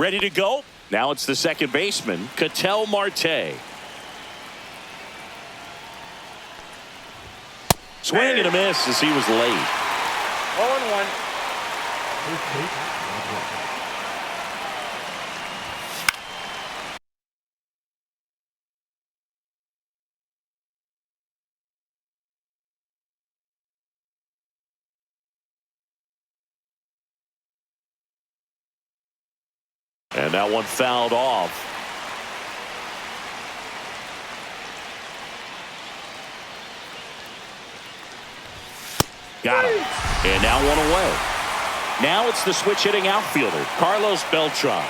Ready to go. Now it's the second baseman, Ketel Marte. Swing and a miss as he was late. 0-1. And that one fouled off. Got him. And now one away. Now it's the switch hitting outfielder, Carlos Beltran.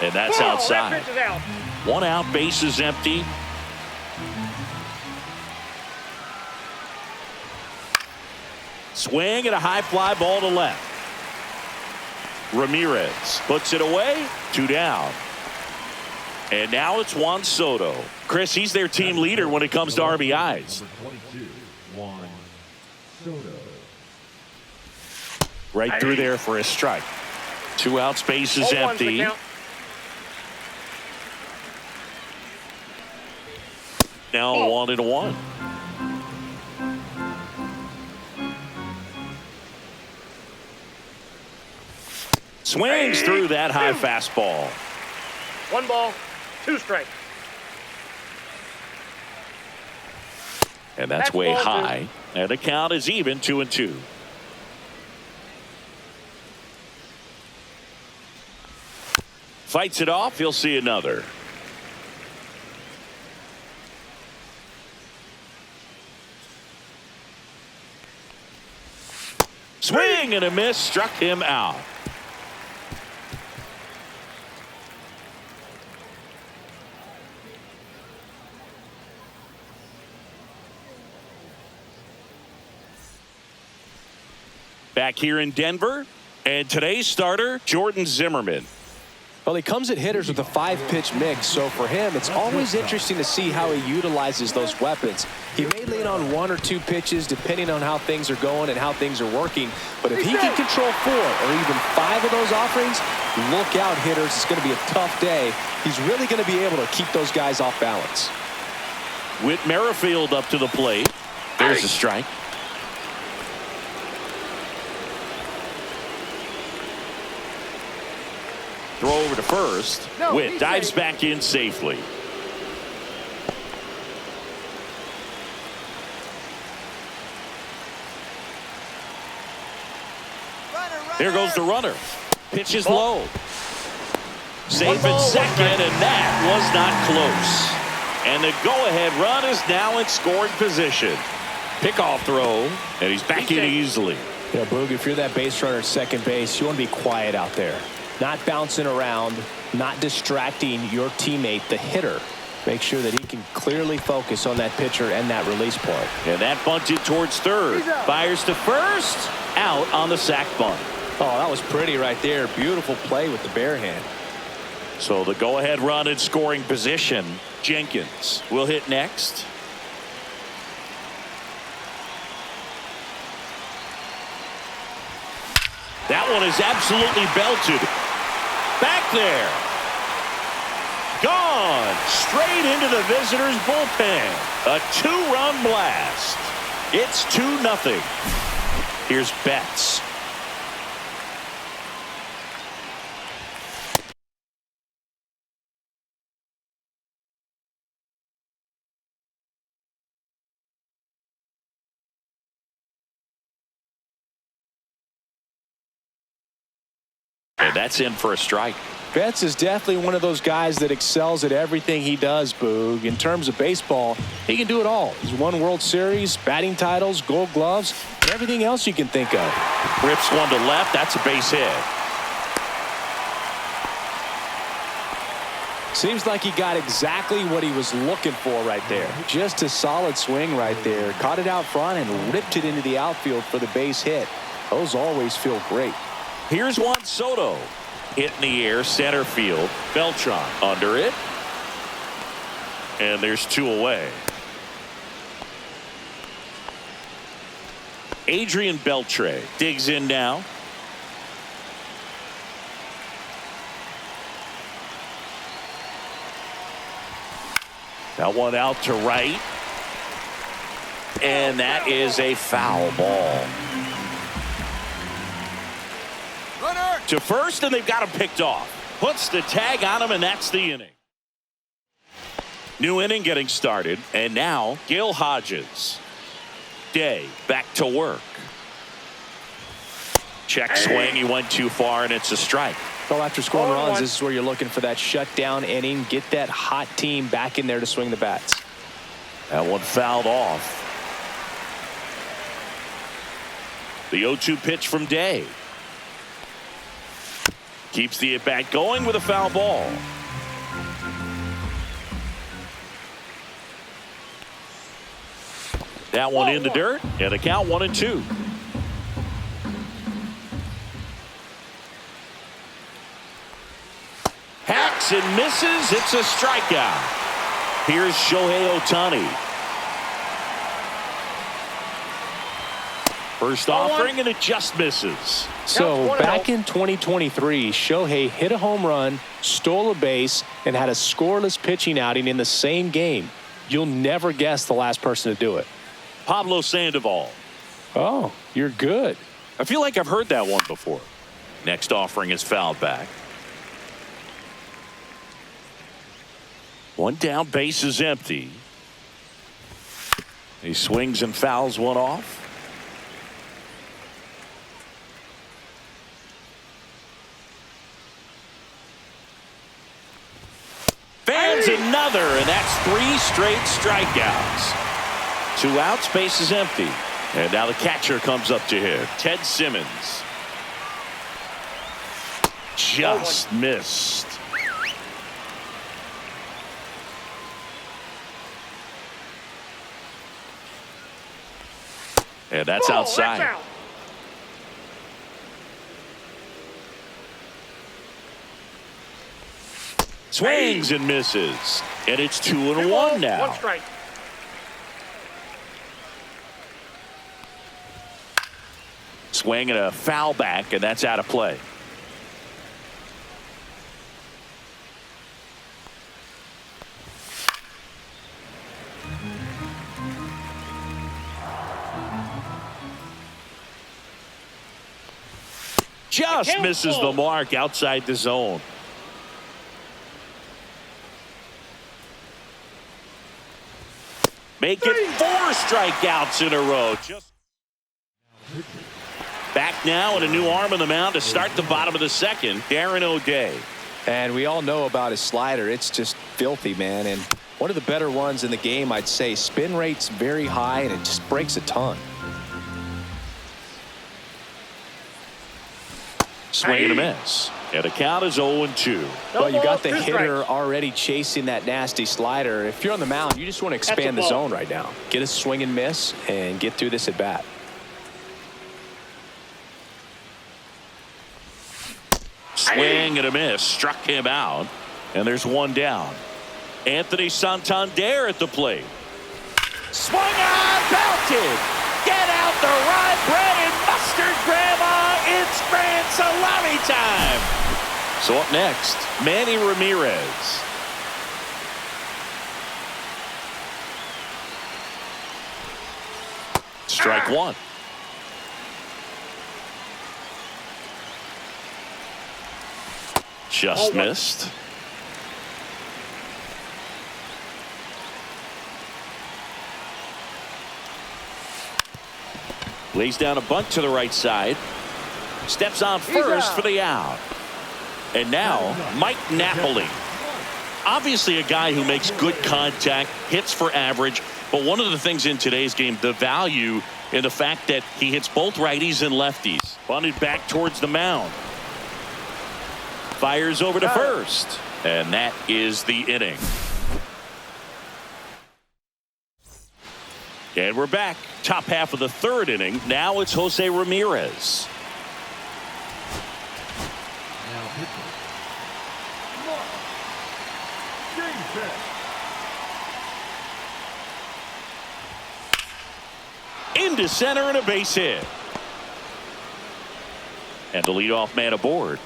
And that's outside. Out. One out, base is empty. Swing and a high fly ball to left. Ramirez puts it away. 2 down. And now it's Juan Soto. Chris, he's their team leader when it comes to RBIs. Right through there for a strike. 2 outs, base is empty. Now 1-1. Swings through that high fastball. 1 ball, 2 strikes. And that's way high. And the count is even, 2-2. Fights it off. He'll see another. Swing and a miss, struck him out. Back here in Denver, and today's starter, Jordan Zimmerman. Well, he comes at hitters with a 5-pitch mix, so for him, it's always interesting to see how he utilizes those weapons. He may lean on 1 or 2 pitches depending on how things are going and how things are working, but if he can control 4 or even 5 of those offerings, look out, hitters. It's going to be a tough day. He's really going to be able to keep those guys off balance. Whit Merrifield up to the plate. There's a strike. Throw over to first. Whit dives back in safely. There goes the runner. Pitch is low. Safe at second, and that was not close. And the go-ahead run is now in scoring position. Pickoff throw, and he's back in easily. Yeah, Boog, if you're that base runner at second base, you want to be quiet out there. Not bouncing around, not distracting your teammate, the hitter. Make sure that he can clearly focus on that pitcher and that release point. And that bunted towards third. Fires to first. Out on the sac bunt. Oh, that was pretty right there. Beautiful play with the bare hand. So the go-ahead run in scoring position. Jenkins will hit next. That one is absolutely belted. Back there. Gone. Straight into the visitors' bullpen. A 2-run blast. It's 2-0. Here's Betts. And that's in for a strike. Betts is definitely one of those guys that excels at everything he does, Boog. In terms of baseball, he can do it all. He's won World Series, batting titles, gold gloves, and everything else you can think of. Rips one to left. That's a base hit. Seems like he got exactly what he was looking for right there. Just a solid swing right there. Caught it out front and ripped it into the outfield for the base hit. Those always feel great. Here's Juan Soto. Hit in the air, center field. Beltran under it. And there's 2 away. Adrian Beltre digs in now. That one out to right. And that is a foul ball. To first, and they've got him picked off. Puts the tag on him, and that's the inning. New inning getting started, and now Gil Hodges. Day back to work. Check swing. He went too far, and it's a strike. Well, after scoring Ball runs, one. this is where you're looking for that shutdown inning. Get that hot team back in there to swing the bats. That one fouled off. The 0-2 pitch from Day. Keeps the at-bat going with a foul ball. That one in the dirt, and a count 1-2. Hacks and misses. It's a strikeout. Here's Shohei Ohtani. First offering, and it just misses. So back in 2023, Shohei hit a home run, stole a base, and had a scoreless pitching outing in the same game. You'll never guess the last person to do it. Pablo Sandoval. Oh, you're good. I feel like I've heard that one before. Next offering is fouled back. One down, base is empty. He swings and fouls one off. Fans another, and that's 3 straight strikeouts. 2 outs, base is empty. And now the catcher comes up to him. Ted Simmons. Just missed. And that's outside. That's out. Swings and misses. And it's 2-1 now. 1 strike. Swing and a foul back, and that's out of play. Just misses the mark outside the zone. Make it 4 strikeouts in a row. Back now and a new arm on the mound to start the bottom of the second. Darren O'Day. And we all know about his slider. It's just filthy, man. And one of the better ones in the game, I'd say. Spin rate's very high, and it just breaks a ton. Swing and a miss. And the count is 0-2. Well, you got the 2 hitter strikes. already chasing that nasty slider. If you're on the mound, you just want to expand the ball. zone right now. Get a swing and miss and get through this at bat. Swing and a miss. Struck him out. And there's 1 down. Anthony Santander at the plate. Swung on, belted. Get out the rye bread and mustard, Grandma. It's grand salami time. So up next, Manny Ramirez. Strike 1. Just missed. Lays down a bunt to the right side. Steps on first for the out. And now, Mike Napoli. Obviously a guy who makes good contact, hits for average. But one of the things in today's game, the value in the fact that he hits both righties and lefties. Bunted back towards the mound. Fires over to first. And that is the inning. And we're back. Top half of the 3rd inning. Now it's Jose Ramirez. Into center and a base hit. And the leadoff man aboard.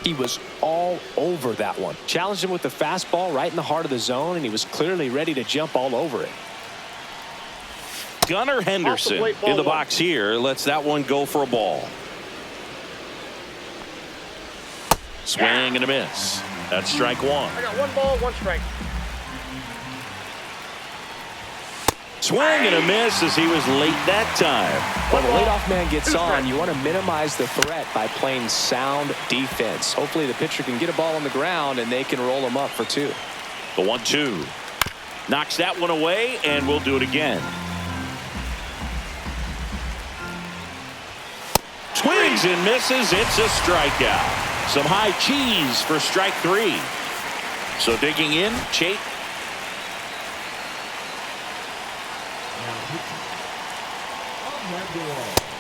He was all over that one. Challenged him with the fastball right in the heart of the zone, and he was clearly ready to jump all over it. Gunnar Henderson in the box here. Lets that one go for a ball. Swing and a miss. That's strike 1. I got 1 ball, 1 strike. Swing and a miss as he was late that time. When the leadoff man gets on, you want to minimize the threat by playing sound defense. Hopefully the pitcher can get a ball on the ground and they can roll him up for 2. The 1-2. Knocks that one away, and we'll do it again. Swings and misses. It's a strikeout. Some high cheese for strike 3. So digging in, Chait.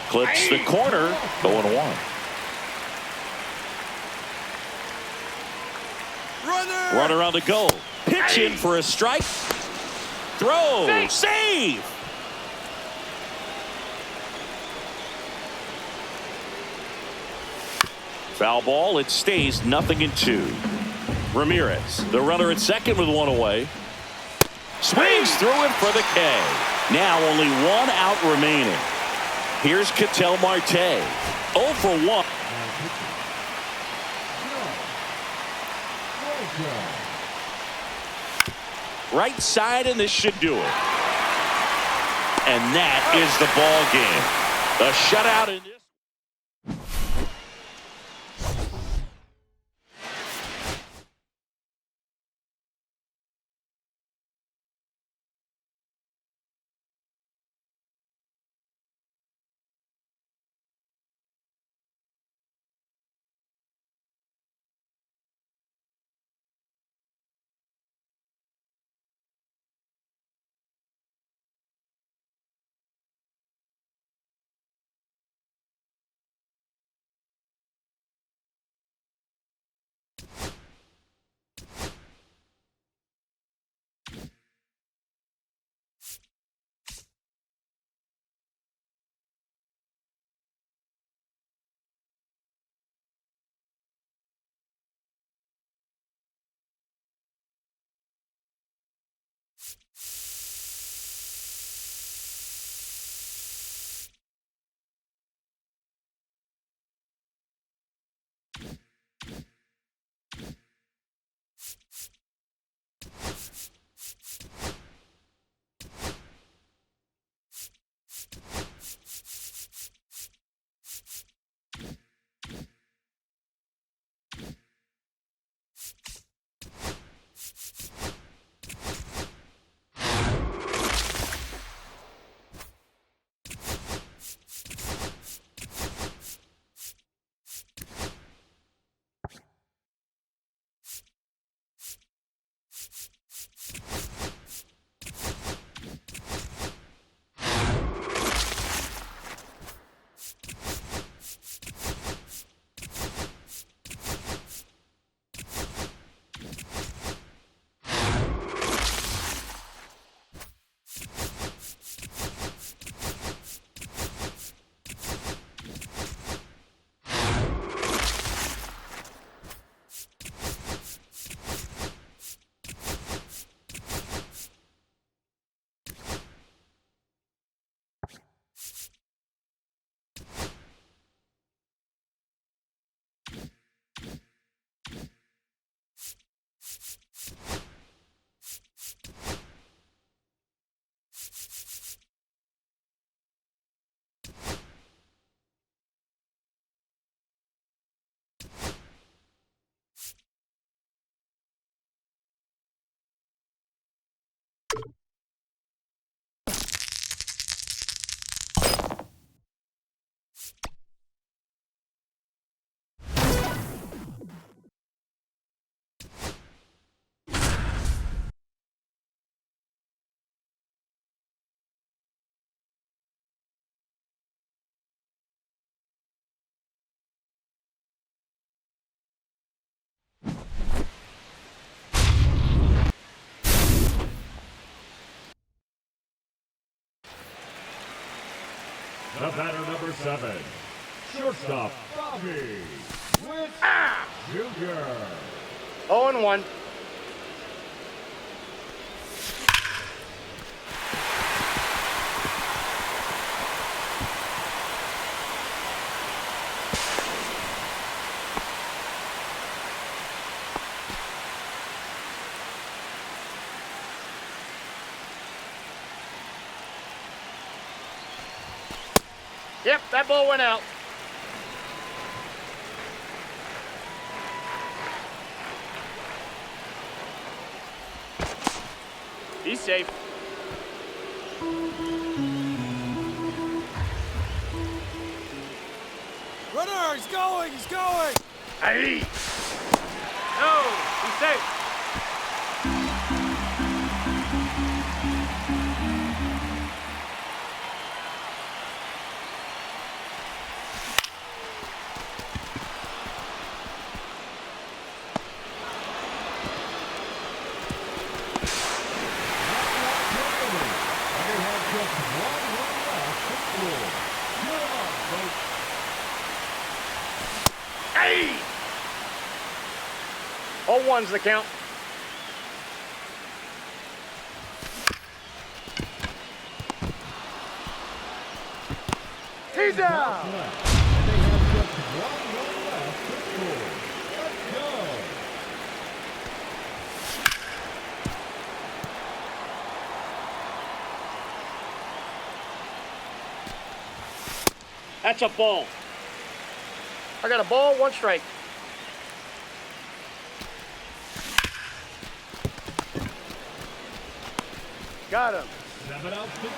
Clips the corner. 0-1. Runner on the go. Pitch in for a strike. Throw. Save. Foul ball. It stays 0-2. Ramirez, the runner at second with 1 away. Swings through him for the K. Now only 1 out remaining. Here's Ketel Marte. 0 for 1. Right side, and this should do it. And that is the ball game. The shutout in this. The batter number 7, shortstop Bobby Witt Jr. 0-1. Yep, that ball went out. He's safe. Runner, he's going, he's going. Hey. No, he's safe. Hey! 0-1's the count. He's out! That's a ball. I got a ball, 1 strike. Got him. 7 outs to go,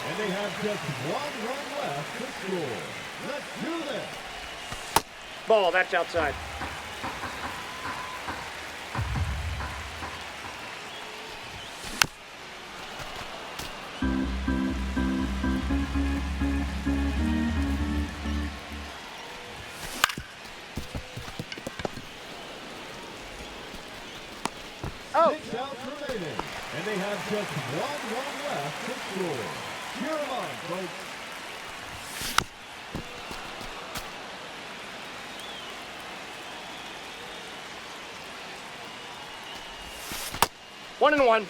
and they have just 1 run left to score. Let's do this. Ball, that's outside. Oh. 6 outs remaining, and they have just 1 run left to score. Cheer 'em on, folks. One and one.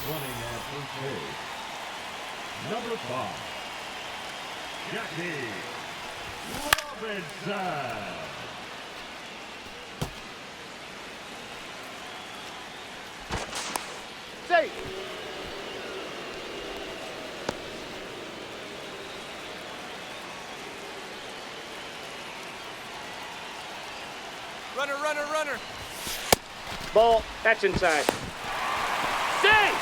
Running at first base, number 5, Jackie Robinson. Safe. Runner, runner, runner. Ball, that's inside. Safe.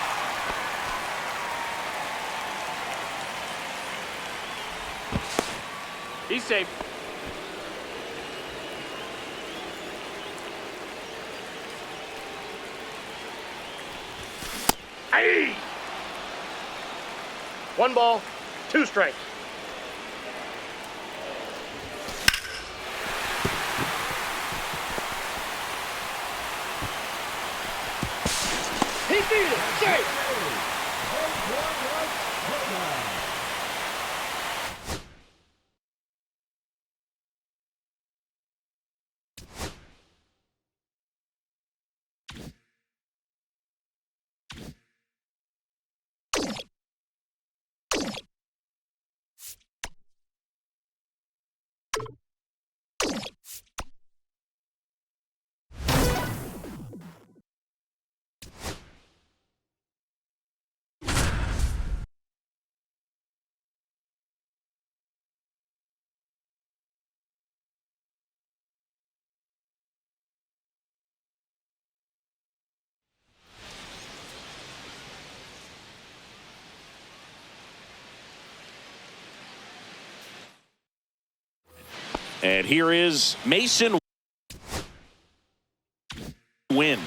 He's safe. Hey! 1 ball, 2 strikes. He beat it. Safe. And here is Mason Wynn.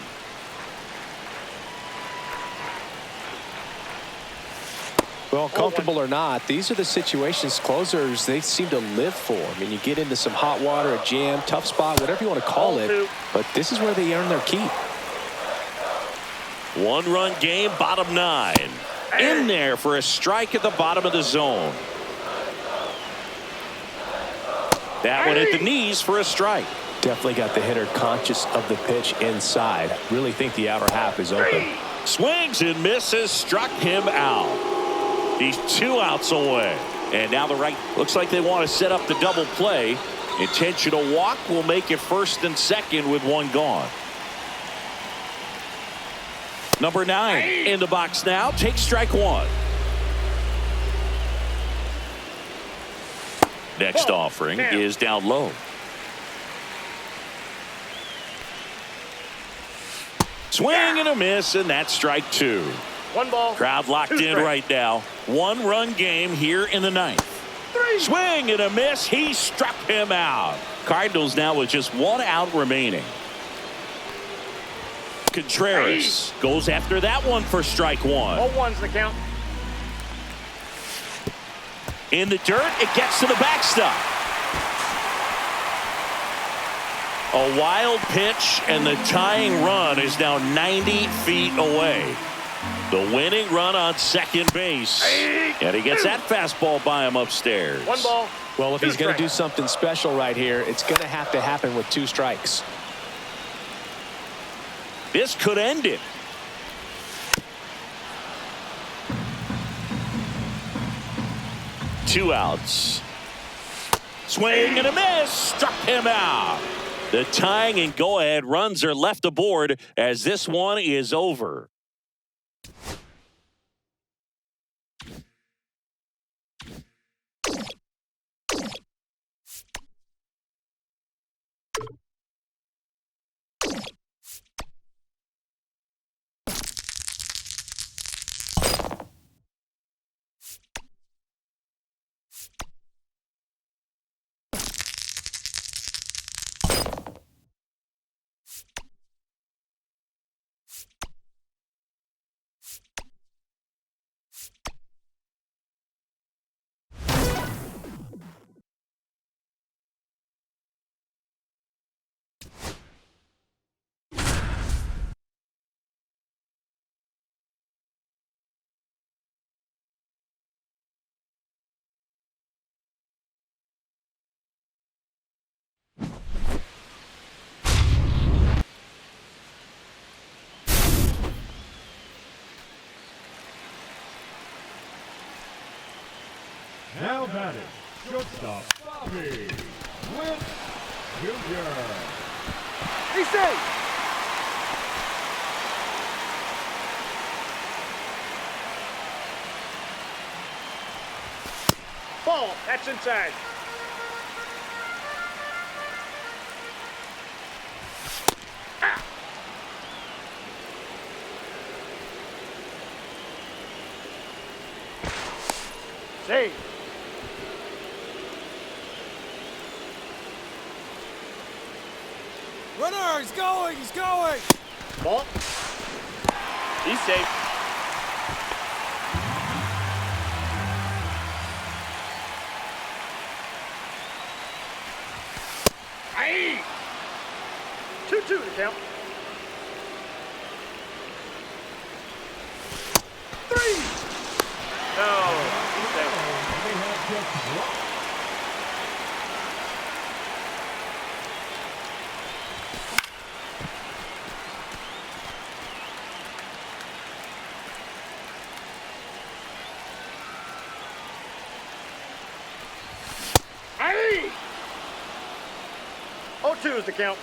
Well, comfortable or not, these are the situations closers they seem to live for. I mean, you get into some hot water, a jam, tough spot, whatever you want to call it, but this is where they earn their keep. 1-run game, bottom 9. In there for a strike at the bottom of the zone. That one at the knees for a strike. Definitely got the hitter conscious of the pitch inside. Really think the outer half is open. Swings and misses, struck him out. He's 2 outs away. And now the right, looks like they want to set up the double play. Intentional walk will make it first and second with 1 gone. Number 9 in the box now. Takes strike 1. Next offering is down low. Swing and a miss, and that's strike 2. 1 ball. Crowd locked in right now. 1-run game here in the 9th. 3. Swing and a miss. He struck him out. Cardinals now with just 1 out remaining. Contreras goes after that one for strike 1. 0-1's the count. In the dirt, it gets to the backstop. A wild pitch, and the tying run is now 90 feet away. The winning run on second base. And he gets that fastball by him upstairs. 1 ball. Well, if 2 he's going to do strikes. something special right here, it's going to have to happen with 2 strikes. This could end it. Two outs. Swing and a miss. Struck him out. The tying and go-ahead runs are left aboard as this one is over. Now batting, shortstop Bobby Witt Jr. He's safe. Ball. That's inside. Save. Runner, he's going, he's going. Ball. He's safe. Aye. 2-2 to count. 3. No. He's safe. They have just 1. Aye. 0-2 is the count.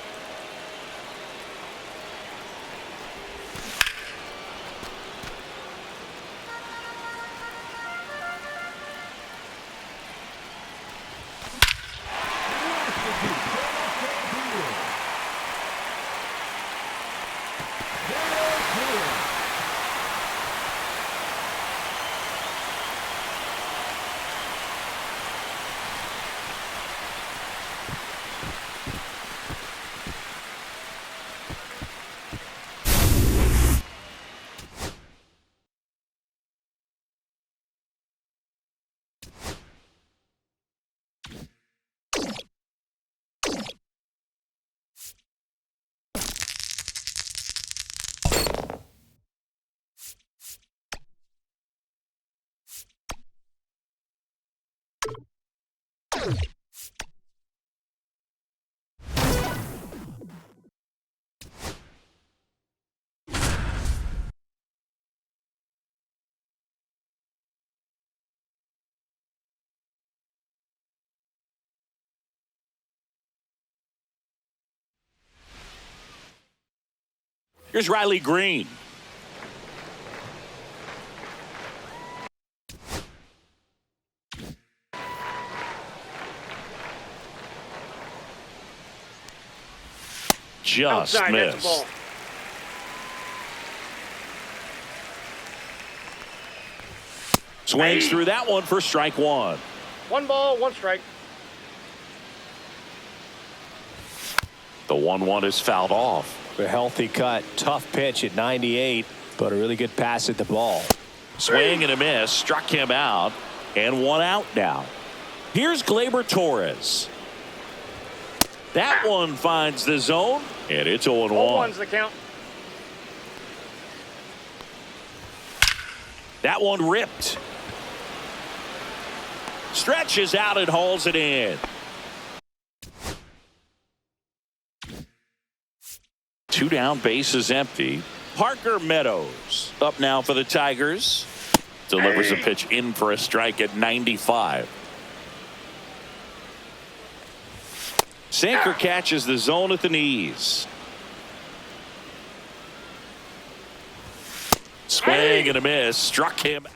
Here's Riley Green. Just Outside, that's the missed. ball. Swings through that one for strike one. 1 ball, 1 strike. The 1-1 is fouled off. A healthy cut. Tough pitch at 98, but a really good pass at the ball. Swing and a miss. Struck him out. And 1 out now. Here's Gleyber Torres. That one finds the zone, and it's 0-1. 0-1's the count. That one ripped. Stretches out and hauls it in. 2 down, bases empty. Parker Meadows up now for the Tigers. Delivers a pitch in for a strike at 95. Sinker catches the zone at the knees. Swing and a miss. Struck him out.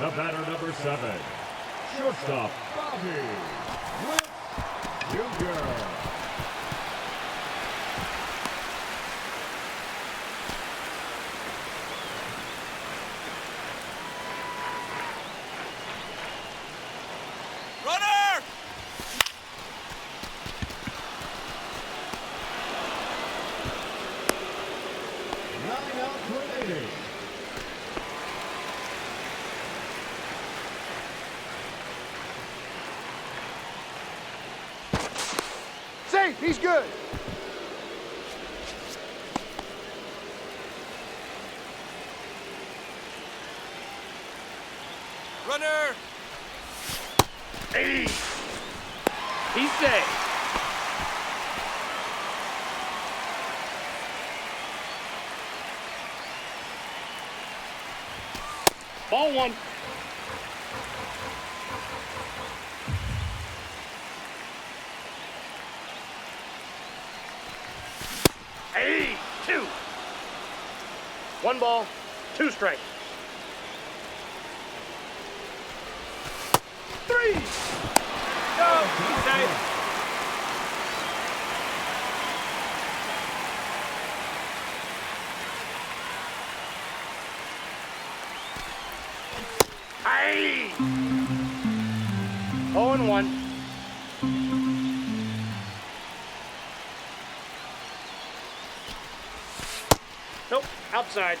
The batter, number 7, shortstop, Bobby Witt Jr. Runner! Nine out remaining. Safe, he's good. Runner! Hey! He's safe. Ball 1. Hey! 2. 1 ball, 2 strikes. 3. Go! He's safe. Hey! 0-1. Nope, outside.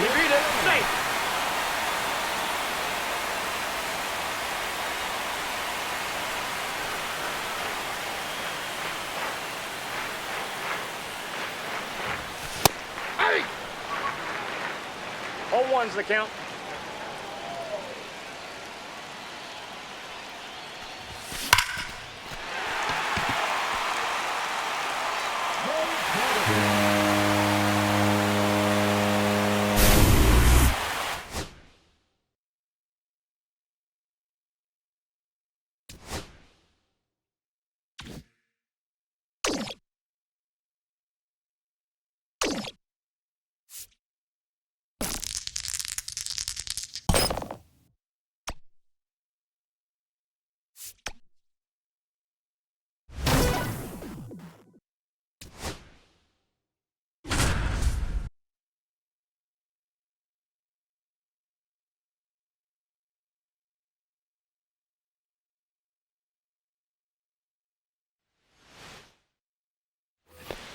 You beat it, safe. Hey! 0-1's the count.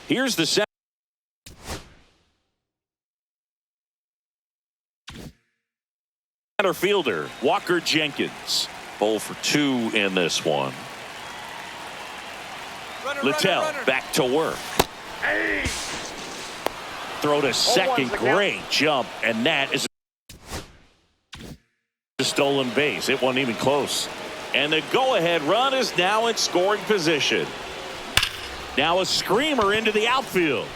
Here's the center fielder, Walker Jenkins. 0 for 2 in this one. Littell back to work. Hey. Throw to second. Great jump, and that is a stolen base. It wasn't even close. And the go-ahead run is now in scoring position. Now a screamer into the outfield.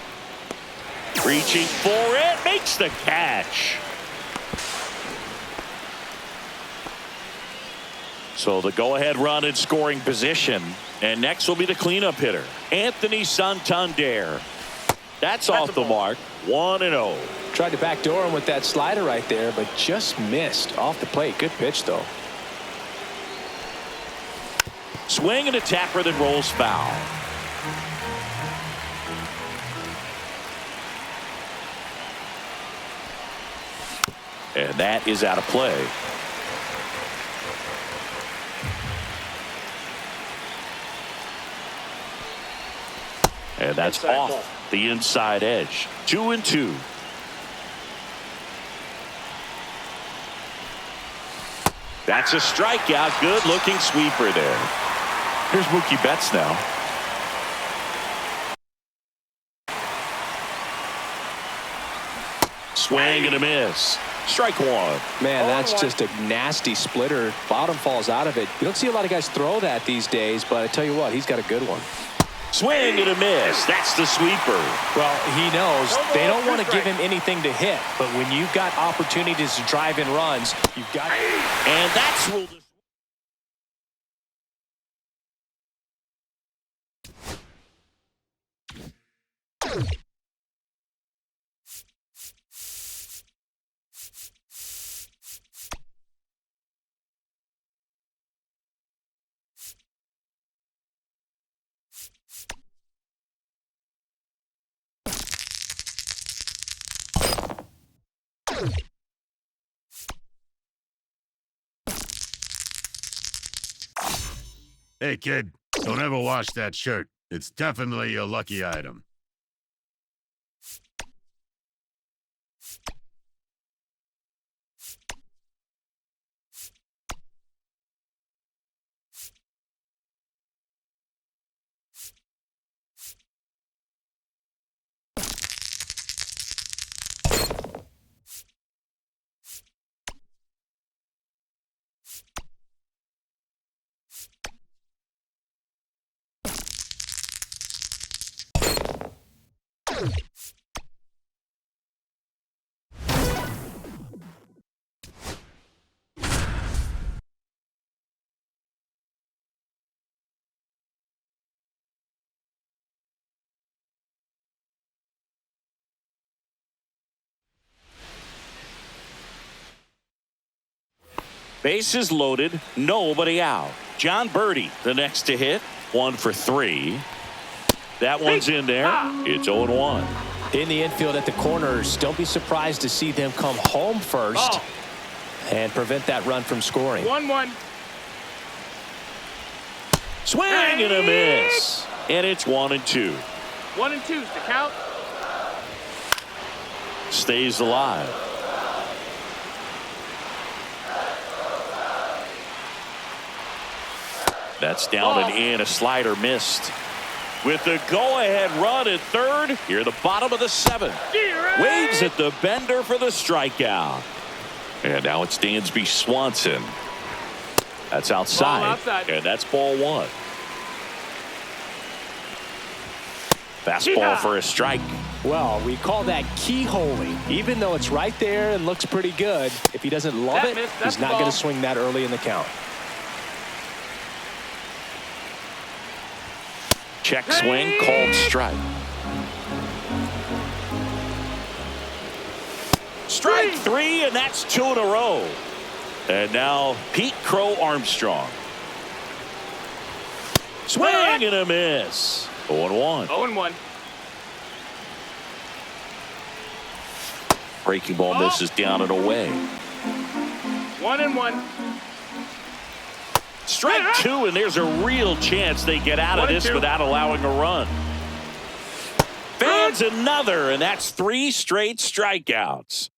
Reaching for it, makes the catch. So the go-ahead run in scoring position. And next will be the cleanup hitter, Anthony Santander. That's off the mark. 1-0. Tried to backdoor him with that slider right there, but just missed off the plate. Good pitch, though. Swing and a tapper that rolls foul. And that is out of play. And that's Inside off ball. the inside edge. 2-2. That's a strikeout. Good looking sweeper there. Here's Mookie Betts now. Swing and a miss. Strike one. Man, that's just a nasty splitter. Bottom falls out of it. You don't see a lot of guys throw that these days, but I tell you what, he's got a good one. Swing and a miss. That's the sweeper. Well, he knows they don't want to give him anything to hit, but when you've got opportunities to drive in runs, you've got. And that's ruled. Hey, kid, don't ever wash that shirt. It's definitely a lucky item. Bases loaded, nobody out. John Birdie, the next to hit, 1 for 3. That one's in there. It's 0-1. In the infield at the corners, don't be surprised to see them come home first and prevent that run from scoring. 1-1. Swing and a miss. And it's 1-2. 1-2's the count. Stays alive. That's down and in. A slider missed. With the go-ahead run at third, here the bottom of the 7th. Waves at the bender for the strikeout. And now it's Dansby Swanson. That's outside. And that's ball 1. Fastball for a strike. Well, we call that keyholing. Even though it's right there and looks pretty good, if he doesn't love it, he's not going to swing that early in the count. Check swing, called strike. Strike 3, and that's 2 in a row. And now Pete Crow Armstrong. Swing and a miss. 0-1. 0-1. Breaking ball misses down and away. 1-1. Strike 2, and there's a real chance they get out of this without allowing a run. lands another, and that's 3 straight strikeouts.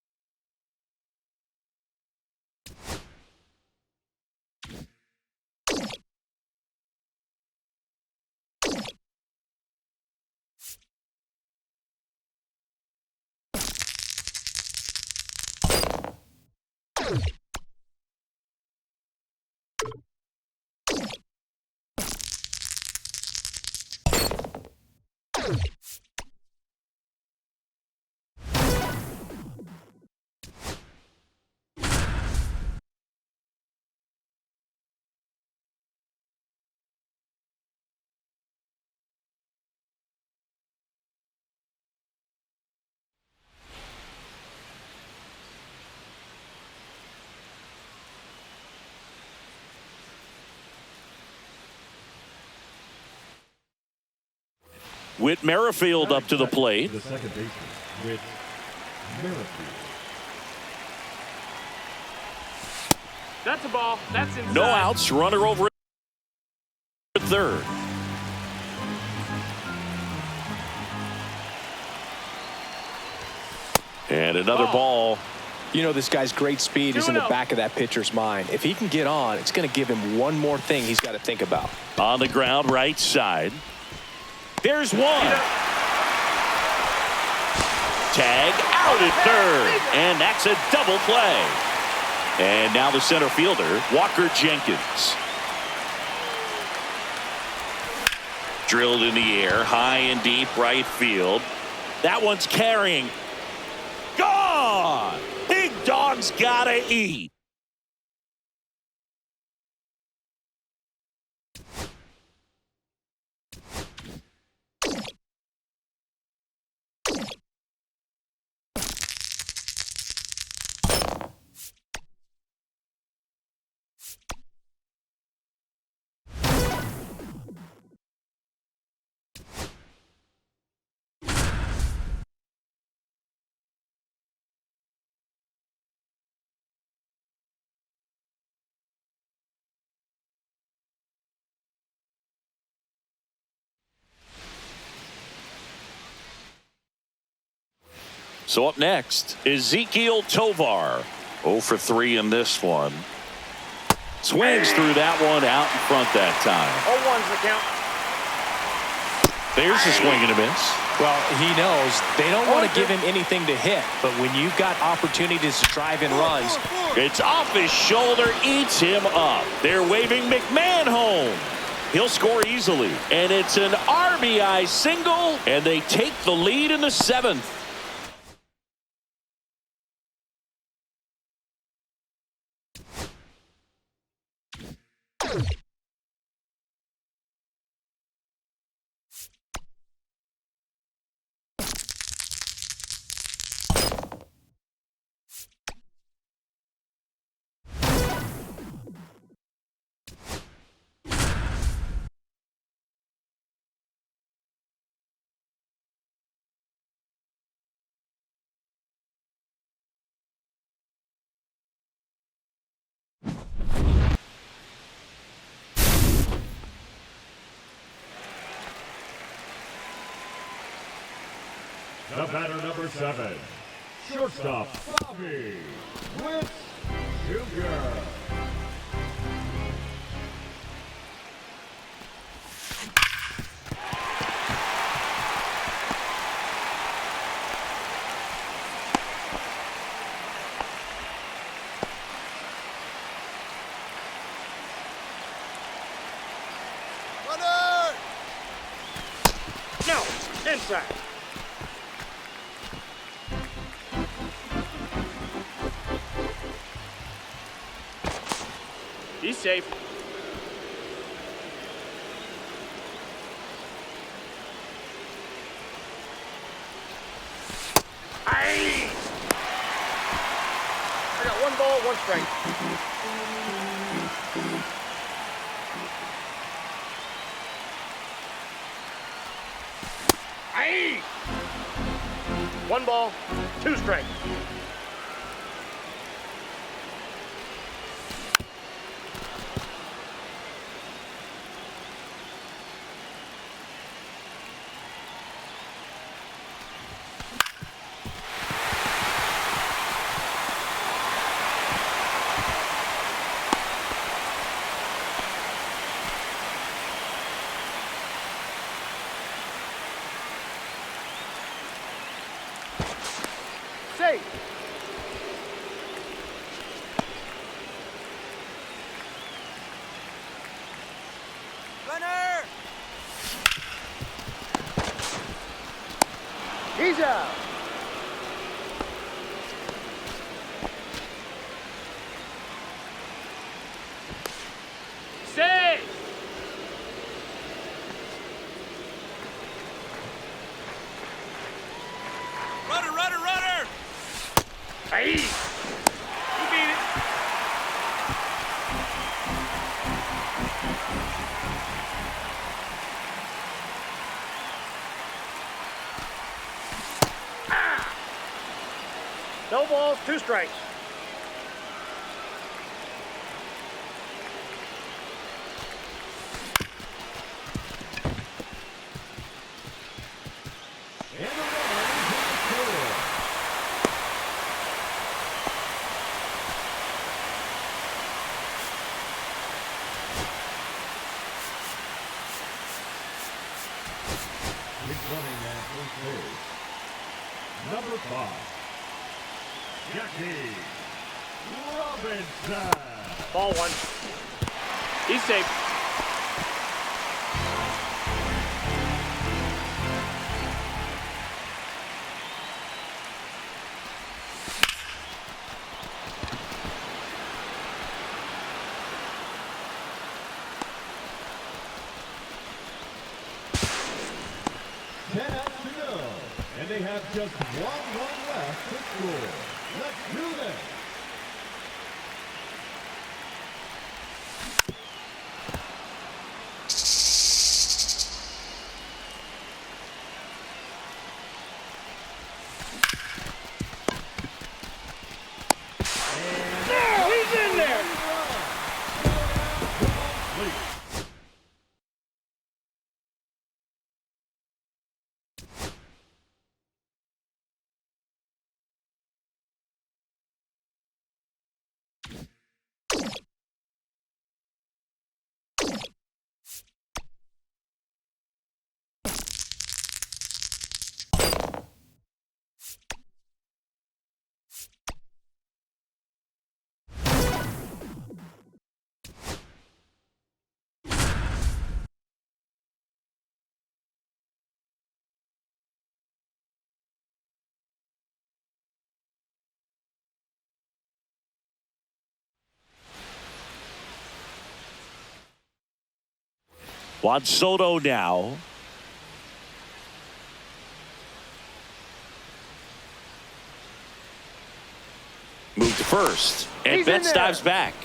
Whit Merrifield up to the plate. The second baseman, Whit Merrifield. That's a ball. That's inside. No outs. Runner over at third. And another ball. You know, this guy's great speed is in the back of that pitcher's mind. If he can get on, it's going to give him one more thing he's got to think about. On the ground, right side. There's one. Tag out at third. And that's a double play. And now the center fielder, Walker Jenkins. Drilled in the air, high and deep right field. That one's carrying. Gone! Big dog's gotta eat. So up next, Ezekiel Tovar. 0 for 3 in this one. Swings through that one out in front that time. 0-1's the count. There's a swing and a miss. Well, he knows they don't want to give him anything to hit, but when you've got opportunities to drive in runs, it's off his shoulder, eats him up. They're waving McMahon home. He'll score easily, and it's an RBI single, and they take the lead in the 7th. The batter number 7, shortstop Bobby Witt Jr. Runner! No, inside. He's safe. Aye. I got 1 ball, 1 strike. Aye. 1 ball, 2 strikes. safe. Runner! He's out. Safe. Runner, runner, runner! Hey. You beat it. No balls, 2 strikes. And the runner is in the score. He's running at first base. Number 5, Jackie Robinson. Ball 1. He's safe. Ten outs to go, and they have just one run left to score. Let's do this. No, he's in there. Juan Soto now. Move to first. And He's in Betts there. dives back.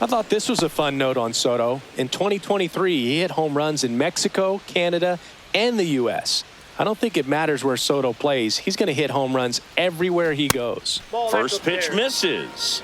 I thought this was a fun note on Soto. In 2023, he hit home runs in Mexico, Canada, and the U.S. I don't think it matters where Soto plays. He's going to hit home runs everywhere he goes. Ball First ends up pitch there. misses.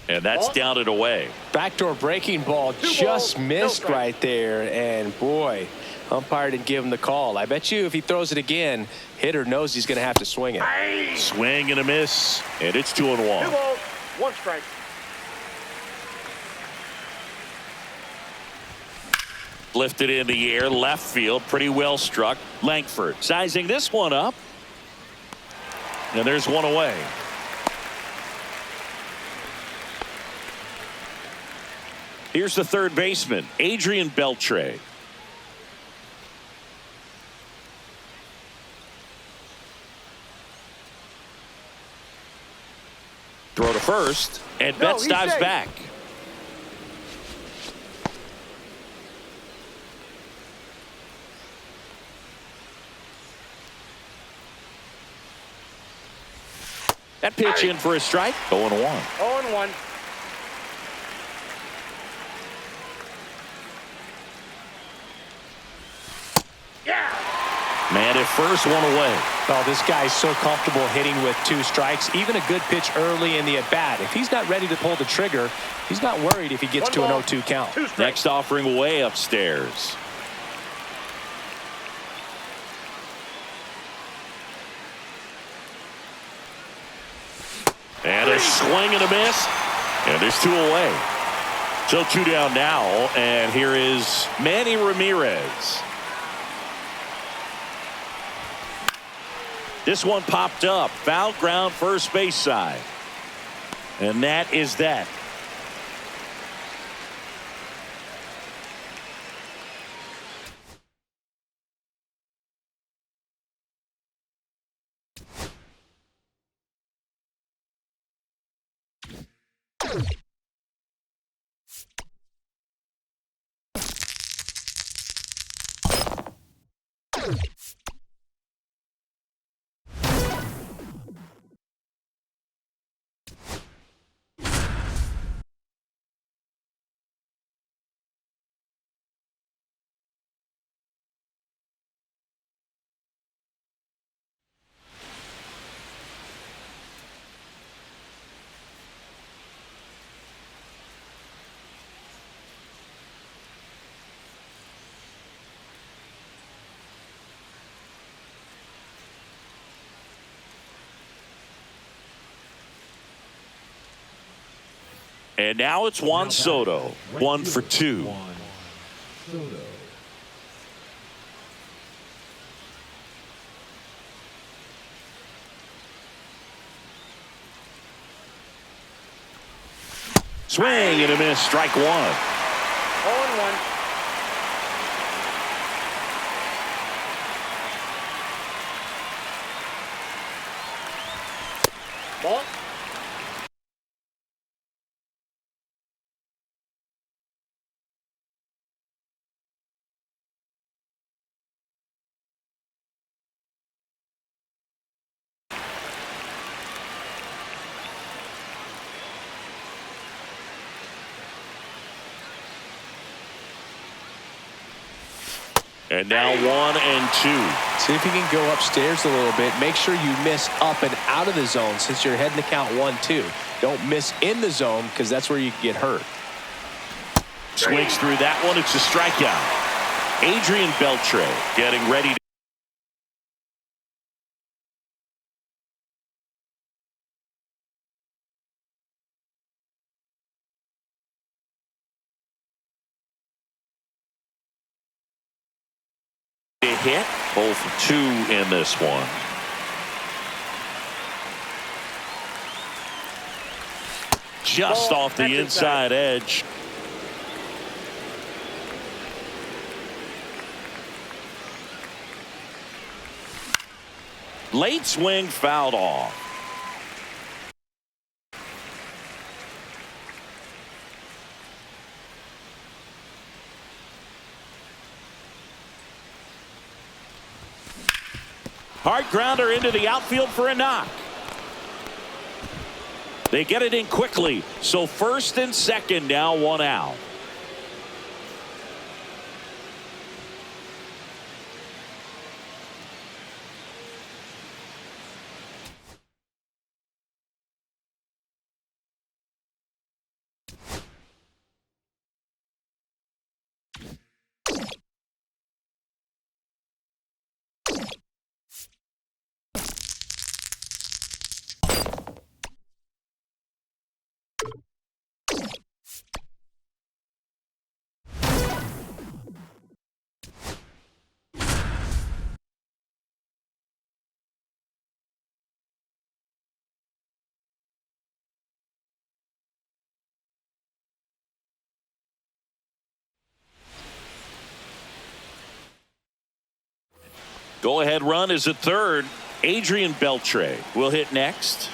And that's Ball. down and away. Backdoor breaking ball 2 just balls, no missed strike. right there. And boy, umpire didn't give him the call. I bet you if he throws it again, hitter knows he's going to have to swing it. Hey. Swing and a miss. And it's 2-1. 2 balls, 1 strike. Lifted in the air, left field, pretty well struck. Langford sizing this one up. And there's one away. Here's the third baseman, Adrian Beltre. Throw to first, and No, Betts he's dives safe. back. That pitch in for a strike. 0-1. 0-1. Yeah. Man at first, one away. Oh, this guy's so comfortable hitting with 2 strikes. Even a good pitch early in the at-bat. If he's not ready to pull the trigger, he's not worried if he gets 1 to an ball, 0-2 count. 2 strikes. Next offering way upstairs. And a swing and a miss. And there's 2 away. So 2 down now, and here is Manny Ramirez. This one popped up. Foul ground, first base side. And that is that. And now it's Juan Soto. 1 for 2. Soto. Swing and a miss. Strike 1. 0-1. Ball. And now 1 and 2. See if you can go upstairs a little bit. Make sure you miss up and out of the zone since you're heading to count 1-2. Don't miss in the zone because that's where you can get hurt. Swings through that one. It's a strikeout. Adrian Beltre getting ready to hit. Both 2 in this one. Just Ball. off the That's inside edge. Late swing fouled off. Hard grounder into the outfield for a knock. They get it in quickly. So first and second now, 1 out. Go ahead run is at third. Adrian Beltre will hit next.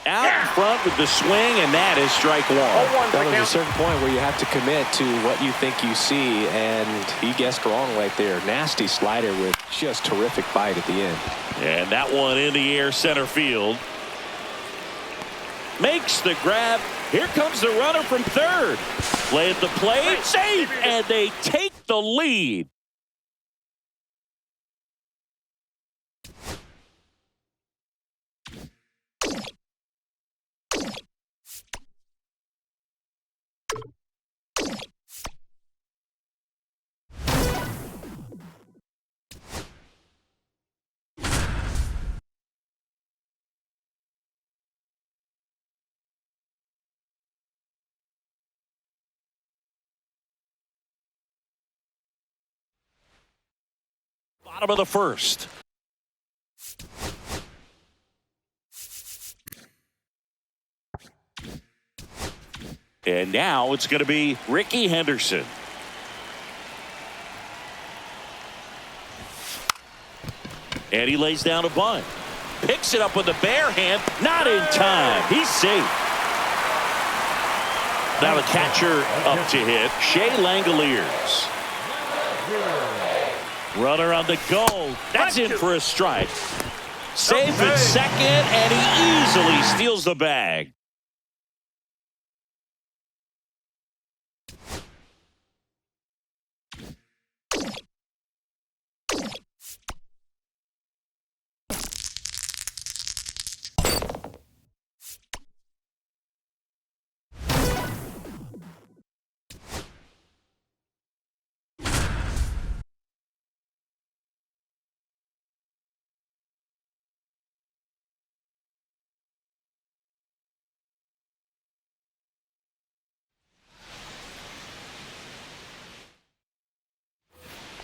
Out in front with the swing, and that is strike 1. There's a certain point where you have to commit to what you think you see, and he guessed wrong right there. Nasty slider with just terrific bite at the end. And that one in the air center field. Makes the grab. Here comes the runner from third. Play at the plate, safe, and they take the lead. Bottom of the first. And now it's going to be Ricky Henderson. And he lays down a bunt. Picks it up with the bare hand. Not in time. He's safe. Now the catcher up to hit. Shea Langoliers. Runner on the go. That's in for a strike. Safe at second, and he easily steals the bag.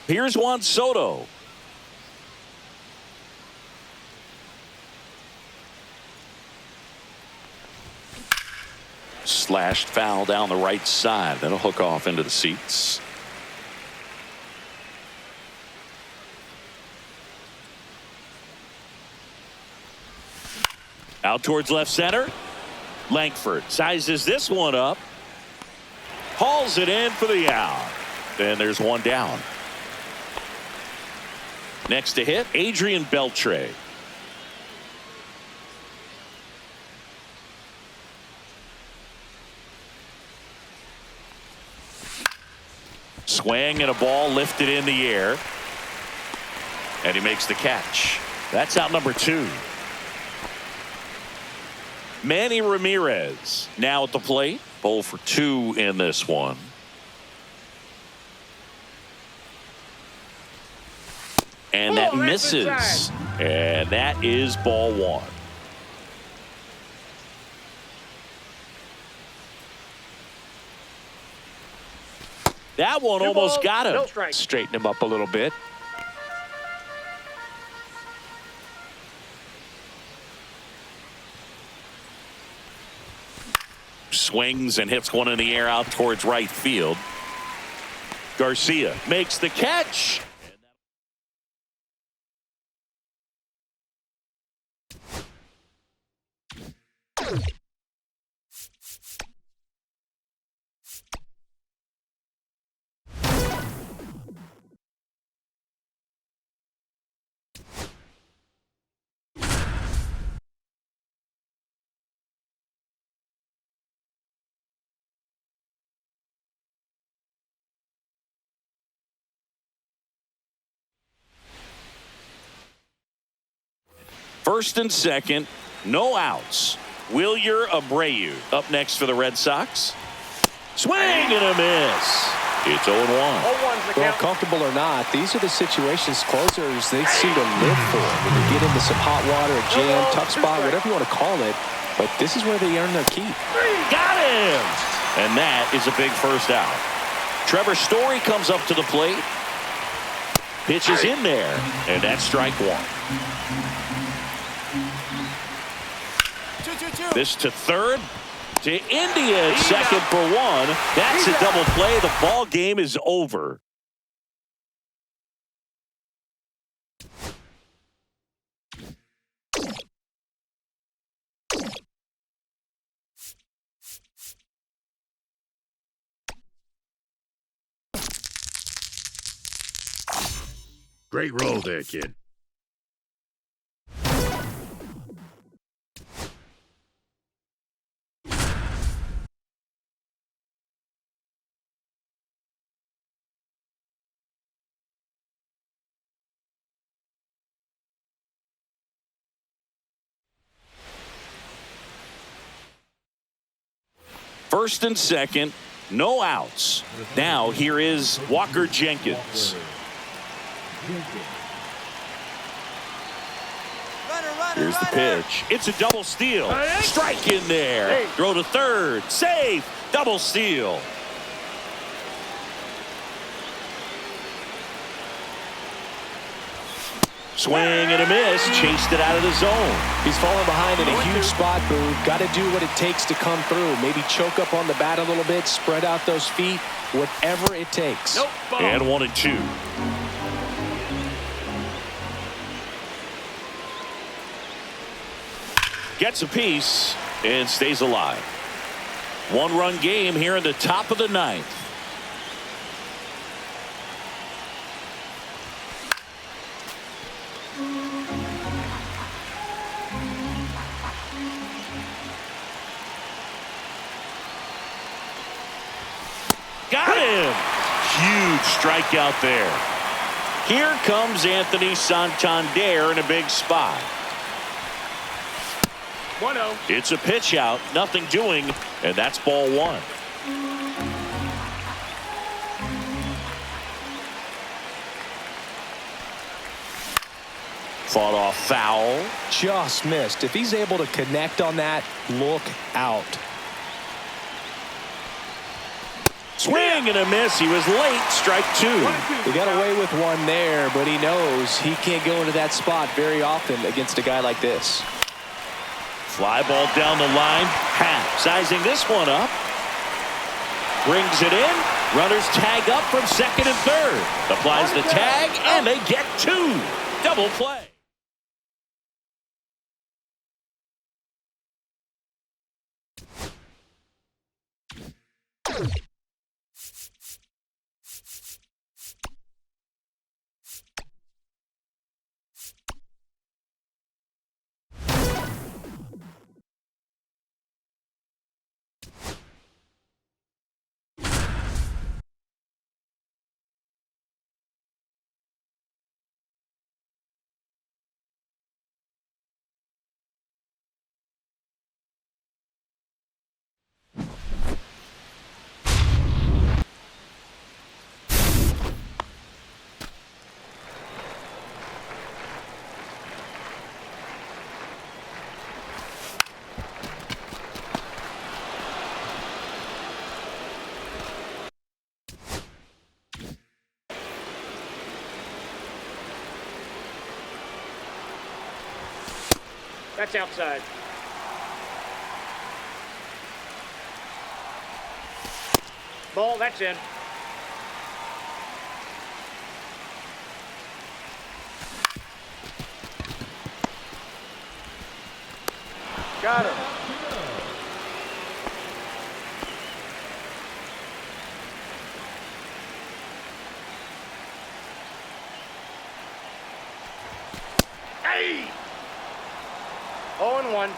Here's Juan Soto. Slashed foul down the right side. That'll hook off into the seats. Out towards left center. Langford sizes this one up. Hauls it in for the out. And there's one down. Next to hit, Adrian Beltre. Swing and a ball lifted in the air. And he makes the catch. That's out number 2. Manny Ramirez now at the plate. 0 for 2 in this one. And that misses. And that is ball 1. That one almost got him. No strike. Straighten him up a little bit. Swings and hits one in the air out towards right field. Garcia makes the catch. First and second, no outs. Wilyer Abreu up next for the Red Sox. Swing and a miss. It's 0-1. Well, comfortable or not, these are the situations closers they seem to live for. When you get into some hot water, a jam, tough spot, whatever you want to call it. But this is where they earn their keep. Got him! And that is a big first out. Trevor Story comes up to the plate. Pitches in there. And that's strike 1. This to third. To India at second for 1. That's a double play. The ball game is over. Great roll there, kid. First and second, no outs. Now here is Walker Jenkins. Here's the pitch. It's a double steal. Strike in there. Throw to third. Safe. Double steal. Swing and a miss. Chased it out of the zone. He's falling behind in a huge spot, Boo. Got to do what it takes to come through. Maybe choke up on the bat a little bit, spread out those feet, whatever it takes. Nope. Ball. And 1-2. Gets a piece and stays alive. One-run game here in the top of the ninth. Got him. Huge strikeout there. Here comes Anthony Santander in a big spot. 1-0. It's a pitch out, nothing doing, and that's ball one. Fought off foul. Just missed. If he's able to connect on that, look out. Swing and a miss. He was late. Strike two. He got away with one there, but he knows he can't go into that spot very often against a guy like this. Fly ball down the line. Half sizing this one up. Brings it in. Runners tag up from second and third. Applies the tag, and they get two. Double play. That's outside. Ball, that's in. Got him. Hey! 0-1.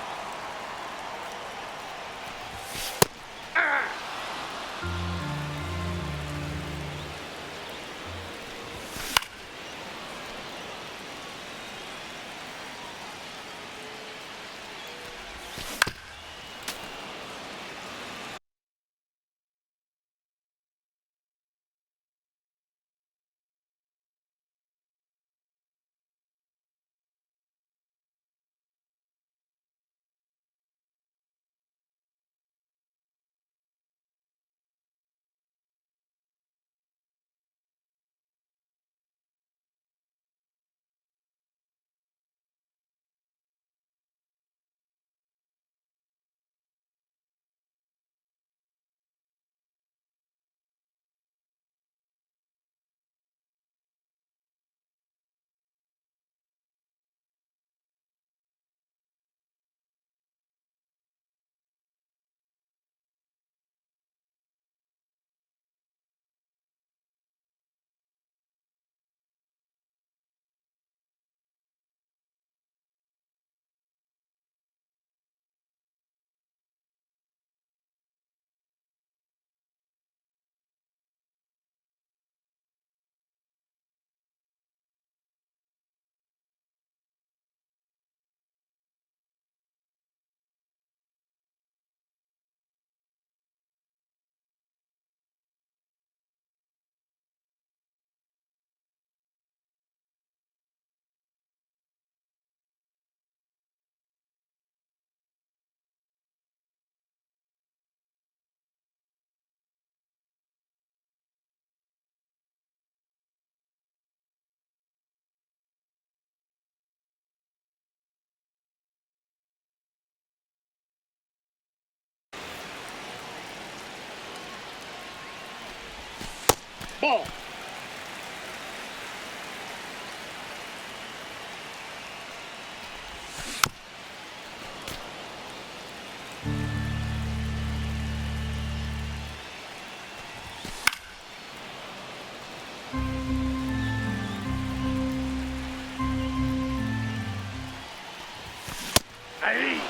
Ball. Hey.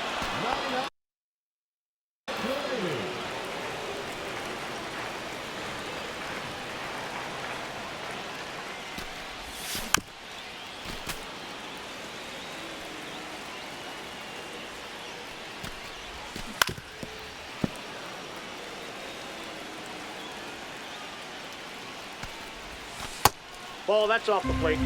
Ball, that's off the plate.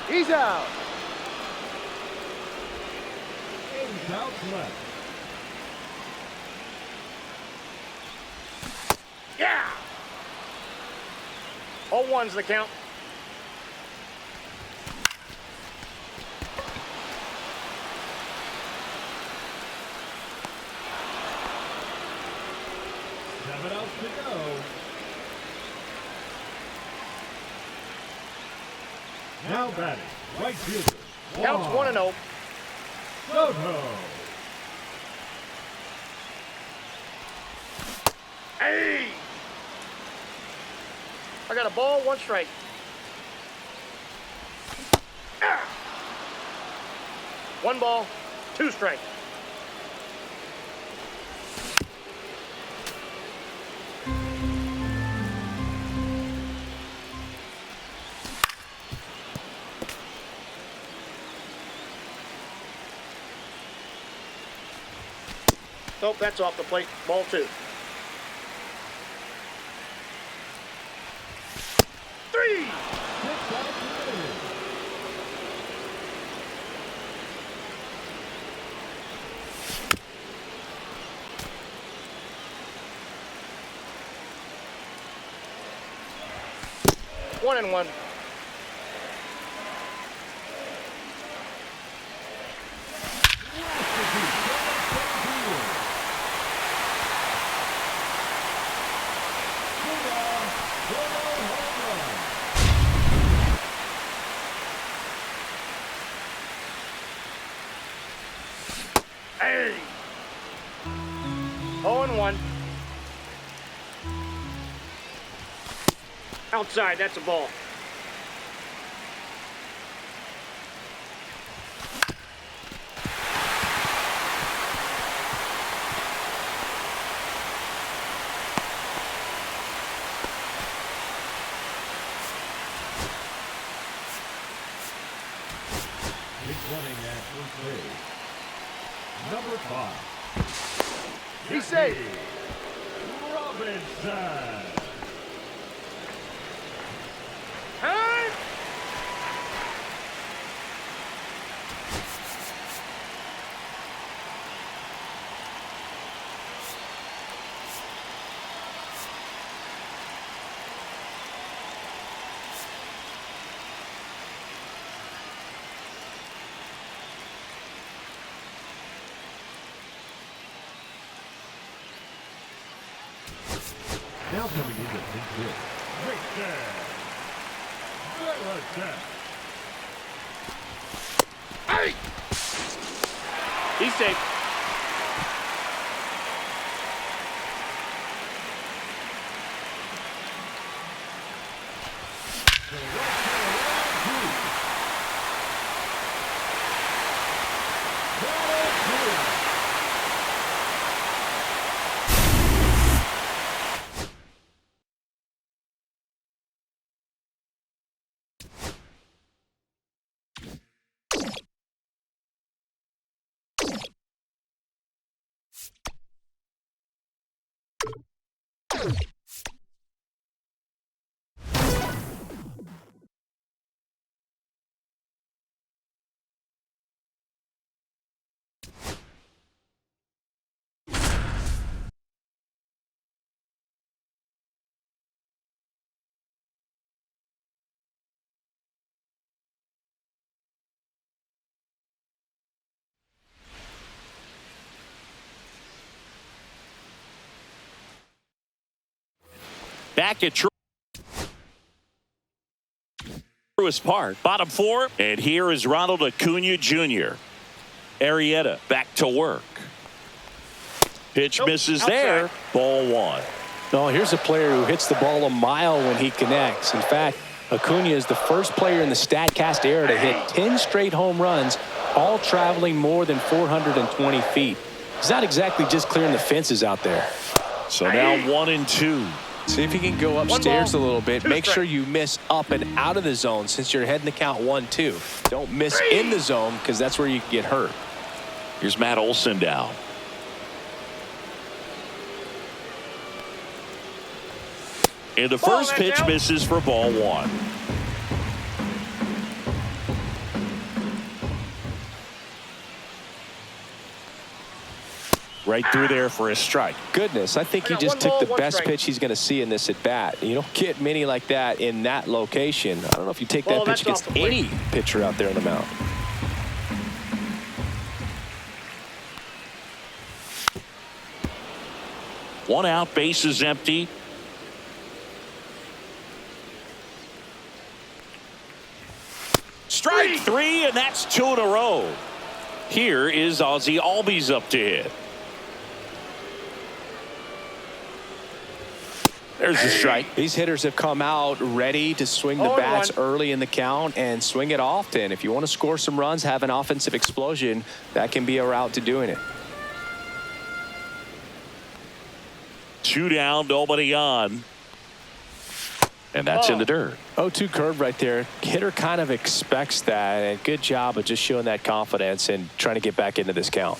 He's out. 8 outs left. Yeah. 0-1's the count. Seven outs to go. Now batting, right fielder. Counts 1-0. Soto. Hey! I got a ball, 1 strike. Ah! 1 ball, 2 strike. Nope, that's off the plate. Ball 2. 3! 6 outs remaining. One and one. Hey! 0-1. Outside, that's a ball. He's running at first base. Number 5. He's safe. Robinson. Huh? Now coming into pinch hit. Victor. Belichick. Hey! He's safe. back at Truist Park. Bottom four, and here is Ronald Acuna Jr. Arrieta back to work. Pitch misses outside. there. Ball one. No, here's a player who hits the ball a mile when he connects. In fact, Acuna is the first player in the StatCast era to hit 10 straight home runs, all traveling more than 420 feet. He's not exactly just clearing the fences out there. So now 1-2. See if you can go upstairs a little bit. Make sure you miss up and out of the zone since you're heading to count 1-2. Don't miss in the zone because that's where you can get hurt. Here's Matt Olson down. And the first pitch misses for ball one. Right through there for a strike. Goodness, I think he just took the best pitch he's going to see in this at bat. You don't get many like that in that location. I don't know if you take that pitch against any pitcher out there on the mound. One out, base is empty. Strike three, and that's two in a row. Here is Ozzie Albies up to hit. There's the strike. These hitters have come out ready to swing the bats early in the count and swing it often. If you want to score some runs, have an offensive explosion, that can be a route to doing it. Two down, nobody on. And that's in the dirt. 0-2 curve right there. Hitter kind of expects that, and good job of just showing that confidence and trying to get back into this count.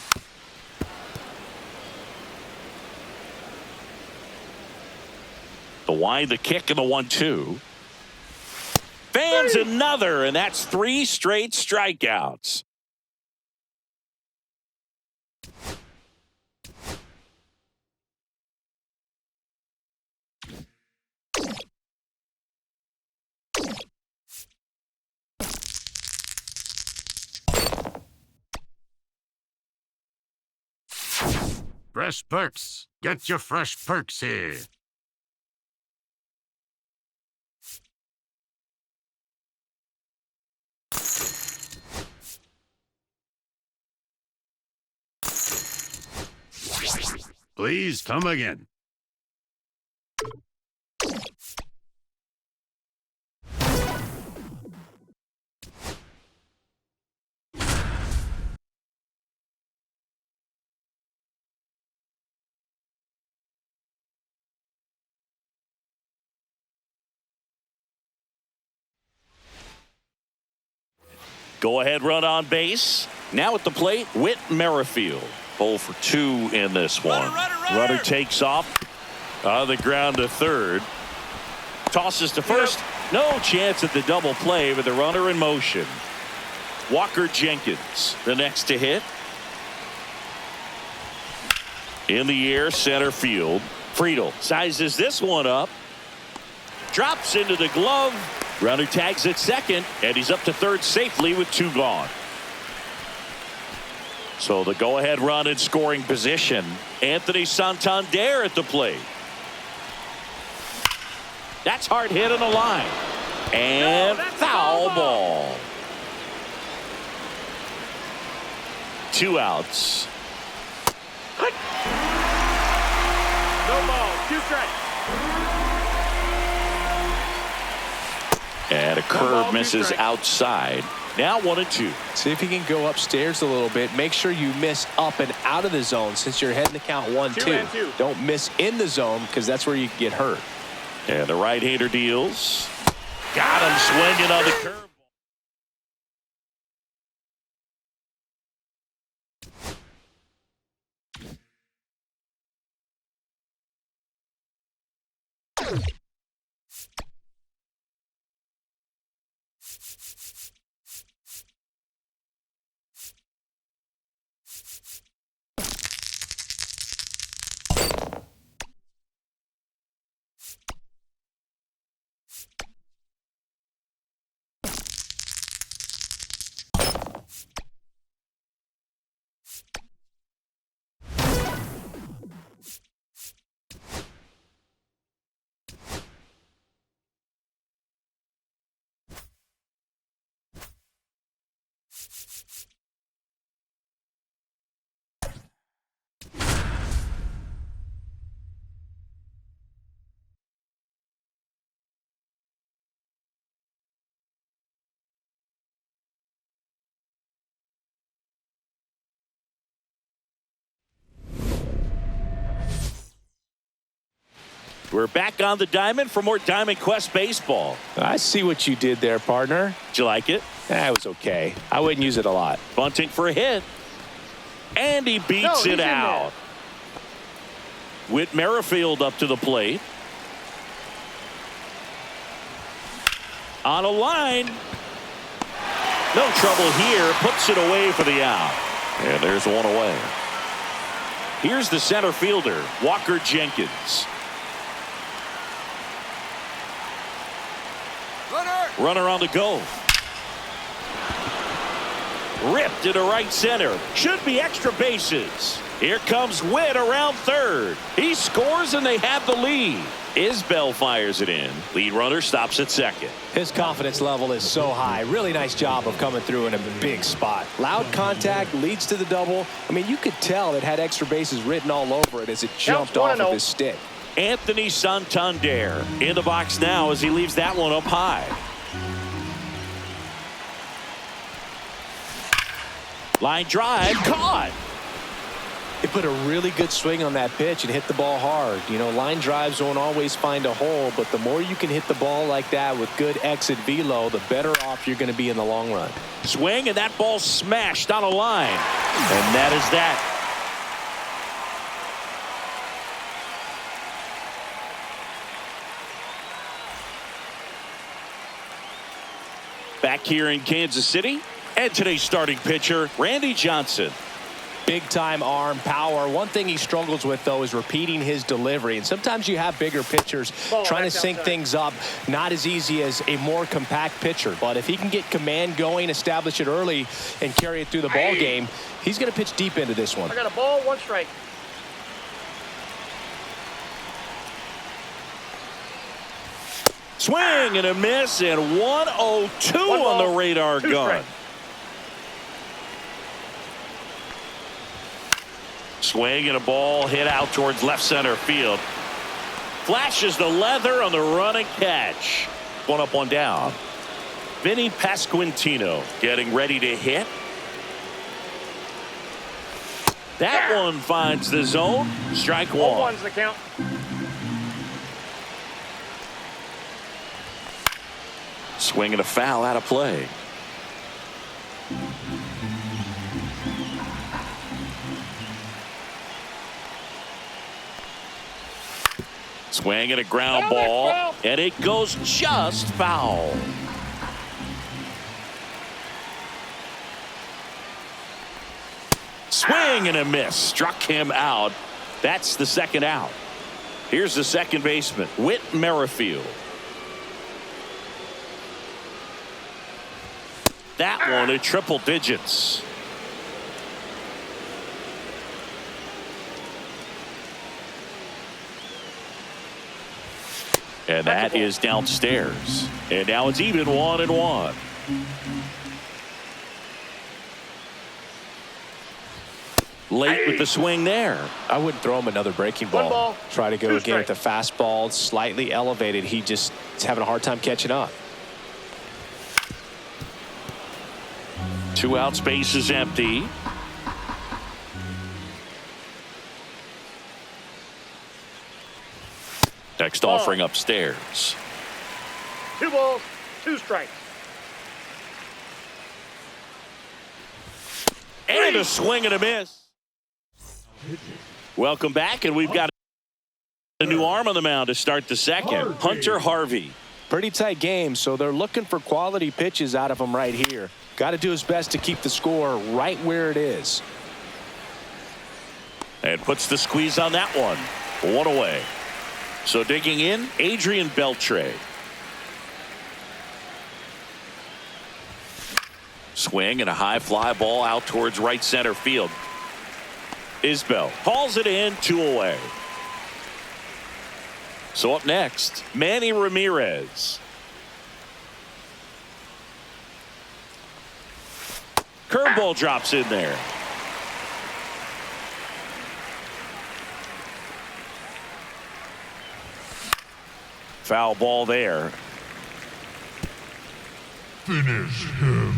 The wide, the kick, and the 1-2. Fans another, and that's three straight strikeouts. Fresh perks. Get your fresh perks here. Please come again. Go ahead run on base. Now at the plate, Whit Merrifield. 0 for 2 in this one. Runner takes off on the ground to third. Tosses to first. No chance at the double play with the runner in motion. Walker Jenkins, the next to hit. In the air, center field. Friedel sizes this one up. Drops into the glove. Runner tags at second, and he's up to third safely with 2 gone. So the go-ahead run in scoring position. Anthony Santander at the plate. That's hard hit on the line. And foul ball. 2 outs. No ball, 2 strikes. And a curve misses outside. Now 1-2. See if you can go upstairs a little bit. Make sure you miss up and out of the zone since you're heading to count 1-2. Don't miss in the zone because that's where you can get hurt. And the right-hander deals. Got him swinging on the curve. We're back on the diamond for more Diamond Quest baseball. I see what you did there, partner. Did you like it? That was okay. I wouldn't use it a lot. Bunting for a hit. And he beats it out. Whit Merrifield up to the plate. On a line. No trouble here. Puts it away for the out. And there's one away. Here's the center fielder, Walker Jenkins. Runner on the go. Ripped into right center. Should be extra bases. Here comes Whit around third. He scores and they have the lead. Isbell fires it in. Lead runner stops at second. His confidence level is so high. Really nice job of coming through in a big spot. Loud contact leads to the double. I mean, you could tell it had extra bases written all over it as it jumped off of his stick. Anthony Santander in the box now as he leaves that one up high. Line drive caught. He put a really good swing on that pitch and hit the ball hard. You know, line drives won't always find a hole, but the more you can hit the ball like that with good exit velo, the better off you're going to be in the long run. Swing, and that ball smashed on a line. And that is that. Back here in Kansas City, and today's starting pitcher, Randy Johnson. Big time arm power. One thing he struggles with, though, is repeating his delivery. And sometimes you have bigger pitchers trying to sync things up. Not as easy as a more compact pitcher. But if he can get command going, establish it early, and carry it through the ball game, he's going to pitch deep into this one. I got a ball, 1 strike. Swing and a miss, and 102 on the radar gun. Swing and a ball hit out towards left center field. Flashes the leather on the run and catch. One up, one down. Vinny Pasquantino getting ready to hit. That one finds the zone. Strike one. 0-1's the count. Swing and a foul out of play. Swing and a ground ball, and it goes just foul. Swing and a miss. Struck him out. That's the second out. Here's the second baseman, Whit Merrifield. That one at triple digits. And that is downstairs. And now it's even 1-1. Late with the swing there. I wouldn't throw him another breaking ball. Try to go again with the fastball, slightly elevated. He just is having a hard time catching up. 2 out, space is empty. Next offering upstairs. 2 balls, 2 strikes. And a swing and a miss. Welcome back, and we've got a new arm on the mound to start the second. Hunter Harvey. Pretty tight game, so they're looking for quality pitches out of him right here. Got to do his best to keep the score right where it is. And puts the squeeze on that one. 1 away. So digging in, Adrian Beltre. Swing and a high fly ball out towards right center field. Isbell hauls it in, 2 away. So up next, Manny Ramirez. Curveball drops in there. Foul ball there. Finish him.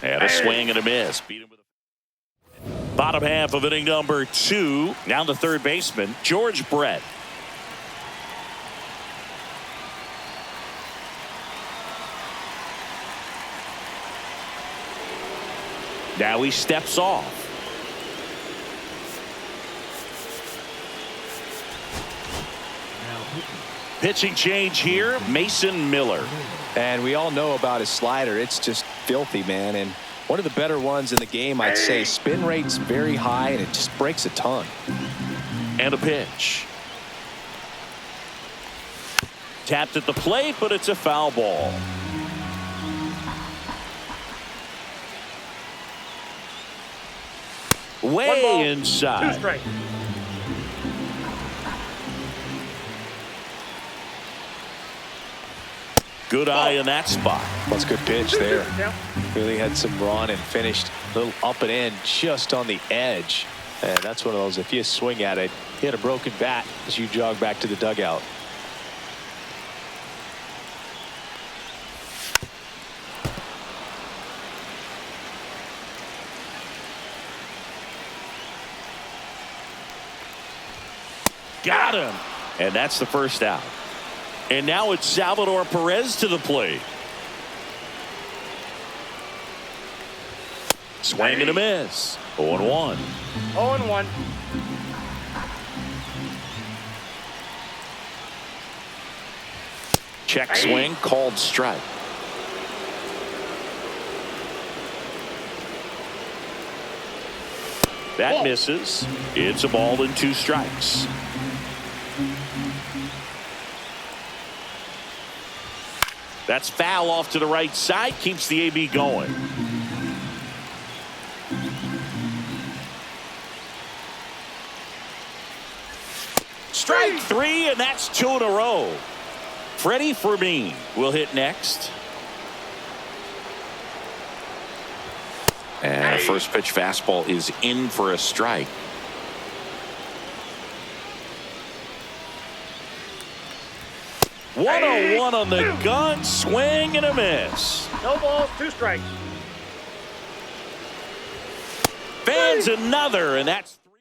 And a swing and a miss. Beat him with a Bottom half of inning number 2. Now the third baseman, George Brett. Now he steps off. Pitching change here, Mason Miller. And we all know about his slider. It's just filthy, man. And one of the better ones in the game, I'd say. Spin rate's very high, and it just breaks a ton. And a pitch. Tapped at the plate, but it's a foul ball. Way inside. 2 strikes. Good eye in that spot. That's a good pitch there. Yeah. Really had some run and finished a little up and in just on the edge. And that's one of those, if you swing at it, hit a broken bat as you jog back to the dugout. Got him. And that's the first out. And now it's Salvador Perez to the plate. Swing and a miss. 0-1. 0-1. Check swing, called strike. That misses. It's a ball and 2 strikes. That's foul off to the right side. Keeps the AB going. Strike 3, and that's 2 in a row. Freddie Fermin will hit next. And a first pitch fastball is in for a strike. One on the gun, swing and a miss. No balls, 2 strikes. Fans another, and that's 3.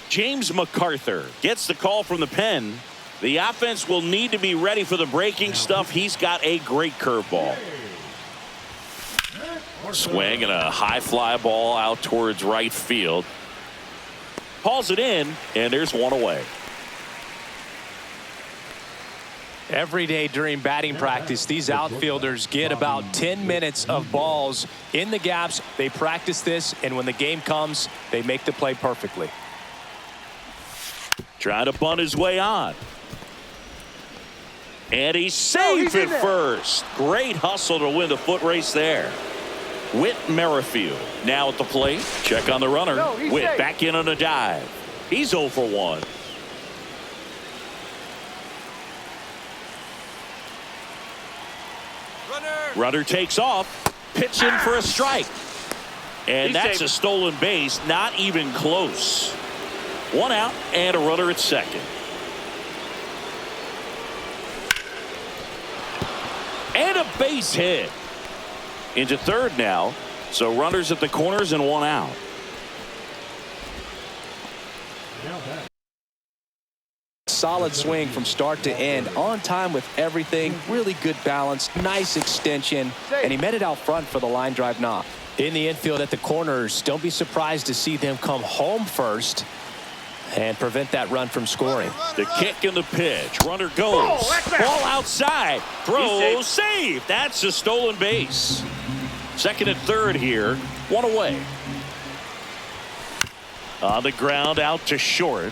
James MacArthur gets the call from the pen. The offense will need to be ready for the breaking stuff. He's got a great curveball. Swing and a high fly ball out towards right field. Hauls it in, and there's 1 away. Every day during batting practice, these outfielders get about 10 minutes of balls in the gaps. They practice this, and when the game comes, they make the play perfectly. Trying to bunt his way on. And he's safe at first. Great hustle to win the foot race there. Whit Merrifield now at the plate. Check on the runner. Whit safe. Back in on a dive. He's 0 for 1. Runner takes off. Pitching for a strike. And that's a stolen base. Not even close. 1 out and a runner at second. And a base hit. Into third now. So runners at the corners and 1 out. Solid swing from start to end, on time with everything, really good balance, nice extension, and he met it out front for the line drive knock. In the infield at the corners, don't be surprised to see them come home first and prevent that run from scoring. The kick and the pitch. Runner goes. Ball outside. Throw safe. That's a stolen base. Second and third here. 1 away. On the ground out to short.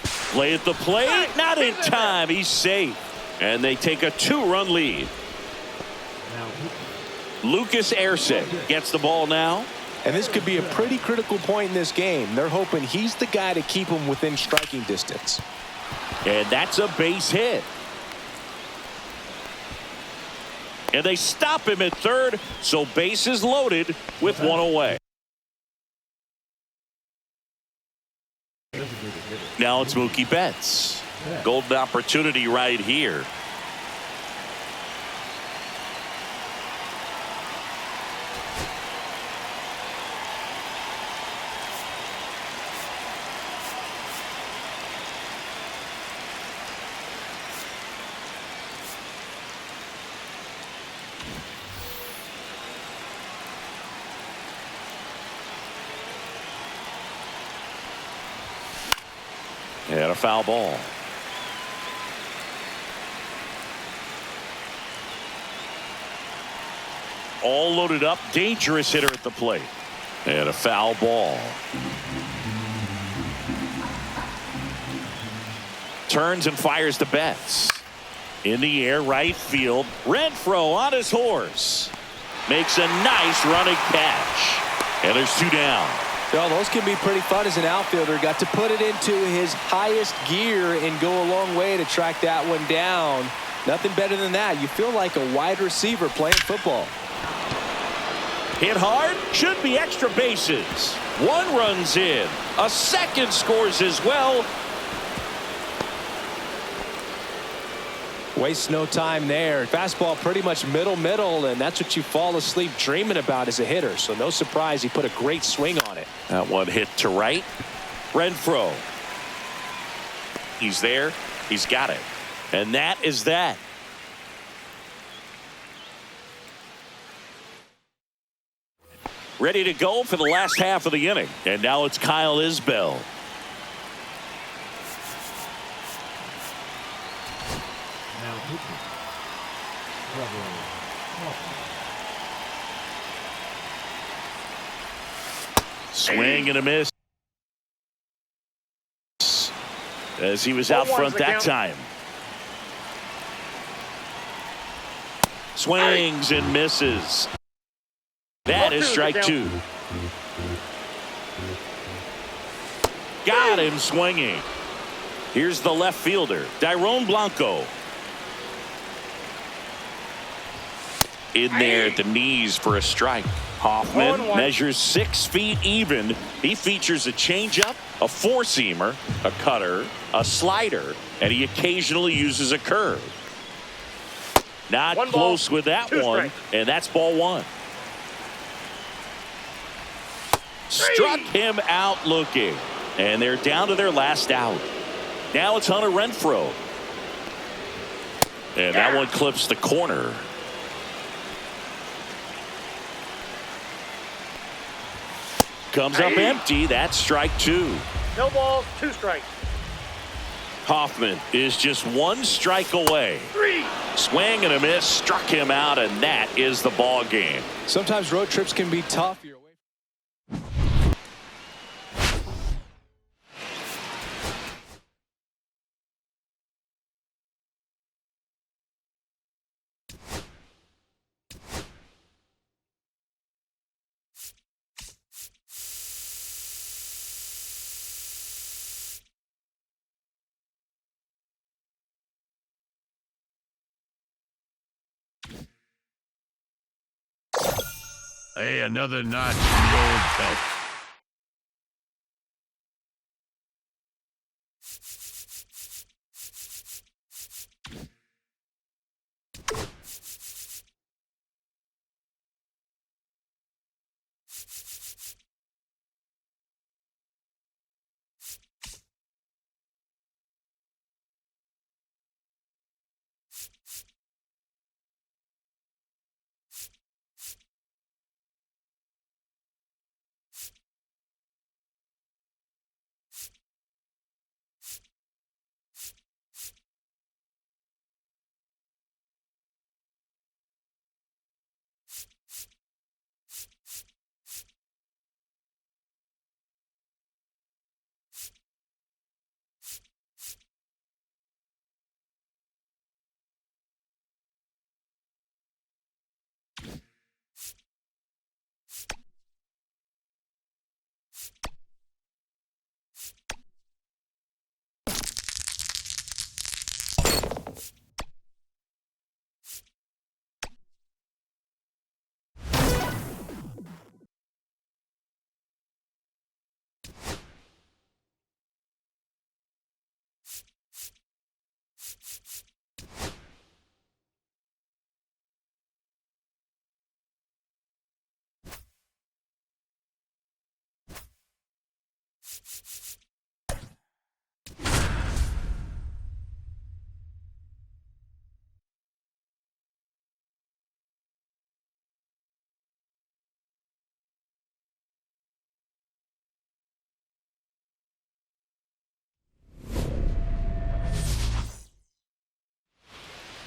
Play at the plate. Not in time. He's safe. And they take a 2-run lead. Lucas Erceg gets the ball now. And this could be a pretty critical point in this game. They're hoping he's the guy to keep them within striking distance. And that's a base hit. And they stop him at third, so bases loaded with 1 away. Now it's Mookie Betts. Golden opportunity right here. And a foul ball. All loaded up, dangerous hitter at the plate. And a foul ball. Turns and fires the Betts. In the air, right field. Renfroe on his horse. Makes a nice running catch. And there's 2 down. Well, those can be pretty fun as an outfielder. Got to put it into his highest gear and go a long way to track that one down. Nothing better than that. You feel like a wide receiver playing football. Hit hard, should be extra bases. 1 runs in. A second scores as well. Wastes no time there. Fastball pretty much middle, and that's what you fall asleep dreaming about as a hitter. So no surprise he put a great swing on it. That one hit to right. Renfroe. He's there. He's got it. And that is that. Ready to go for the last half of the inning. And now it's Kyle Isbell. Now pitching. Swing and a miss. As he was out front that time. Swings and misses. That is strike 2. Got him swinging. Here's the left fielder, Dairon Blanco. In there at the knees for a strike. Hoffman measures 6 feet even. He features a changeup, a 4-seamer, a cutter, a slider, and he occasionally uses a curve. Not close with that one, and that's ball 1. Struck him out looking, and they're down to their last out. Now it's Hunter Renfroe, and that one clips the corner. Comes up empty. That's strike 2. No balls, 2 strikes. Hoffman is just 1 strike away. 3. Swing and a miss, struck him out, and that is the ball game. Sometimes road trips can be tough. You're away. Hey, another notch in the old belt.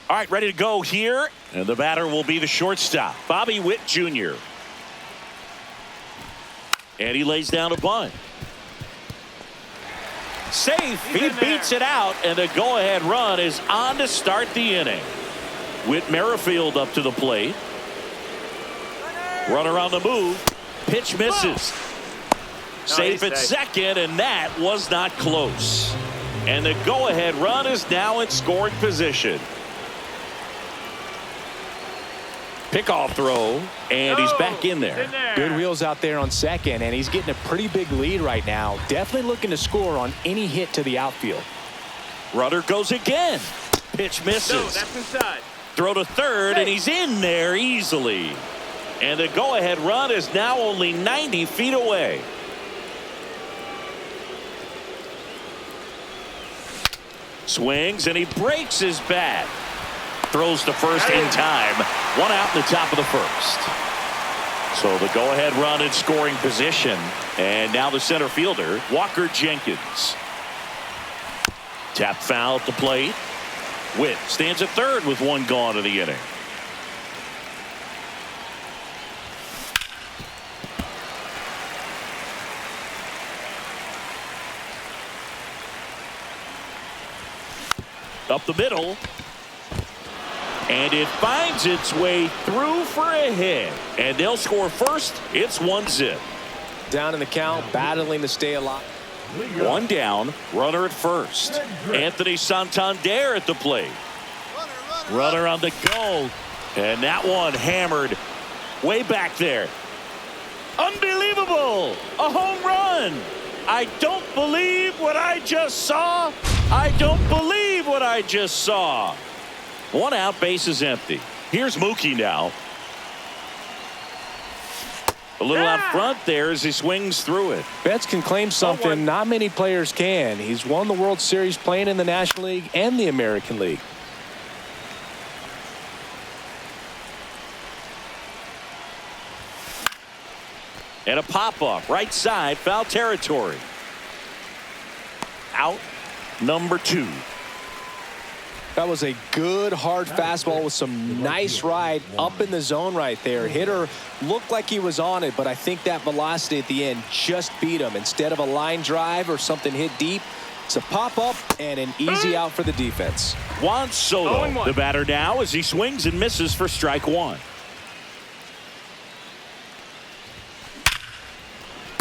All right, ready to go here. And the batter will be the shortstop, Bobby Witt Jr. And he lays down a bunt. Safe. He beats it out, and the go-ahead run is on to start the inning. Whit Merrifield up to the plate. Runner on the move. Pitch misses. Safe at second, and that was not close. And the go-ahead run is now in scoring position. Pickoff throw, and he's back in there. Good wheels out there on second, and he's getting a pretty big lead right now. Definitely looking to score on any hit to the outfield. Runner goes again. Pitch misses. No, that's inside. Throw to third, and he's in there easily. And the go-ahead run is now only 90 feet away. Swings, and he breaks his bat. Throws to first in time. One out in the top of the first. So the go-ahead run in scoring position. And now the center fielder, Walker Jenkins. Tap foul at the plate. Witt stands at third with one gone in the inning. Up the middle. And it finds its way through for a hit. And they'll score first. It's 1-0. Down in the count, battling to stay alive. One down, runner at first. Anthony Santander at the plate. Runner on the go. And that one hammered way back there. Unbelievable! A home run! I don't believe what I just saw. I don't believe what I just saw. One out, base is empty. Here's Mookie now. A little out front there as he swings through it. Betts can claim something not many players can. He's won the World Series playing in the National League and the American League. And a pop-up, right side, foul territory. Out number 2. That was a good hard fastball with some nice ride up in the zone right there. Hitter looked like he was on it, but I think that velocity at the end just beat him. Instead of a line drive or something hit deep, it's a pop-up and an easy out for the defense. Juan Soto, the batter now as he swings and misses for strike one.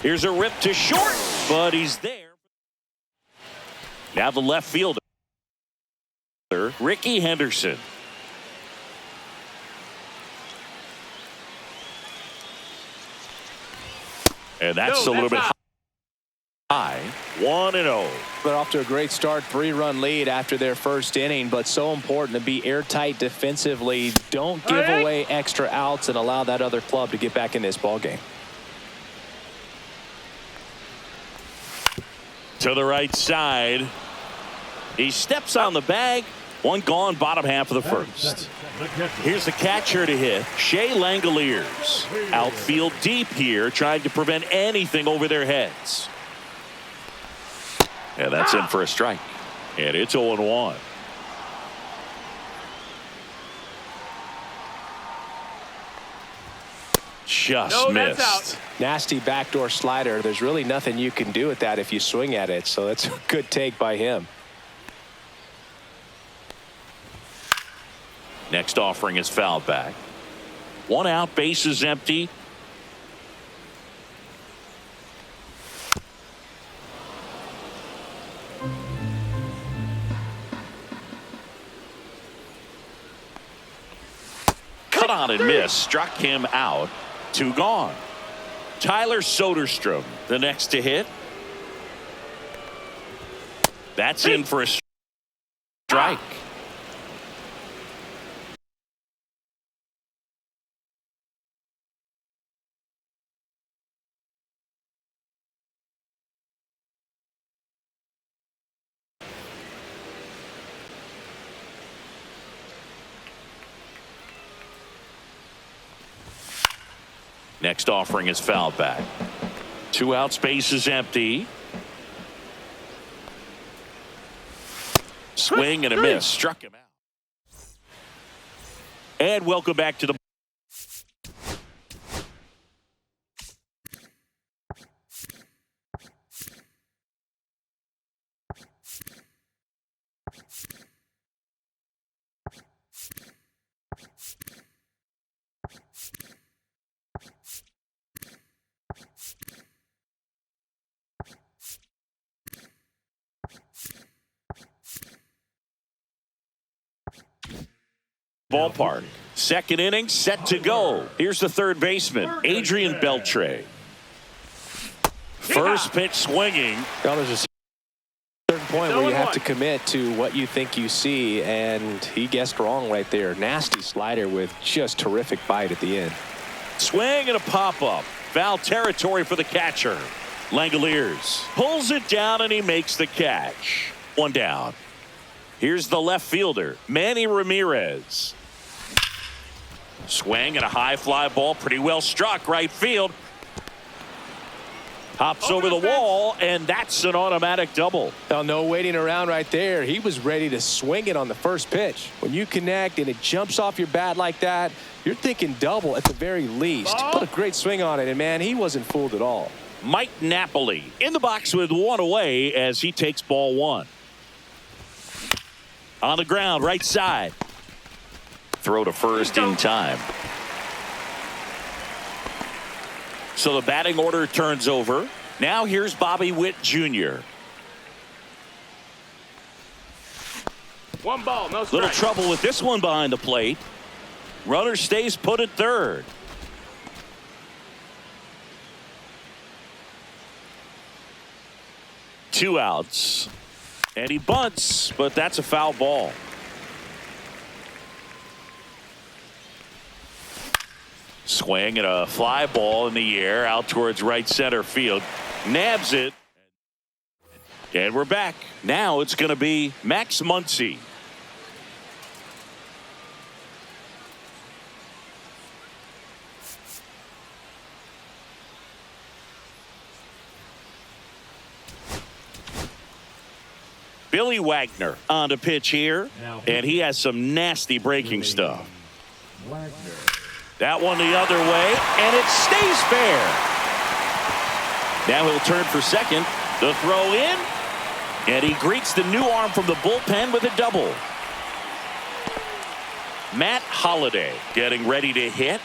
Here's a rip to short, but he's there. Now the left fielder, Ricky Henderson. And that's a little bit high. 1-0. They're off to a great start, 3-run lead after their first inning, but so important to be airtight defensively. Don't give away extra outs and allow that other club to get back in this ball game. To the right side. He steps on the bag. One gone, bottom half of the first. Here's the catcher to hit, Shea Langoliers. Outfield deep here, trying to prevent anything over their heads. And that's in for a strike. And it's 0-1. Just missed. Nasty backdoor slider. There's really nothing you can do with that if you swing at it. So that's a good take by him. Next offering is fouled back. One out, base is empty. Cut on and miss, struck him out. 2 gone. Tyler Soderstrom, the next to hit. That's in for a strike. Next offering is fouled back. 2 outs, base is empty. Swing and a miss. Struck him out. And welcome back to the ballpark. Second inning set to go. Here's the third baseman, Adrian Beltre. First pitch swinging. Well, there's a certain point where you have to commit to what you think you see, and he guessed wrong right there. Nasty slider with just terrific bite at the end. Swing and a pop-up. Foul territory for the catcher. Langoliers pulls it down and he makes the catch. One down. Here's the left fielder, Manny Ramirez. Swing and a high fly ball, pretty well struck right field. Hops over the wall, and that's an automatic double. Well, no waiting around right there. He was ready to swing it on the first pitch. When you connect and it jumps off your bat like that, you're thinking double at the very least. Put a great swing on it, and man, he wasn't fooled at all. Mike Napoli in the box with one away as he takes ball one. On the ground, right side. Throw to first in time. So the batting order turns over. Now here's Bobby Witt Jr. One ball, no strike. Little trouble with this one behind the plate. Runner stays put at third. Two outs. And he bunts, but that's a foul ball. Swing and a fly ball in the air out towards right center field. Nabs it. And we're back. Now it's going to be Max Muncy. Billy Wagner on the pitch here, and he has some nasty breaking stuff. That one the other way, and it stays fair. Now he'll turn for second. The throw in, and he greets the new arm from the bullpen with a double. Matt Holliday getting ready to hit.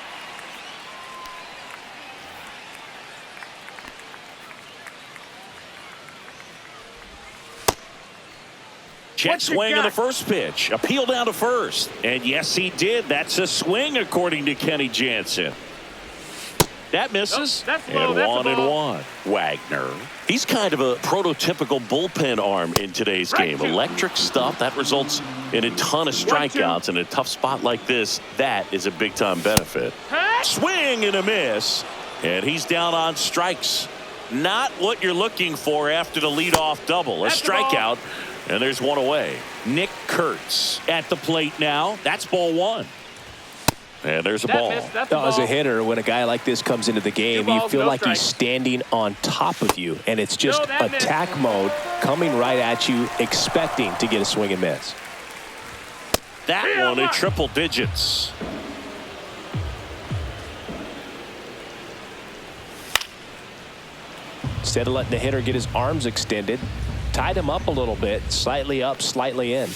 Check swing in the first pitch. Appeal down to first. And yes, he did. That's a swing, according to Kenny Jansen. That misses. That's low. And That's one and one. Wagner. He's kind of a prototypical bullpen arm in today's game. Electric stuff that results in a ton of strikeouts. In a tough spot like this, that is a big-time benefit. Swing and a miss. And he's down on strikes. Not what you're looking for after the leadoff double. A strikeout. And there's one away. Nick Kurtz at the plate now. That's ball one. And there's a ball. As a hitter, when a guy like this comes into the game, you feel like he's standing on top of you. And it's just attack mode coming right at you, expecting to get a swing and miss. That one in triple digits. Instead of letting the hitter get his arms extended, tied him up a little bit, slightly up, slightly in.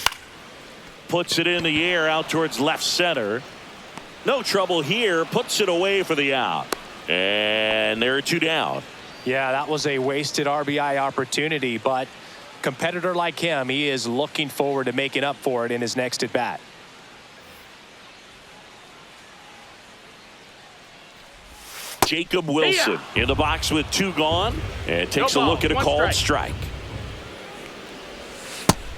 Puts it in the air out towards left center. No trouble here. Puts it away for the out. And there are two down. Yeah, that was a wasted RBI opportunity, but competitor like him, he is looking forward to making up for it in his next at bat. Jacob Wilson in the box with two gone, and takes a look at a called strike.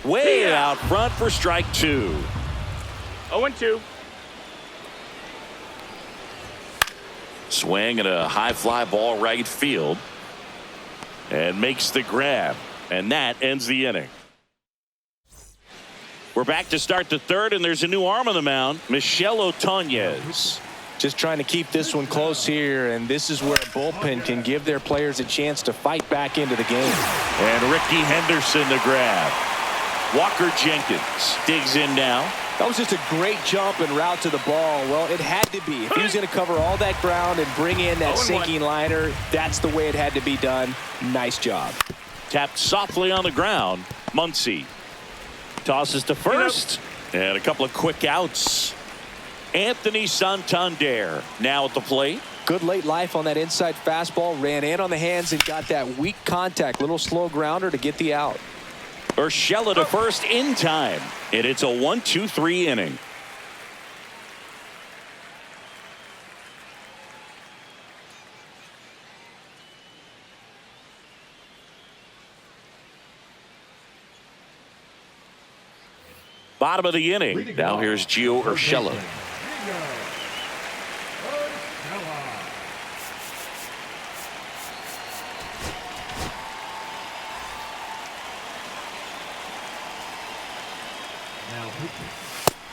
Way out front for strike two. 0-2. Swing and a high fly ball right field, and makes the grab, and that ends the inning. We're back to start the third, and there's a new arm on the mound, Michel Otañez. Just trying to keep this one close here, and this is where a bullpen can give their players a chance to fight back into the game. And Ricky Henderson the grab. Walker Jenkins digs in now. That was just a great jump and route to the ball. Well, it had to be. If he was going to cover all that ground and bring in that sinking liner, that's the way it had to be done. Nice job. Tapped softly on the ground. Muncy tosses to first. And a couple of quick outs. Anthony Santander now at the plate. Good late life on that inside fastball. Ran in on the hands and got that weak contact. Little slow grounder to get the out. Urshela to first in time. And it's a 1-2-3 inning. Bottom of the inning. Now here's Gio Urshela.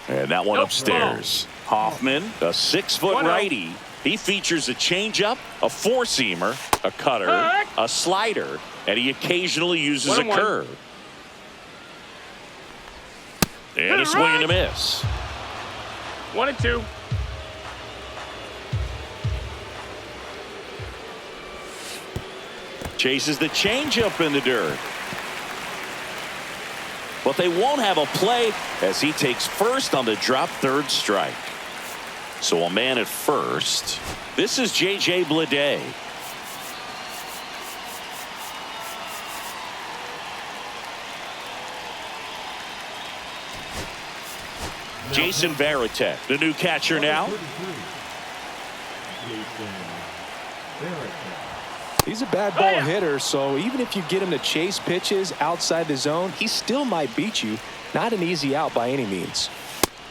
And that one upstairs. Hoffman, a 6-foot righty. He features a changeup, a four-seamer, a cutter, a slider, and he occasionally uses a curve. And a swing and a miss. 1-2. Chases the changeup in the dirt. But they won't have a play as he takes first on the drop third strike. So a man at first. This is J.J. Bleday. Jason Varitek, the new catcher now. He's a bad ball hitter, so even if you get him to chase pitches outside the zone, he still might beat you. Not an easy out by any means.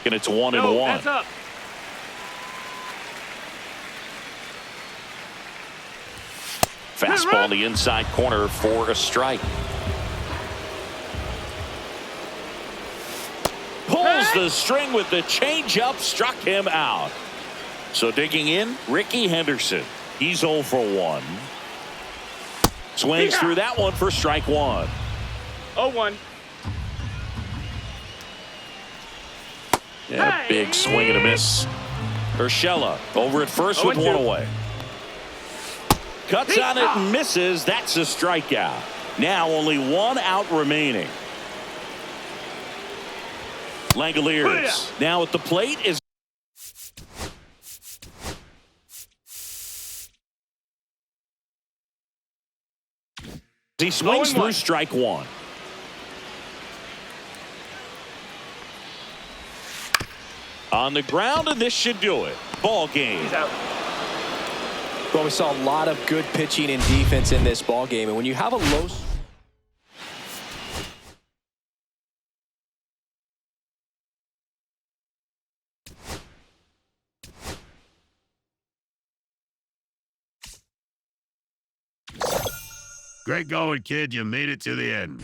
And it's 1-1. That's up. Fastball in the inside corner for a strike. Pulls the string with the changeup, struck him out. So digging in, Ricky Henderson. He's 0 for 1. Swings through that one for strike one. 0-1. Yeah, big swing and a miss. Urshela over at first with 1 away. Cuts on it and misses. That's a strikeout. Now only 1 out remaining. Langoliers now at the plate is. He swings through strike one. On the ground, and this should do it. Ball game. Well, we saw a lot of good pitching and defense in this ball game, and when you have a low. Great going, kid. You made it to the end.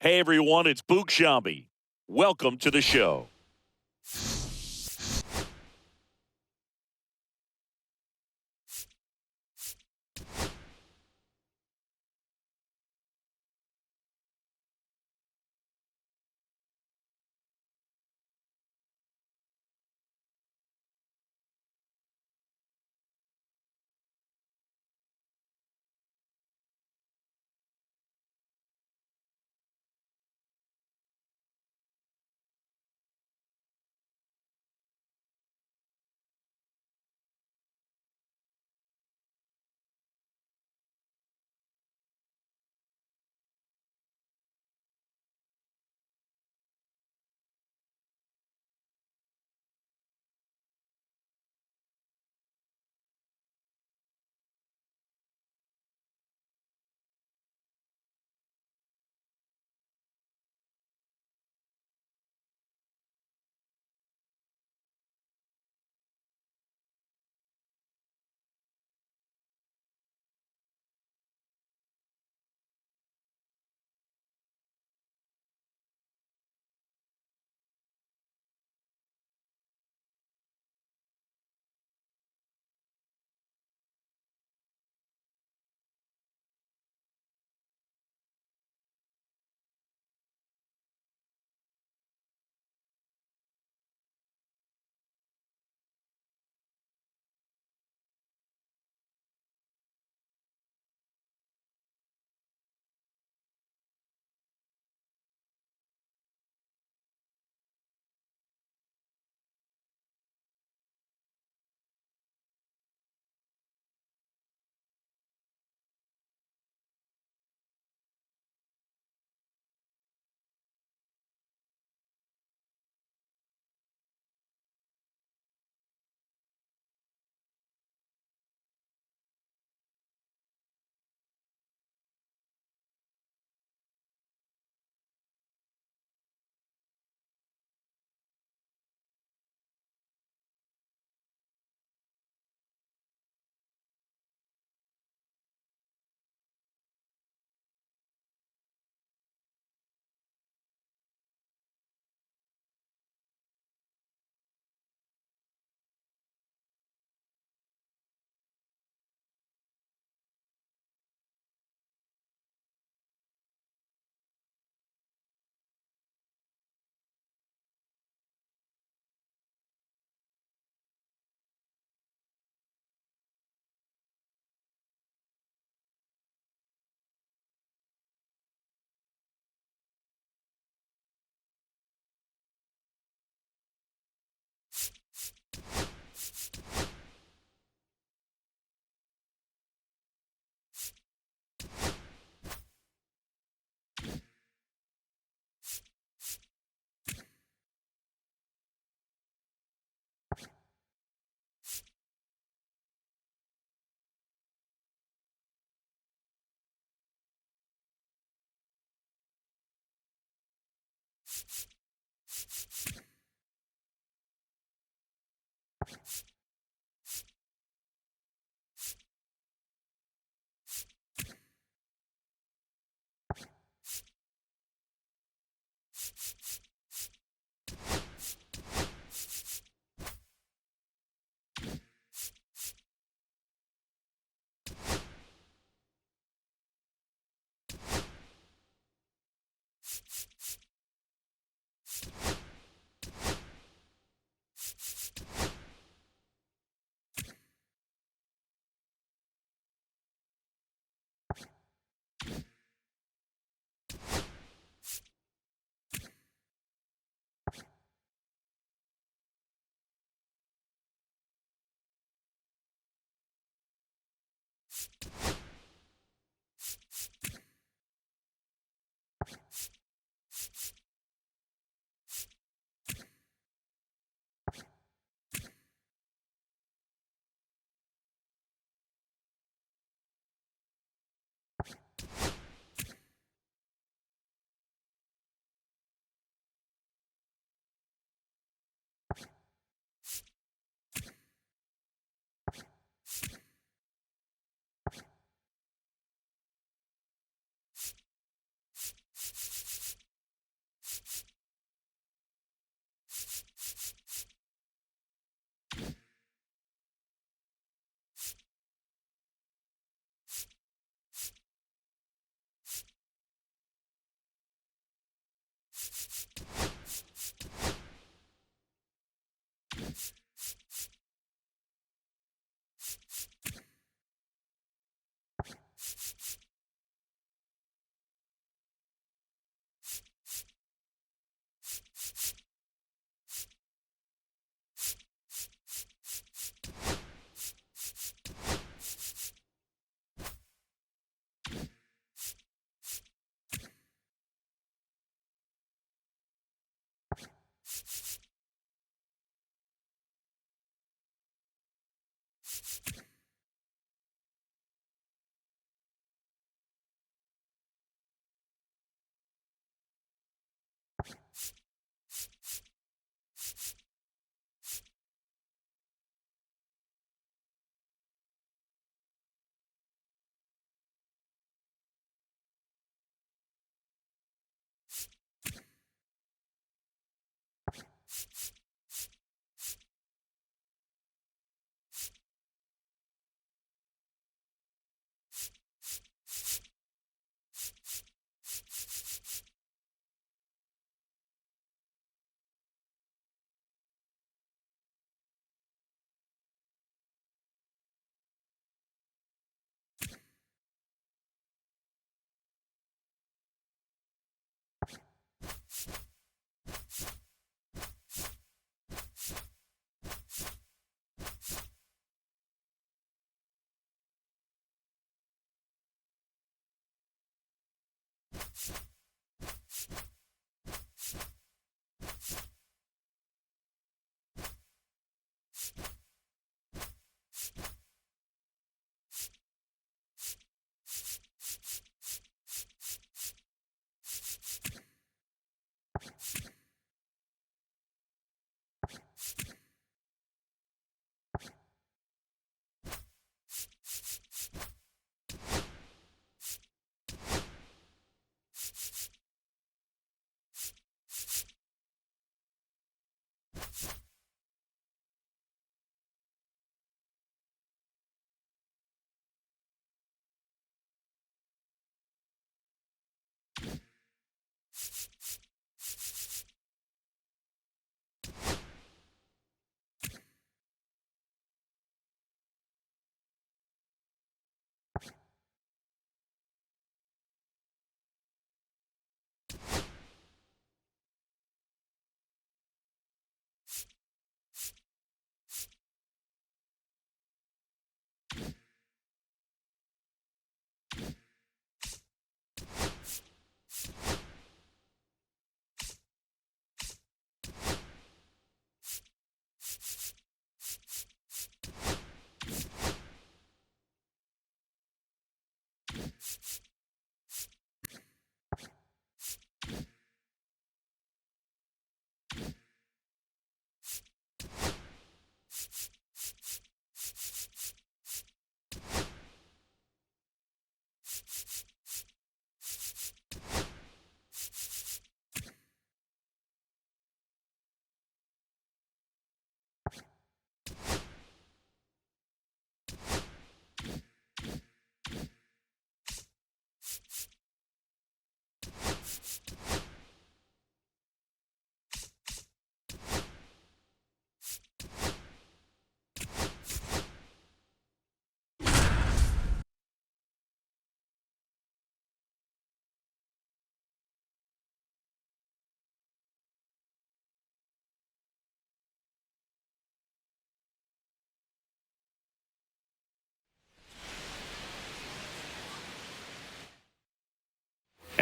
Hey, everyone, it's Boog Shambi. Welcome to the show.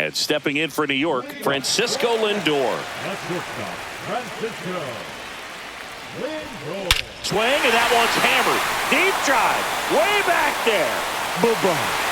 And stepping in for New York, Francisco Lindor. That's shortstop, Francisco Lindor. Swing, and that one's hammered. Deep drive, way back there. Bye-bye.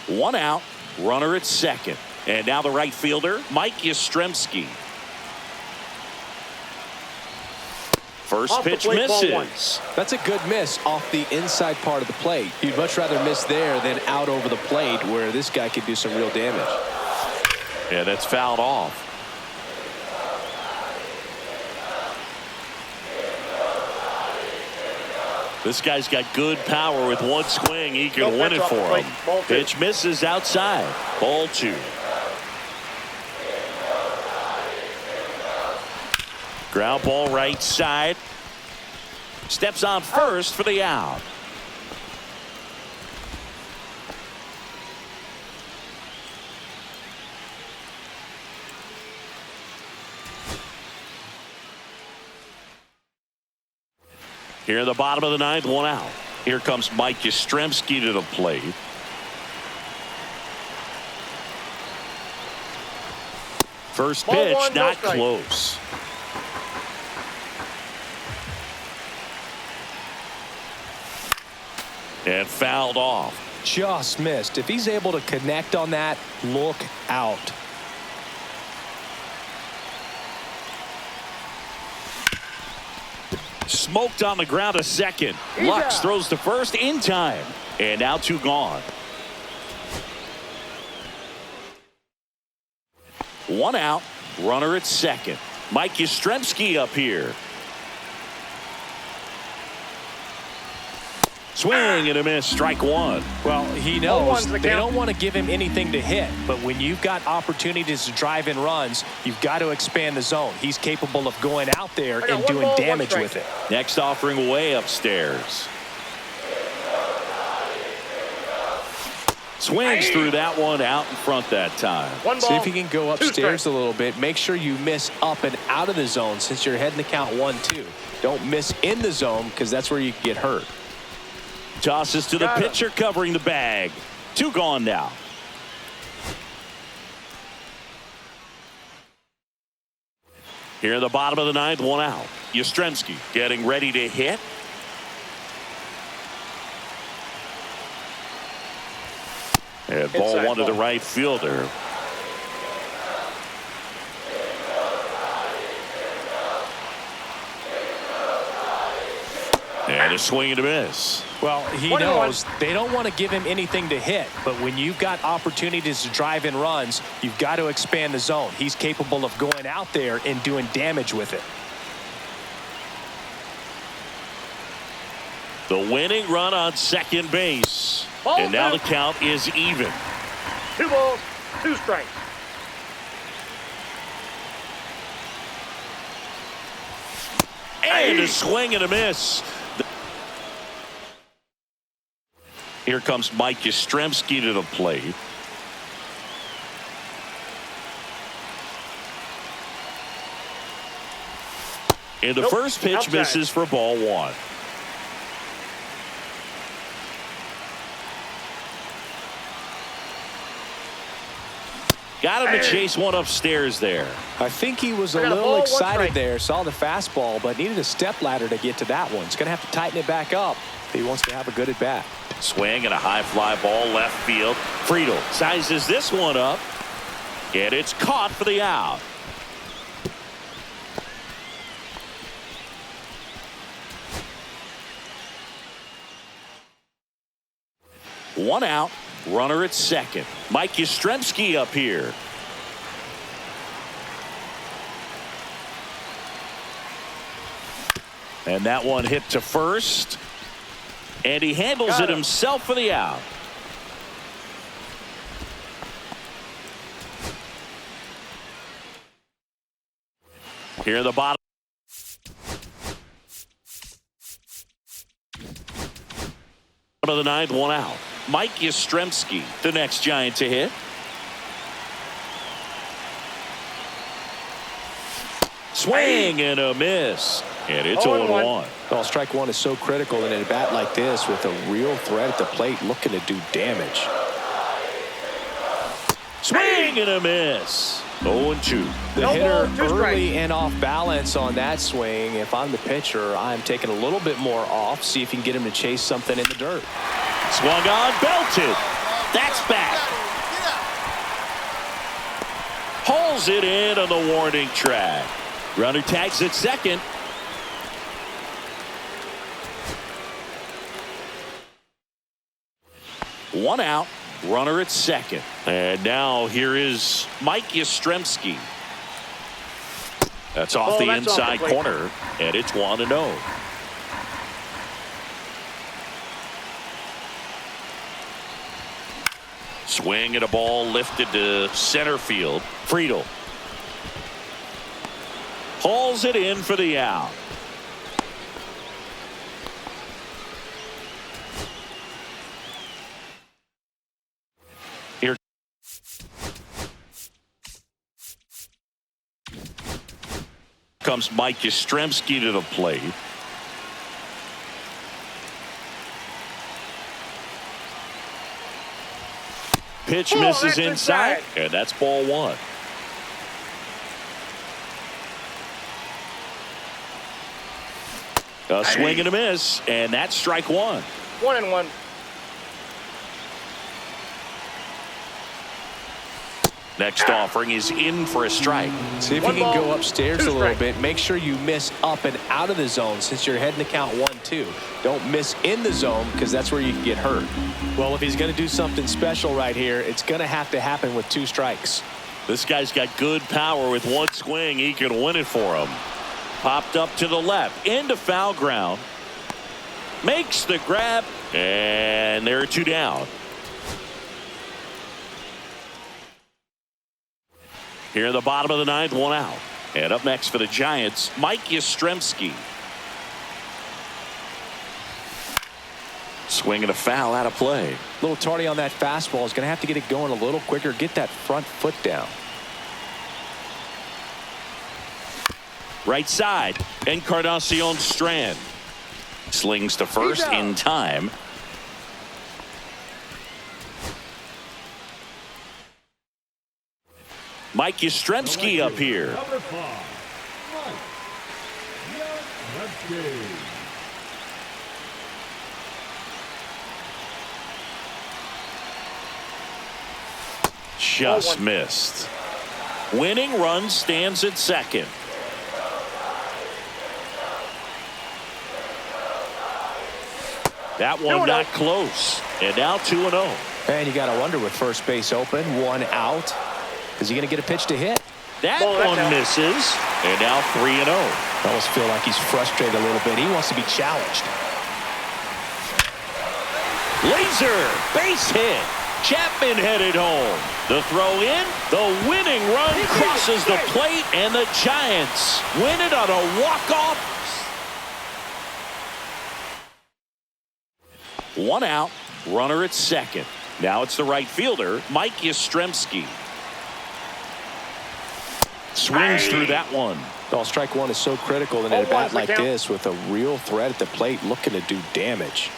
One out, runner at second. And now the right fielder, Mike Yastrzemski. First pitch misses. That's a good miss off the inside part of the plate. You'd much rather miss there than out over the plate where this guy could do some real damage. Yeah, that's fouled off. This guy's got good power. With one swing, he can win it for him. Pitch misses outside. Ball 2. Ground ball right side. Steps on first for the out. Here in the bottom of the 9th, 1 out. Here comes Mike Yastrzemski to the plate. First pitch, not close. And fouled off. Just missed. If he's able to connect on that, look out. Smoked on the ground to second. Lux throws to first in time. And now 2 gone. 1 out. Runner at second. Mike Yastrzemski up here. Swing and a miss. Strike 1. Well, he knows they don't want to give him anything to hit, but when you've got opportunities to drive in runs, you've got to expand the zone. He's capable of going out there and doing damage with it. Next offering way upstairs. Swings through that one, out in front that time. See if he can go upstairs a little bit. Make sure you miss up and out of the zone since you're heading to count 1-2. Don't miss in the zone because that's where you get hurt. Tosses to the pitcher covering the bag. 2 gone now. Here in the bottom of the 9th, 1 out. Yastrzemski getting ready to hit. And ball 1 to the right fielder. And a swing and a miss. Well, he knows they don't want to give him anything to hit, but when you've got opportunities to drive in runs, you've got to expand the zone. He's capable of going out there and doing damage with it. The winning run on second base. And now the count is even. 2 balls, 2 strikes. And a swing and a miss. Here comes Mike Yastrzemski to the plate. And the first pitch outside. misses for ball 1. Got him to chase one upstairs there. I think he was a little excited there, saw the fastball, but needed a step ladder to get to that one. He's going to have to tighten it back up if he wants to have a good at bat. Swing and a high fly ball left field. Friedel sizes this one up, and it's caught for the out. One out, runner at second. Mike Yastrzemski up here. And that one hit to first. And he handles it himself for the out. Here in the bottom of the ninth, 1 out. Mike Yastrzemski, the next Giant to hit. Swing and a miss. And it's 0-1. Well, strike one is so critical in a bat like this with a real threat at the plate looking to do damage. Swing and a miss. 0-2. The hitter early and off balance on that swing. If I'm the pitcher, I'm taking a little bit more off, see if you can get him to chase something in the dirt. Swung on, belted. That's back. Hauls it in on the warning track. Runner tags at second. One out, runner at second. And now here is Mike Yastrzemski. That's off the inside corner, and it's 1-0. Swing and a ball lifted to center field. Friedel hauls it in for the out. Here comes Mike Yastrzemski to the plate. Pitch misses inside, and that's ball 1. A swing and a miss, and that's strike 1. 1-1. Next offering is in for a strike. See if you can go upstairs a little bit. Make sure you miss up and out of the zone since you're heading to count 1-2. Don't miss in the zone because that's where you can get hurt. Well, if he's going to do something special right here, it's going to have to happen with 2 strikes. This guy's got good power. With one swing, he can win it for him. Popped up to the left, into foul ground. Makes the grab, and there are 2 down. Here in the bottom of the ninth, 1 out. And up next for the Giants, Mike Yastrzemski. Swinging a foul out of play. A little tardy on that fastball. Is going to have to get it going a little quicker. Get that front foot down. Right side, Encarnacion Strand. Slings to first in time. Mike Yastrzemski up here. Number 5, Mike Yastrzemski. Just missed. Winning run stands at second. That one not close. And now 2-0. And you got to wonder with first base open, one out. Is he going to get a pitch to hit? That one misses. And now 3-0. I almost feel like he's frustrated a little bit. He wants to be challenged. Laser, base hit. Chapman headed home. The throw in, the winning run crosses the plate, and the Giants win it on a walk-off. One out, runner at second. Now it's the right fielder, Mike Yastrzemski. Swings through that one. Well, strike one is so critical in a bat like this with a real threat at the plate looking to do damage.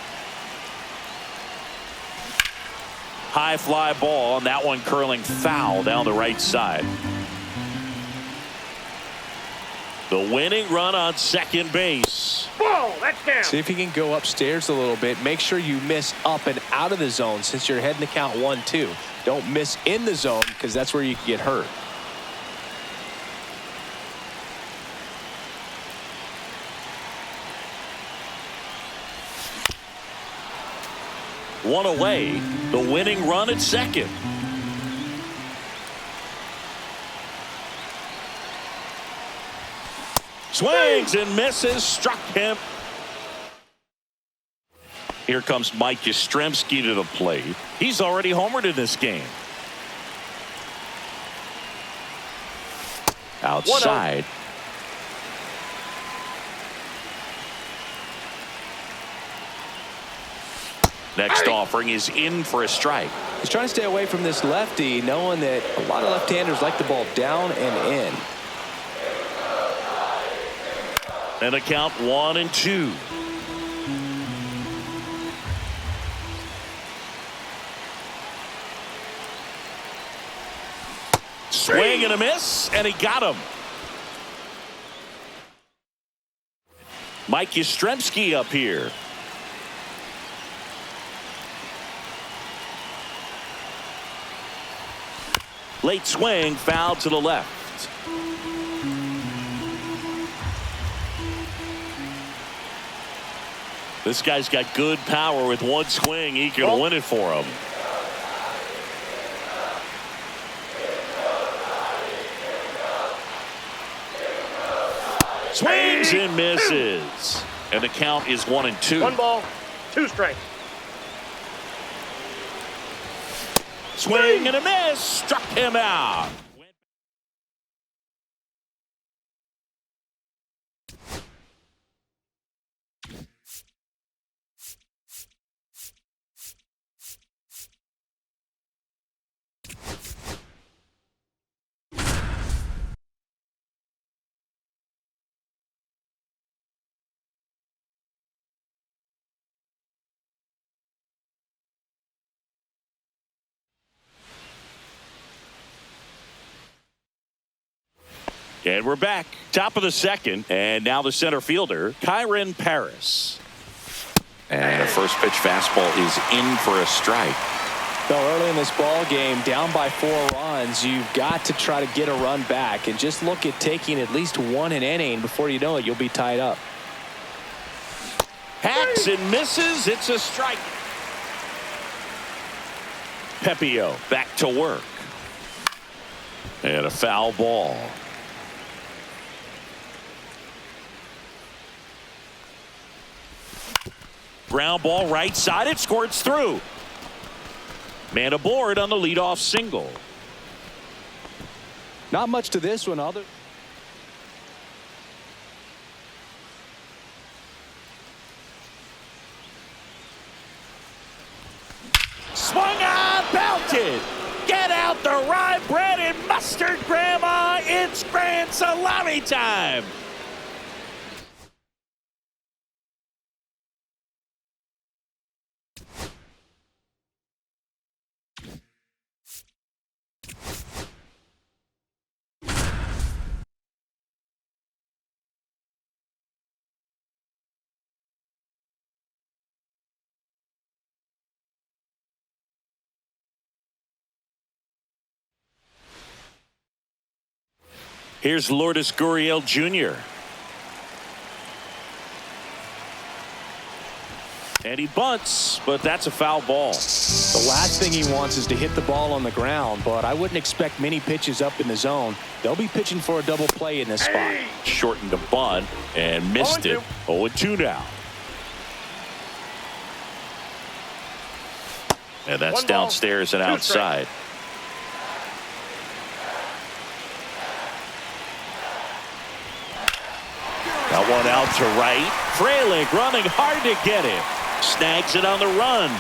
High fly ball, and that one curling foul down the right side. The winning run on second base. Ball, that's down. See if he can go upstairs a little bit. Make sure you miss up and out of the zone since you're heading to count 1-2. Don't miss in the zone because that's where you can get hurt. One away, the winning run at second. Swings and misses, struck him. Here comes Mike Yastrzemski to the plate. He's already homered in this game. Outside. Next offering is in for a strike. He's trying to stay away from this lefty, knowing that a lot of left-handers like the ball down and in. And a count 1-2. Swing and a miss, and he got him. Mike Yastrzemski up here. Late swing, foul to the left. This guy's got good power. With one swing, he can win it for him. Swings and misses. And the count is 1-2. 1 ball, 2 strikes. Swing and a miss. Struck him out. And we're back. Top of the second. And now the center fielder, Kyron Paris. And the first pitch fastball is in for a strike. So early in this ball game, down by 4 runs, you've got to try to get a run back and just look at taking at least 1 an inning. Before you know it, you'll be tied up. Hacks and misses. It's a strike. Pepio back to work. And a foul ball. Ground ball right side. It squirts through. Man aboard on the leadoff single. Not much to this one, other. Swung on, belted. Get out the rye bread and mustard, Grandma. It's grand salami time. Here's Lourdes Gurriel Jr. And he bunts, but that's a foul ball. The last thing he wants is to hit the ball on the ground, but I wouldn't expect many pitches up in the zone. They'll be pitching for a double play in this spot. Shortened a bunt and missed it. 0-2 now. And that's downstairs and outside. Got one out to right. Frelick running hard to get it. Snags it on the run.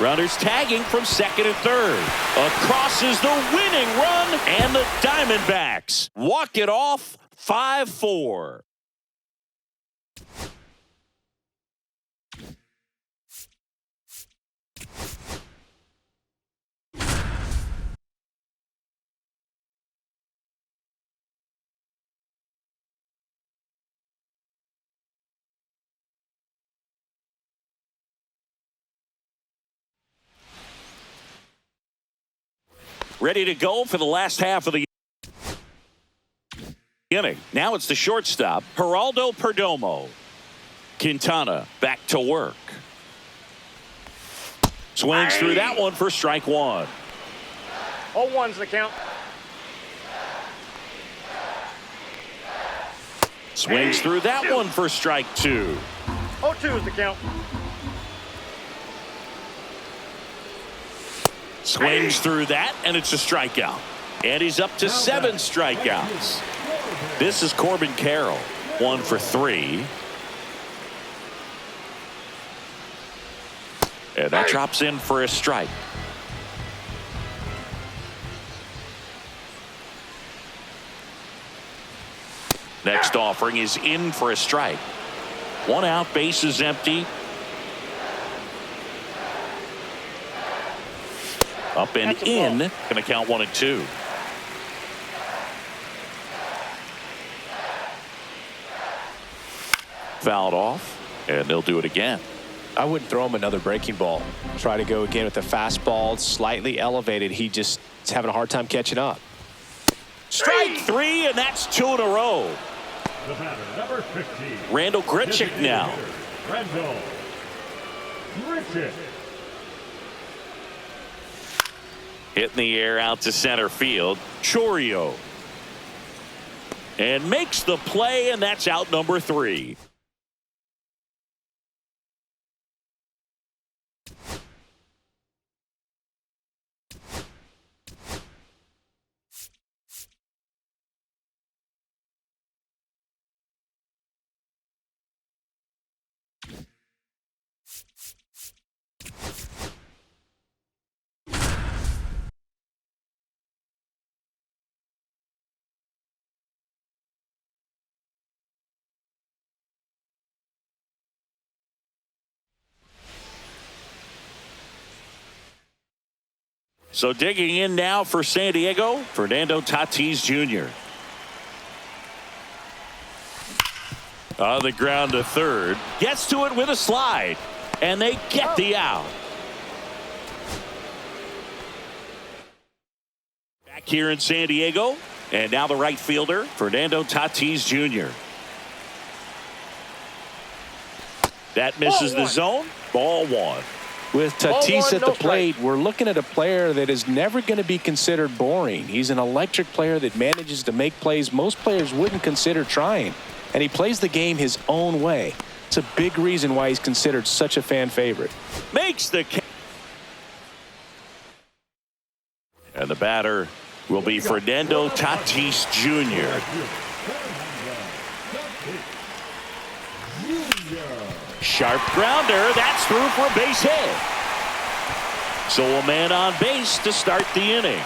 Runners tagging from second and third. Across is the winning run, and the Diamondbacks walk it off 5-4. Ready to go for the last half of the inning. Now it's the shortstop, Geraldo Perdomo. Quintana back to work. Swings through that one for strike one. 0-1's the count. Swings through that one for strike two. 0-2's the count. Swings through that, and it's a strikeout. And he's up to 7 strikeouts. This is Corbin Carroll, 1 for 3. And that drops in for a strike. Next offering is in for a strike. 1 out, base is empty. Up and in, going to count 1 and 2. Fouled off, and they'll do it again. I wouldn't throw him another breaking ball. Try to go again with the fastball, slightly elevated. He just is having a hard time catching up. Strike 3, and that's 2 in a row. The batter, number 15. Randall Grichuk now. Randall Grichuk. Hit in the air out to center field. Chorio. And makes the play, and that's out number 3. So digging in now for San Diego, Fernando Tatis Jr. On the ground to third. Gets to it with a slide. And they get the out. Back here in San Diego. And now the right fielder, Fernando Tatis Jr. That misses the zone. Ball 1. With Tatis at the plate, we're looking at a player that is never going to be considered boring. He's an electric player that manages to make plays most players wouldn't consider trying. And he plays the game his own way. It's a big reason why he's considered such a fan favorite. Makes the catch. And the batter will be Fernando Tatis Jr. Sharp grounder. That's through for a base hit. So a man on base to start the inning.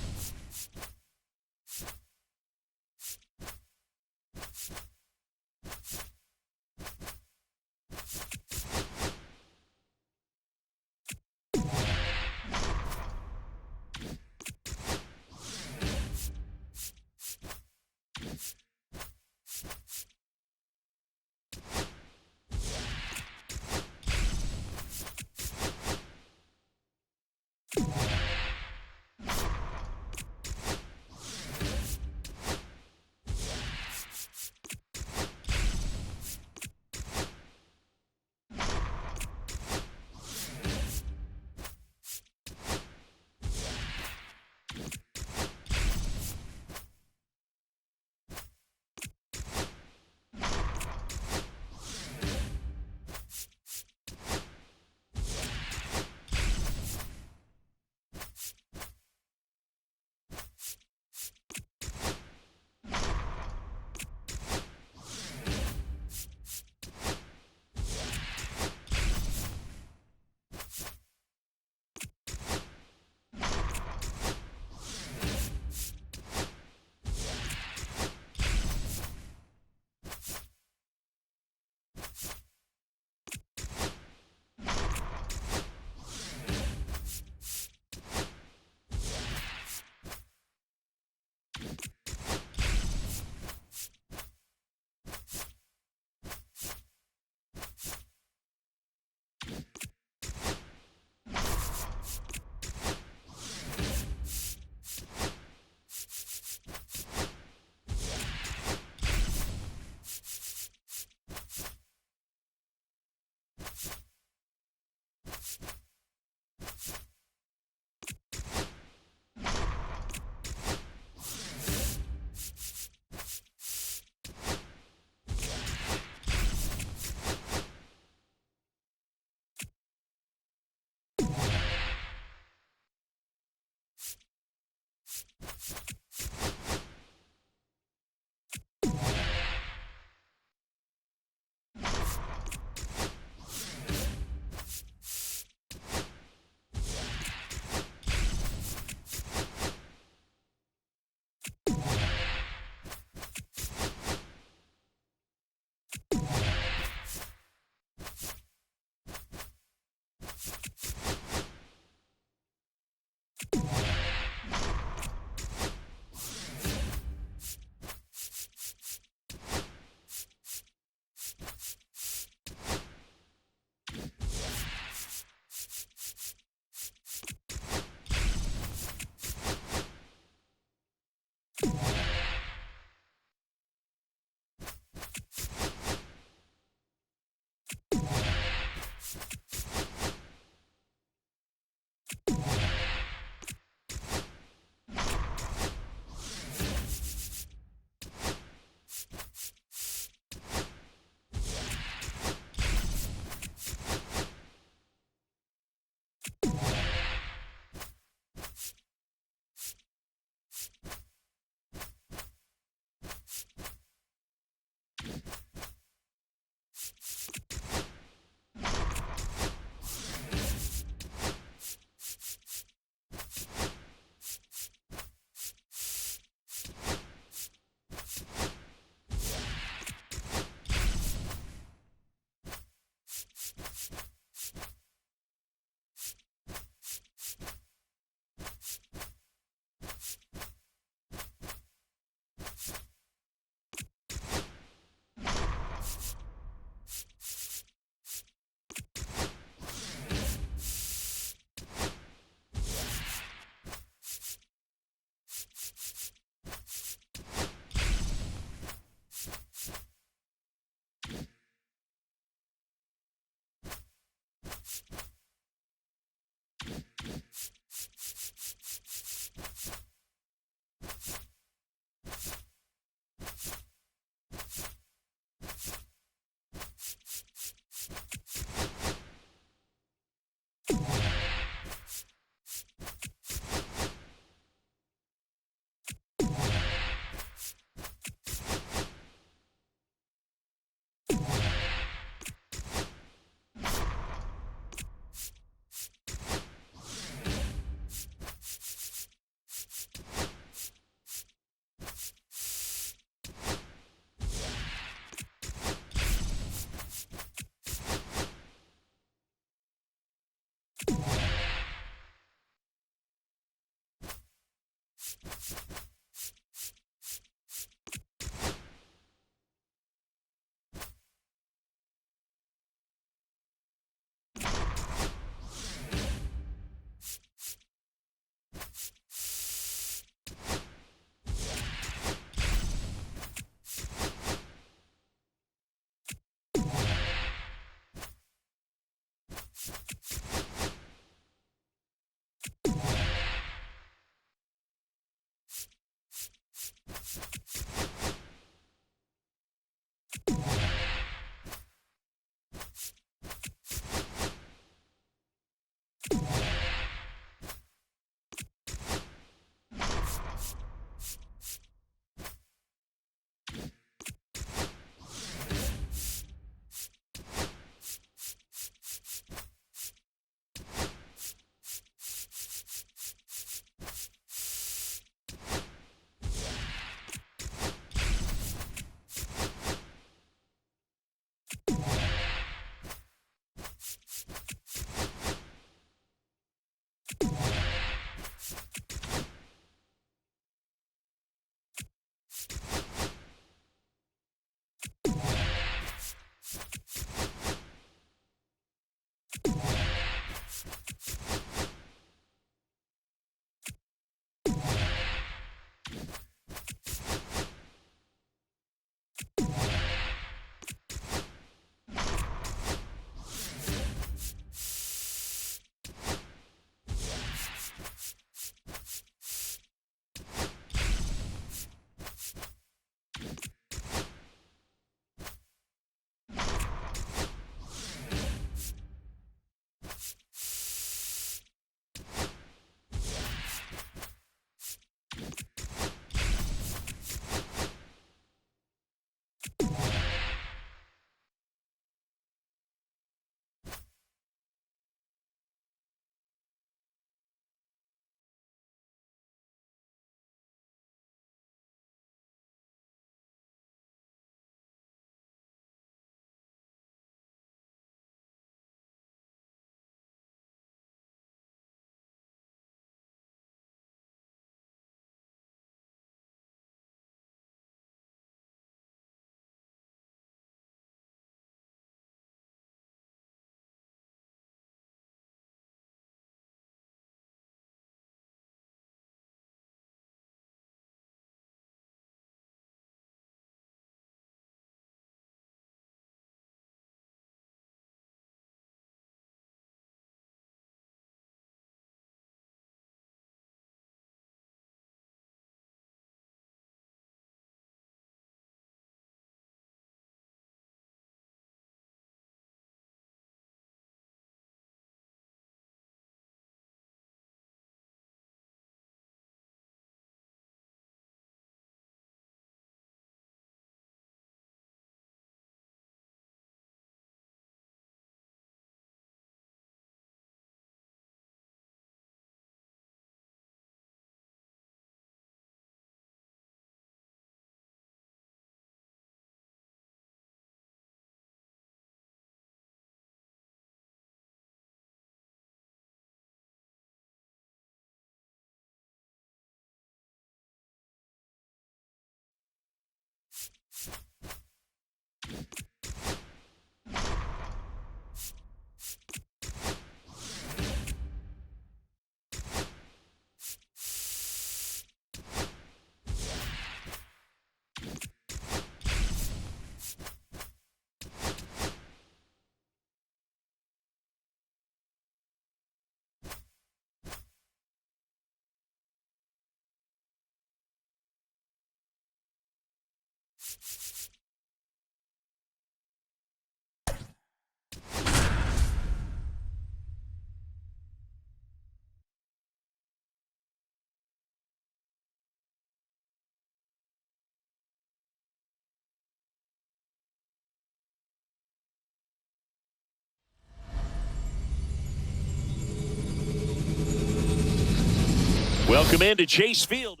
Welcome into Chase Field.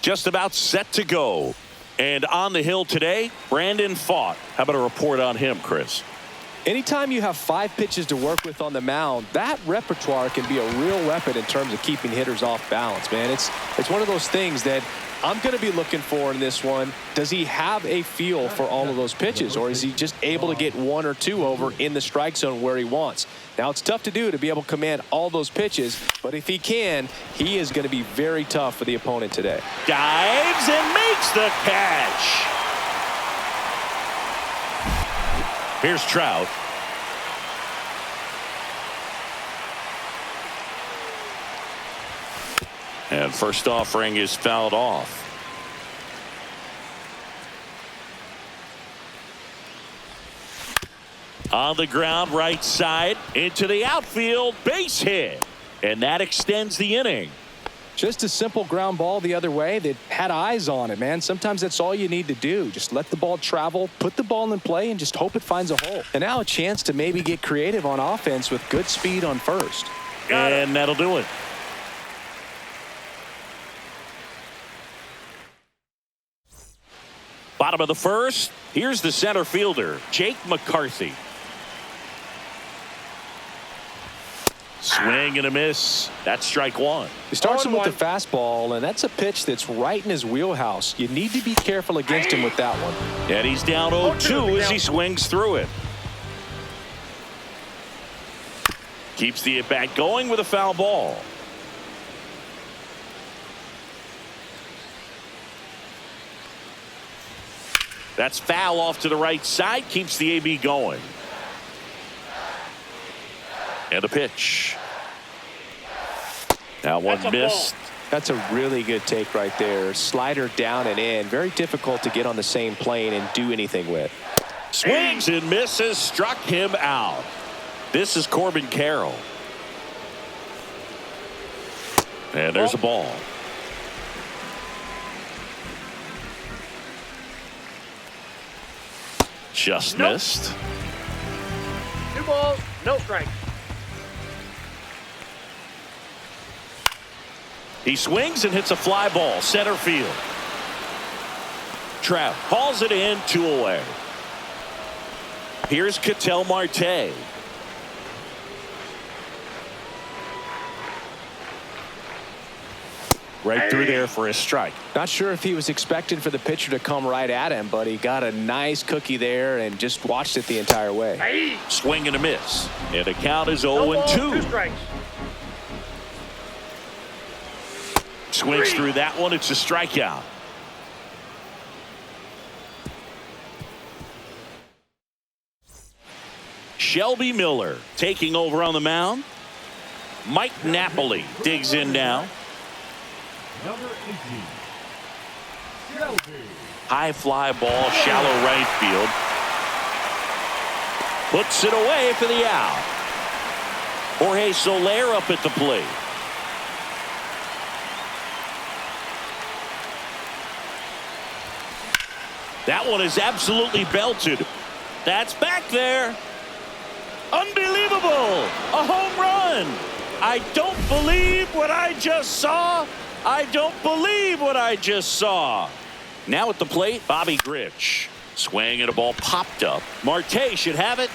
Just about set to go. And on the hill today, Brandon Pfaadt. How about a report on him, Chris? Anytime you have 5 pitches to work with on the mound, that repertoire can be a real weapon in terms of keeping hitters off balance, man. It's one of those things that I'm going to be looking for in this one. Does he have a feel for all of those pitches, or is he just able to get 1 or 2 over in the strike zone where he wants? Now, it's tough to do to be able to command all those pitches, but if he can, he is going to be very tough for the opponent today. Dives and makes the catch. Here's Trout. And first offering is fouled off. On the ground, right side, into the outfield, base hit. And that extends the inning. Just a simple ground ball the other way that had eyes on it, man. Sometimes that's all you need to do. Just let the ball travel, put the ball in play, and just hope it finds a hole. And now a chance to maybe get creative on offense with good speed on first. And that'll do it. Bottom of the first, here's the center fielder, Jake McCarthy. Swing and a miss. That's strike 1. He starts him with the fastball, and that's a pitch that's right in his wheelhouse. You need to be careful against him with that one. And he's down 0-2 as he swings through it. Keeps the at-bat going with a foul ball. That's foul off to the right side. Keeps the AB going. And a pitch. That one missed. That's a really good take right there. Slider down and in. Very difficult to get on the same plane and do anything with. Swings and misses. Struck him out. This is Corbin Carroll. And there's a ball. Just missed. 2 balls, no strike. He swings and hits a fly ball, center field. Trout hauls it in, 2 away. Here's Ketel Marte. Right through there for a strike. Not sure if he was expecting for the pitcher to come right at him, but he got a nice cookie there and just watched it the entire way. Swing and a miss. And the count is 0-2. 2 strikes. Swings through that one. It's a strikeout. Shelby Miller taking over on the mound. Mike Napoli digs in now. Number 18, Shelby. High fly ball, shallow right field. Puts it away for the out. Jorge Soler up at the plate. That one is absolutely belted. That's back there. Unbelievable. A home run. I don't believe what I just saw. I don't believe what I just saw. Now at the plate, Bobby Grich. Swing and a ball popped up. Marte should have it.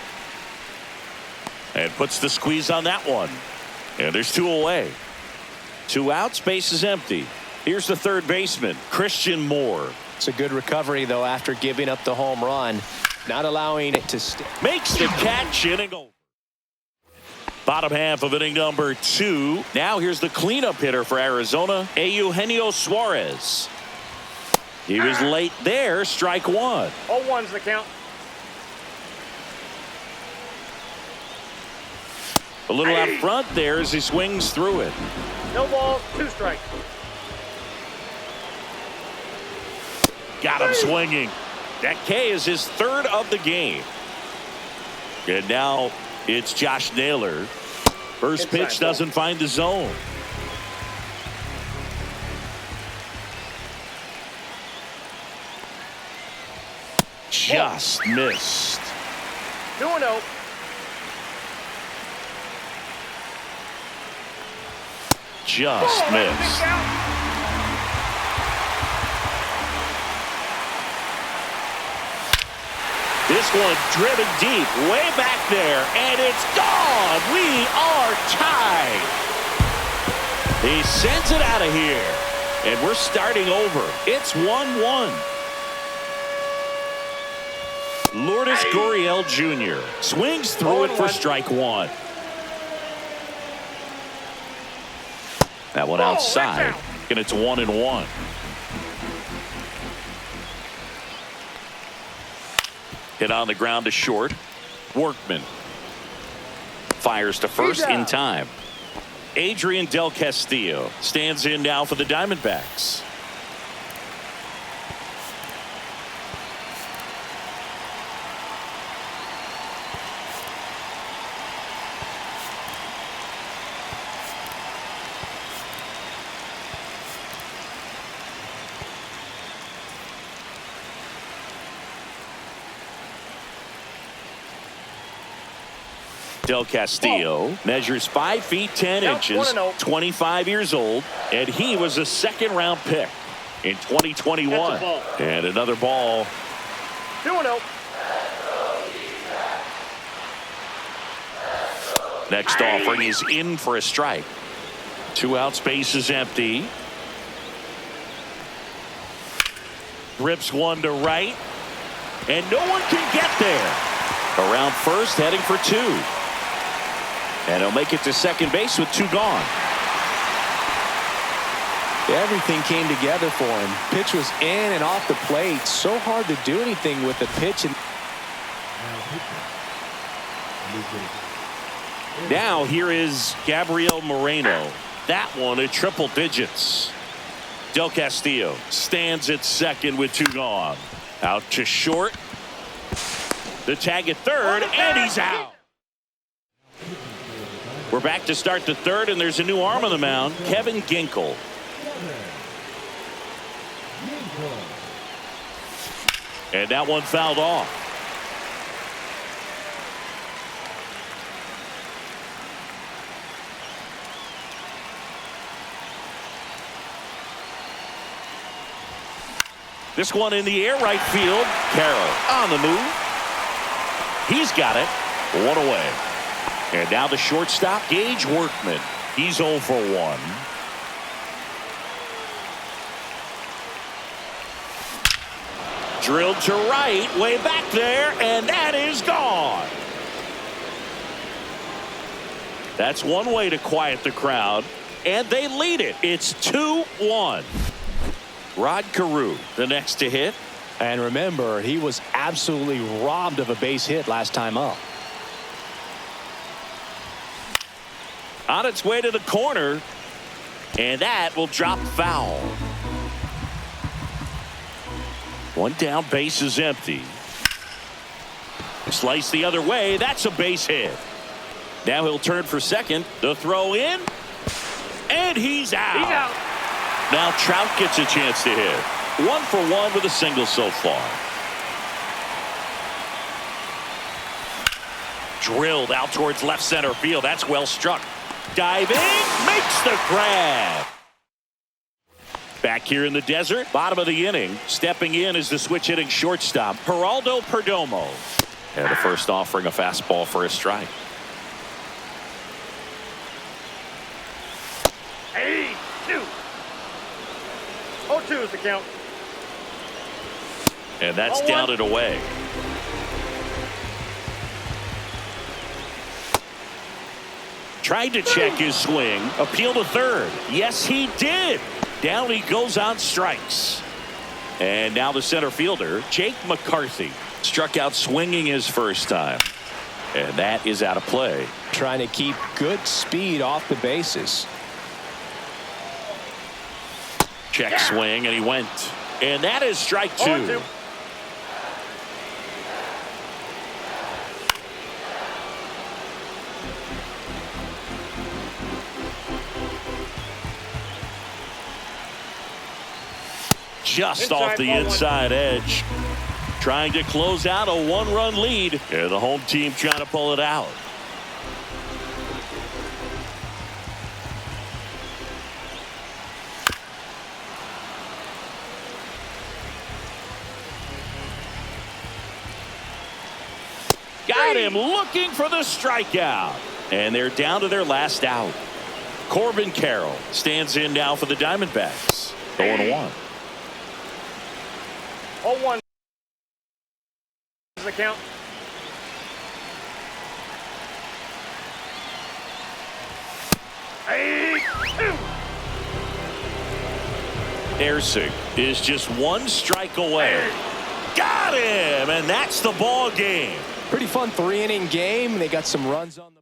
And puts the squeeze on that one. And there's 2 away. 2 outs, base is empty. Here's the third baseman, Christian Moore. It's a good recovery, though, after giving up the home run. Not allowing it to stay. Makes the catch, inning over. Bottom half of inning number 2. Now here's the cleanup hitter for Arizona, Eugenio Suarez. He was late there, strike 1. 0-1's the count. A little out front there as he swings through it. No balls, 2 strikes. Got him swinging. That K is his 3rd of the game. And now it's Josh Naylor. First pitch doesn't find the zone. Just missed. 2-0. Just missed. This one driven deep, way back there, and it's gone. We are tied. He sends it out of here, and we're starting over. It's 1-1. Lourdes Gurriel Jr. swings through it for strike one. That one outside, and it's 1-1. Hit on the ground to short. Workman fires to first in time. Adrian Del Castillo stands in now for the Diamondbacks. Del Castillo measures 5 feet 10 inches, 25 years old, and he was a second-round pick in 2021. And another ball. 2-0. Next offering is in for a strike. 2 outs, base is empty. Rips one to right, and no one can get there. Around first, heading for 2. And he'll make it to second base with 2 gone. Everything came together for him. Pitch was in and off the plate. So hard to do anything with the pitch. And now here is Gabriel Moreno. That one at triple digits. Del Castillo stands at second with 2 gone. Out to short. The tag at third, and he's out. We're back to start the third, and there's a new arm on the mound, Kevin Ginkel. And that one fouled off. This one in the air, right field. Carroll on the move. He's got it. 1 away. And now the shortstop, Gage Workman. He's 0 for 1. Drilled to right, way back there, and that is gone. That's one way to quiet the crowd, and they lead it. It's 2-1. Rod Carew, the next to hit. And remember, he was absolutely robbed of a base hit last time up. On its way to the corner, and that will drop foul. 1 down, base is empty. Slice the other way, that's a base hit. Now he'll turn for second. The throw in, and he's out. Now Trout gets a chance to hit. 1 for 1 with a single so far. Drilled out towards left center field. That's well struck. Diving, makes the grab. Back here in the desert, bottom of the inning. Stepping in is the switch hitting shortstop, Geraldo Perdomo. And the first offering a fastball for a strike. Hey, 2. 0-2 is the count. And that's down and away. Tried to check his swing. Appeal to third. Yes, he did. Down he goes on strikes. And now the center fielder, Jake McCarthy, struck out swinging his first time. And that is out of play. Trying to keep good speed off the bases. Check swing, and he went. And that is strike 2. 0-2. Just off the inside edge. Trying to close out a 1-run lead. And the home team trying to pull it out. Got him looking for the strikeout. And they're down to their last out. Corbin Carroll stands in now for the Diamondbacks. 0-1. 0-1. Does it count? Ersing is just one strike away. Got him, and that's the ball game. Pretty fun 3-inning game. They got some runs on the.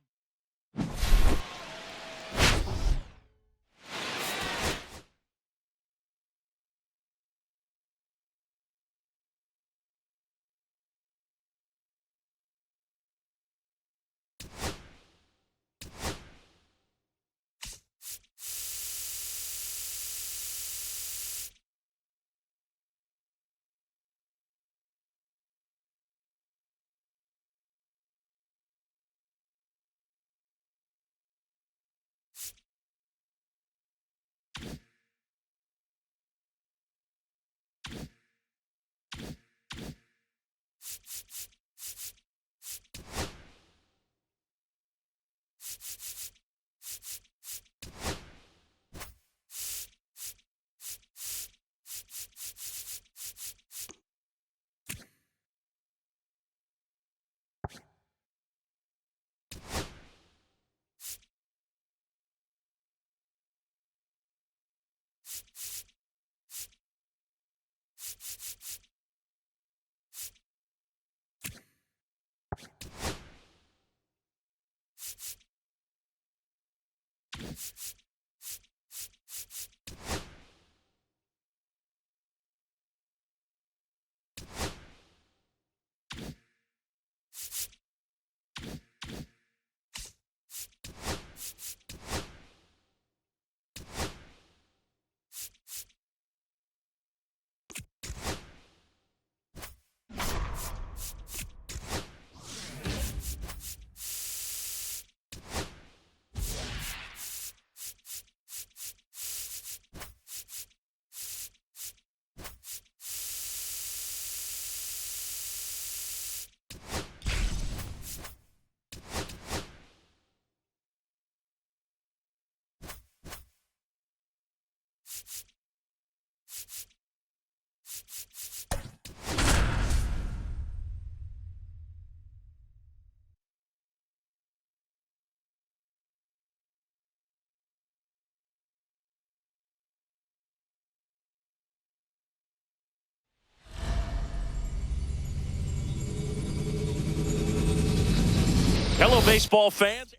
Hello, baseball fans.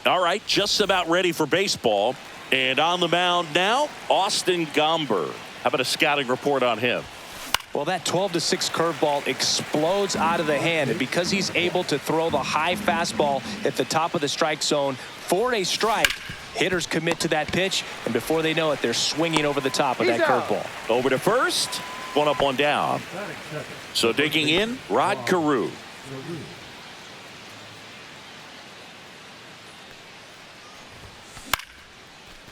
All right, just about ready for baseball. And on the mound now, Austin Gomber. How about a scouting report on him? Well, that 12-6 curveball explodes out of the hand, and because he's able to throw the high fastball at the top of the strike zone for a strike, hitters commit to that pitch, and before they know it, they're swinging over the top of that curveball. Over to first, one up, one down. So digging in, Rod Carew.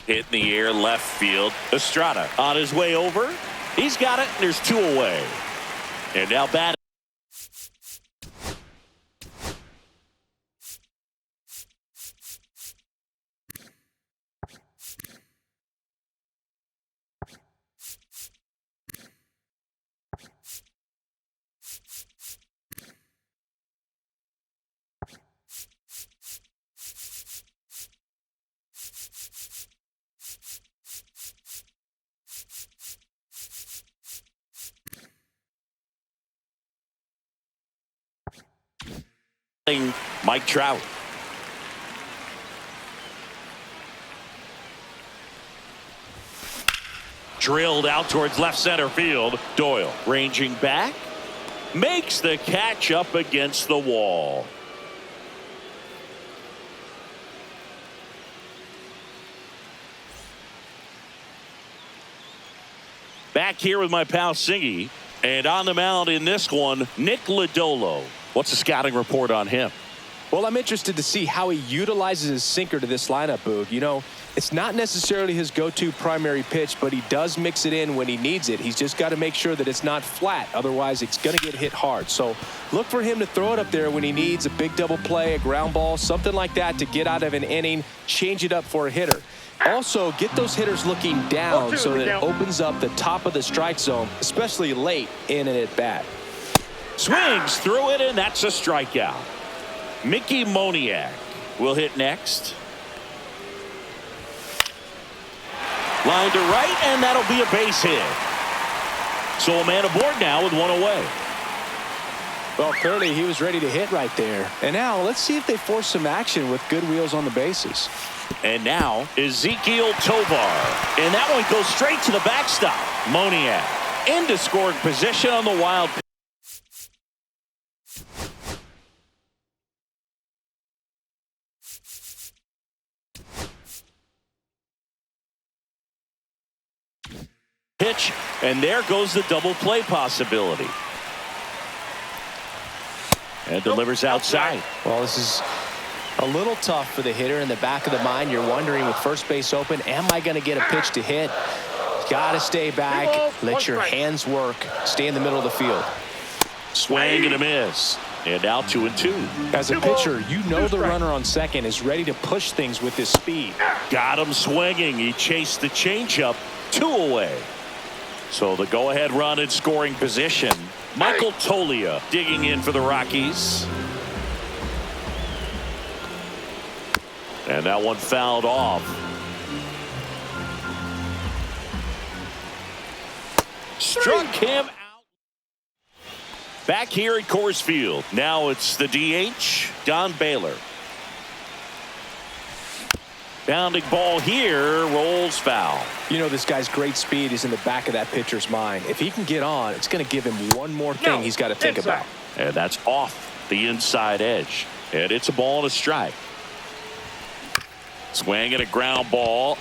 Hit in the air, left field. Estrada on his way over. He's got it, and there's two away. And now batting. Mike Trout. Drilled out towards left center field. Doyle ranging back. Makes the catch up against the wall. Back here with my pal Singy. And on the mound in this one, Nick Lodolo. What's the scouting report on him? Well, I'm interested to see how he utilizes his sinker to this lineup, Boog. You know, it's not necessarily his go-to primary pitch, but he does mix it in when he needs it. He's just got to make sure that it's not flat. Otherwise, it's going to get hit hard. So look for him to throw it up there when he needs a big double play, a ground ball, something like that to get out of an inning, change it up for a hitter. Also, get those hitters looking down so that it opens up the top of the strike zone, especially late in an at-bat. Swings through it, and that's a strikeout. Mickey Moniak will hit next. Line to right, and that'll be a base hit. So a man aboard now with one away. Well, clearly he was ready to hit right there. And now let's see if they force some action with good wheels on the bases. And now Ezekiel Tovar. And that one goes straight to the backstop. Moniak into scoring position on the wild pitch. And there goes the double play possibility. And delivers outside. Well, this is a little tough for the hitter. In the back of the mind, you're wondering with first base open, am I going to get a pitch to hit? Got to stay back. Let your hands work. Stay in the middle of the field. Swing and a miss. And now 2-2. As a pitcher, you know the runner on second is ready to push things with his speed. Got him swinging. He chased the changeup. 2 away. So the go-ahead run in scoring position. Michael Toglia digging in for the Rockies. And that one fouled off. Struck him out. Back here at Coors Field. Now it's the DH, Don Baylor. Bounding ball here, rolls foul. You know, this guy's great speed is in the back of that pitcher's mind. If he can get on, it's going to give him one more thing he's got to think about. And that's off the inside edge. And it's a ball and a strike. Swing and a ground ball.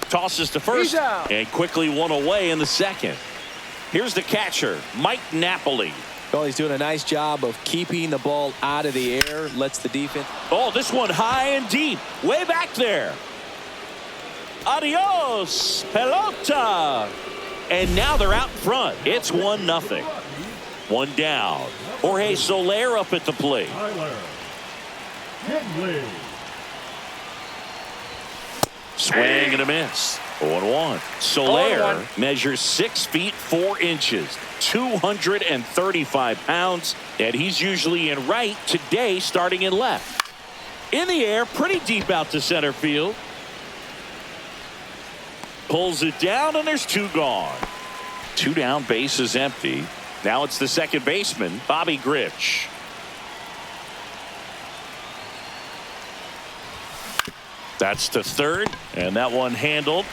Tosses to first and quickly one away in the second. Here's the catcher, Mike Napoli. Well, he's doing a nice job of keeping the ball out of the air. Lets the defense. Oh, this one high and deep. Way back there. Adios, pelota. And now they're out in front. It's 1-0. One down. Jorge Soler up at the plate. Swing and a miss. 0-1. Soler measures 6 feet 4 inches, 235 pounds, and he's usually in right, today starting in left. In the air, pretty deep out to center field. Pulls it down, and there's 2 gone. 2 down, base is empty. Now it's the second baseman, Bobby Grich. That's to third, and that one handled.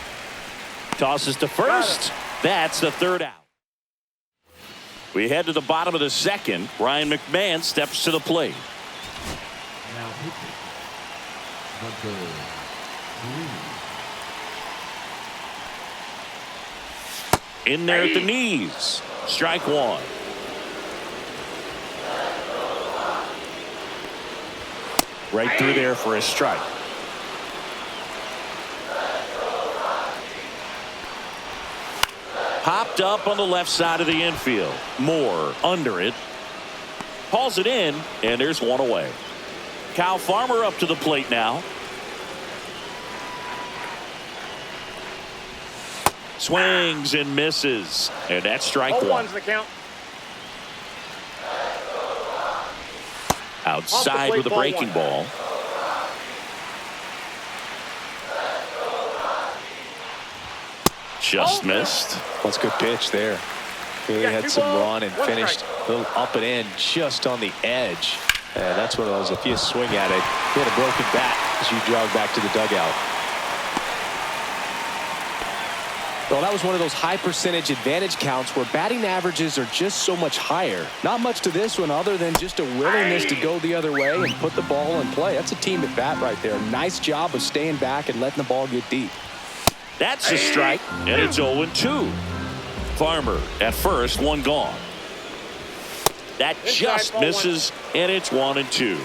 Tosses to first. That's the third out. We head to the bottom of the second. Ryan McMahon steps to the plate. Now pitching. Number 3. In there at the knees. Strike 1. Right through there for a strike. Popped up on the left side of the infield. Moore under it. Hauls it in, and there's 1 away. Kyle Farmer up to the plate now. Swings and misses, and that's strike 1. The count. Outside with a breaking ball. Just missed. That's a good pitch there. Really had some run and finished a little up and in just on the edge. And that's one of those, if you swing at it, hit a broken bat as you jog back to the dugout. Well, that was one of those high percentage advantage counts where batting averages are just so much higher. Not much to this one other than just a willingness to go the other way and put the ball in play. That's a team at bat right there. Nice job of staying back and letting the ball get deep. That's a strike, and it's 0-2. Farmer at first, 1 gone. That Inside, just ball misses, and it's 1-2.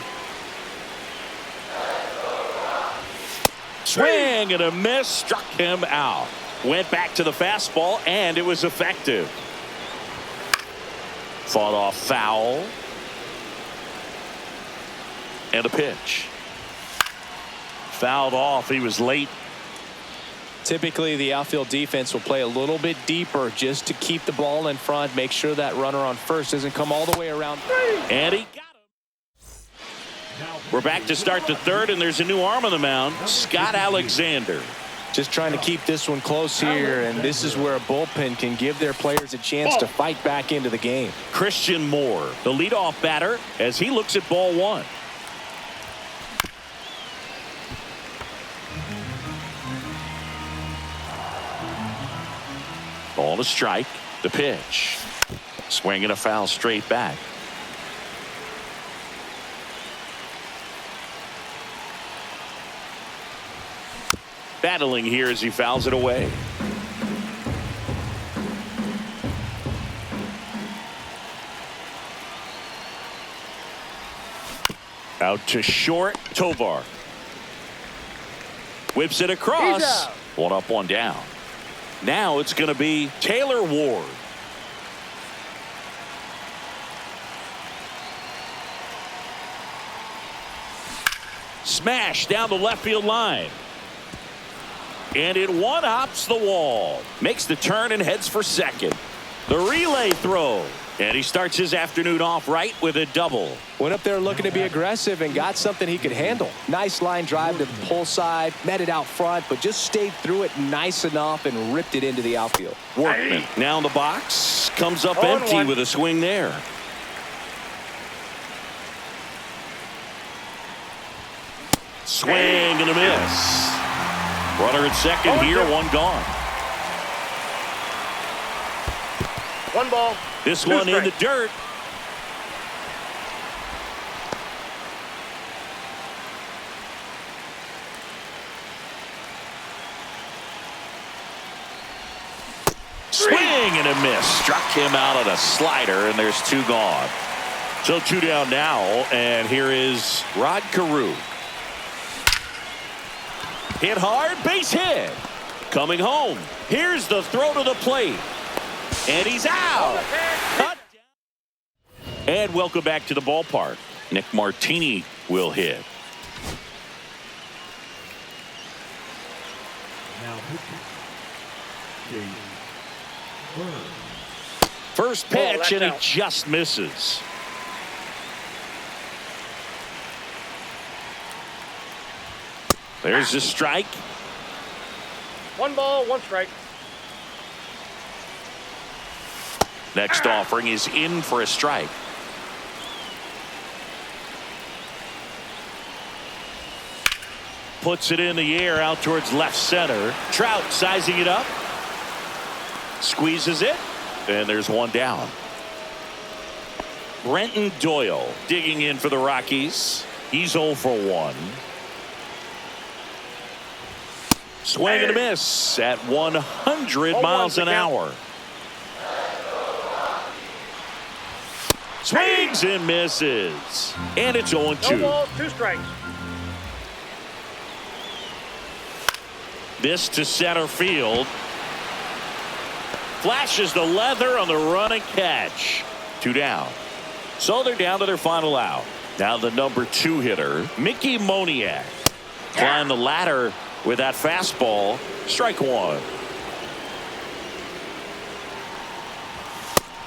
Swing and a miss, struck him out. Went back to the fastball, and it was effective. Fought off foul. And a pitch. Fouled off. He was late. Typically, the outfield defense will play a little bit deeper just to keep the ball in front, make sure that runner on first doesn't come all the way around. And he got him. We're back to start the third, and there's a new arm on the mound, Scott Alexander. Just trying to keep this one close here, and this is where a bullpen can give their players a chance to fight back into the game. Christian Moore, the leadoff batter, as he looks at ball one. Ball to strike. The pitch. Swinging a foul straight back. Battling here as he fouls it away. Out to short. Tovar whips it across. One up, one down. Now it's going to be Taylor Ward. Smash down the left field line. And it one-hops the wall. Makes the turn and heads for second. The relay throw. And he starts his afternoon off right with a double. Went up there looking to be aggressive and got something he could handle. Nice line drive to the pull side, met it out front, but just stayed through it nice enough and ripped it into the outfield. Workman now in the box. Comes up empty with a swing there. Swing and a miss. Runner at second here, one gone. One ball. This one in the dirt. Swing and a miss. Struck him out on a slider, and there's two gone. So two down now, and here is Rod Carew. Hit hard, base hit. Coming home. Here's the throw to the plate. And he's out. Cut. And welcome back to the ballpark. Nick Martini will hit. Now, First pitch, and he just misses. There's the strike. One ball, one strike. Next offering is in for a strike. Puts it in the air out towards left center. Trout sizing it up. Squeezes it. And there's one down. Brenton Doyle digging in for the Rockies. He's 0 for 1. Swing and a miss at 100 miles an hour. Swings and misses. And it's 0-2. No balls, two strikes. This to center field. Flashes the leather on the run and catch. Two down. So they're down to their final out. Now the number 2 hitter, Mickey Moniak. Climb the ladder with that fastball. Strike one.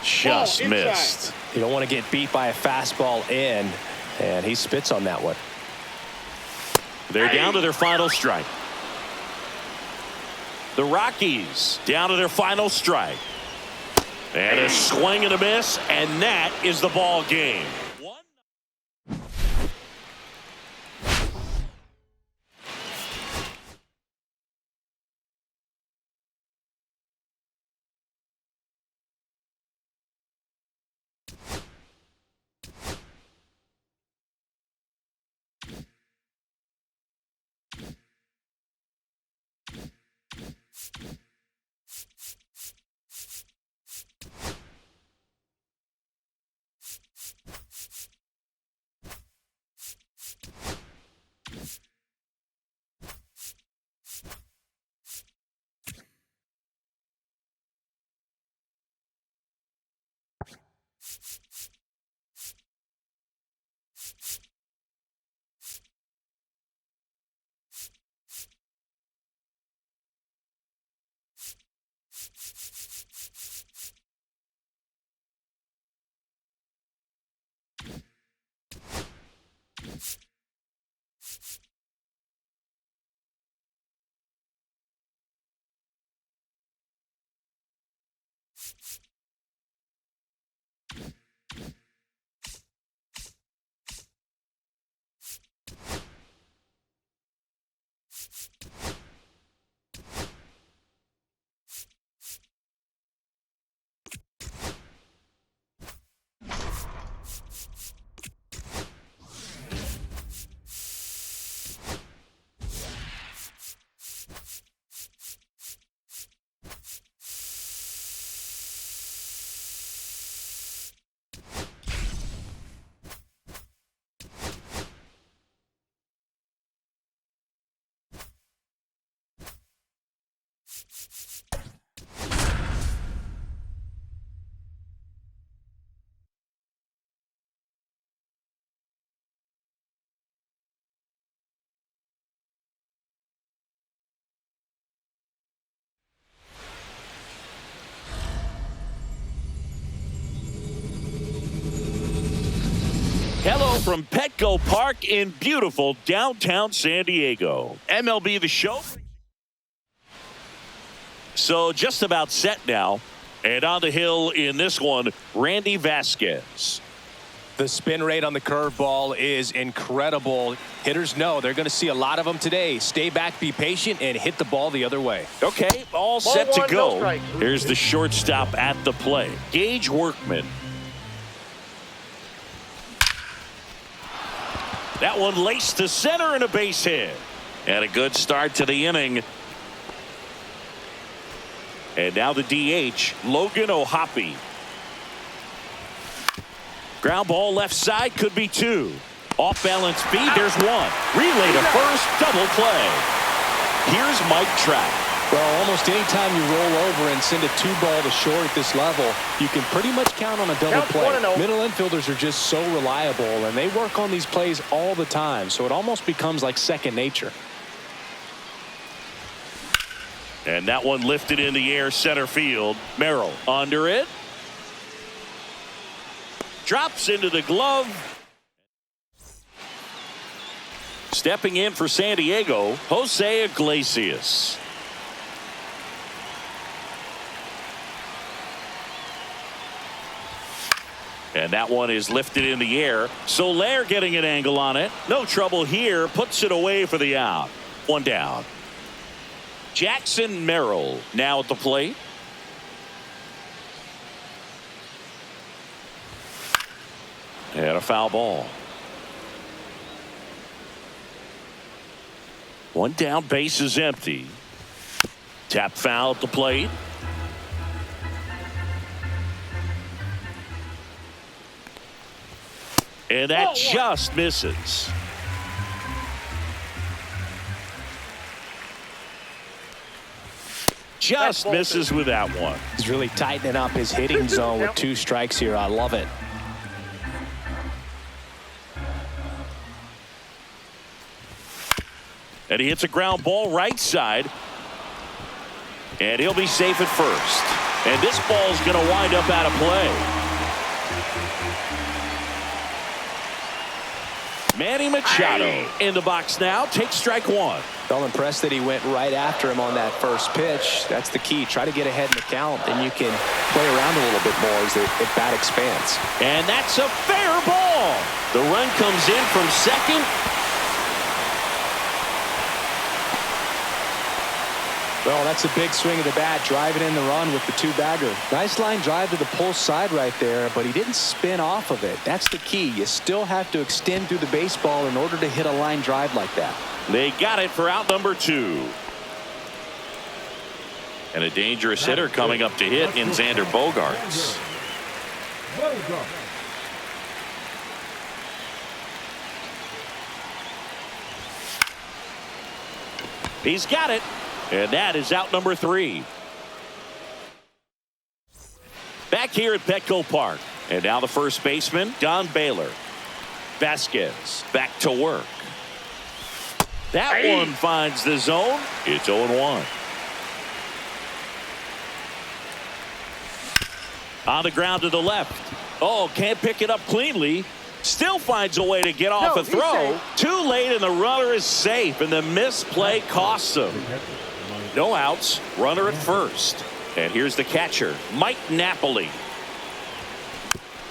Just missed. You don't want to get beat by a fastball in, and he spits on that one. They're down to their final strike. The Rockies down to their final strike. And a swing and a miss, and that is the ball game. Hello from Petco Park in beautiful downtown San Diego. MLB The Show. So just about set now. And on the hill in this one, Randy Vasquez. The spin rate on the curveball is incredible. Hitters know they're going to see a lot of them today. Stay back, be patient, and hit the ball the other way. Okay, all Ball set to one, go. no strikes. Here's the shortstop at the plate, Gage Workman. That one laced to center and a base hit. And a good start to the inning. And now the DH, Logan O'Hoppe. Ground ball left side, could be two. Off balance speed, there's one. Relay to first, double play. Here's Mike Trout. Well, almost any time you roll over and send a 2-ball to short at this level, you can pretty much count on a double Count play. 1-0. Middle infielders are just so reliable, and they work on these plays all the time, so it almost becomes like second nature. And that one lifted in the air, center field. Merrill under it. Drops into the glove. Stepping in for San Diego, Jose Iglesias. And that one is lifted in the air. Soler getting an angle on it. No trouble here. Puts it away for the out. One down. Jackson Merrill now at the plate. And a foul ball. One down, base is empty. Tap foul at the plate. And that just misses. Just misses with that one. He's really tightening up his hitting zone with 2 strikes here. I love it. And he hits a ground ball right side. And he'll be safe at first. And this ball's going to wind up out of play. Manny Machado in the box now. Takes strike one. Well, impressed that he went right after him on that first pitch. That's the key. Try to get ahead in the count, and you can play around a little bit more as the bat expands. And that's a fair ball. The run comes in from second. Well, that's a big swing of the bat, driving in the run with the 2-bagger. Nice line drive to the pull side right there, but he didn't spin off of it. That's the key. You still have to extend through the baseball in order to hit a line drive like that. They got it for out number 2. And a dangerous hitter coming up to hit in Xander Bogaerts. He's got it. And that is out number 3. Back here at Petco Park, And now the first baseman, Don Baylor. Vasquez back to work. That one finds the zone. It's 0-1. On the ground to the left. Oh, can't pick it up cleanly. Still finds a way to get off a throw. Too late, and the runner is safe, and the misplay costs him. No outs. Runner at first. And here's the catcher, Mike Napoli.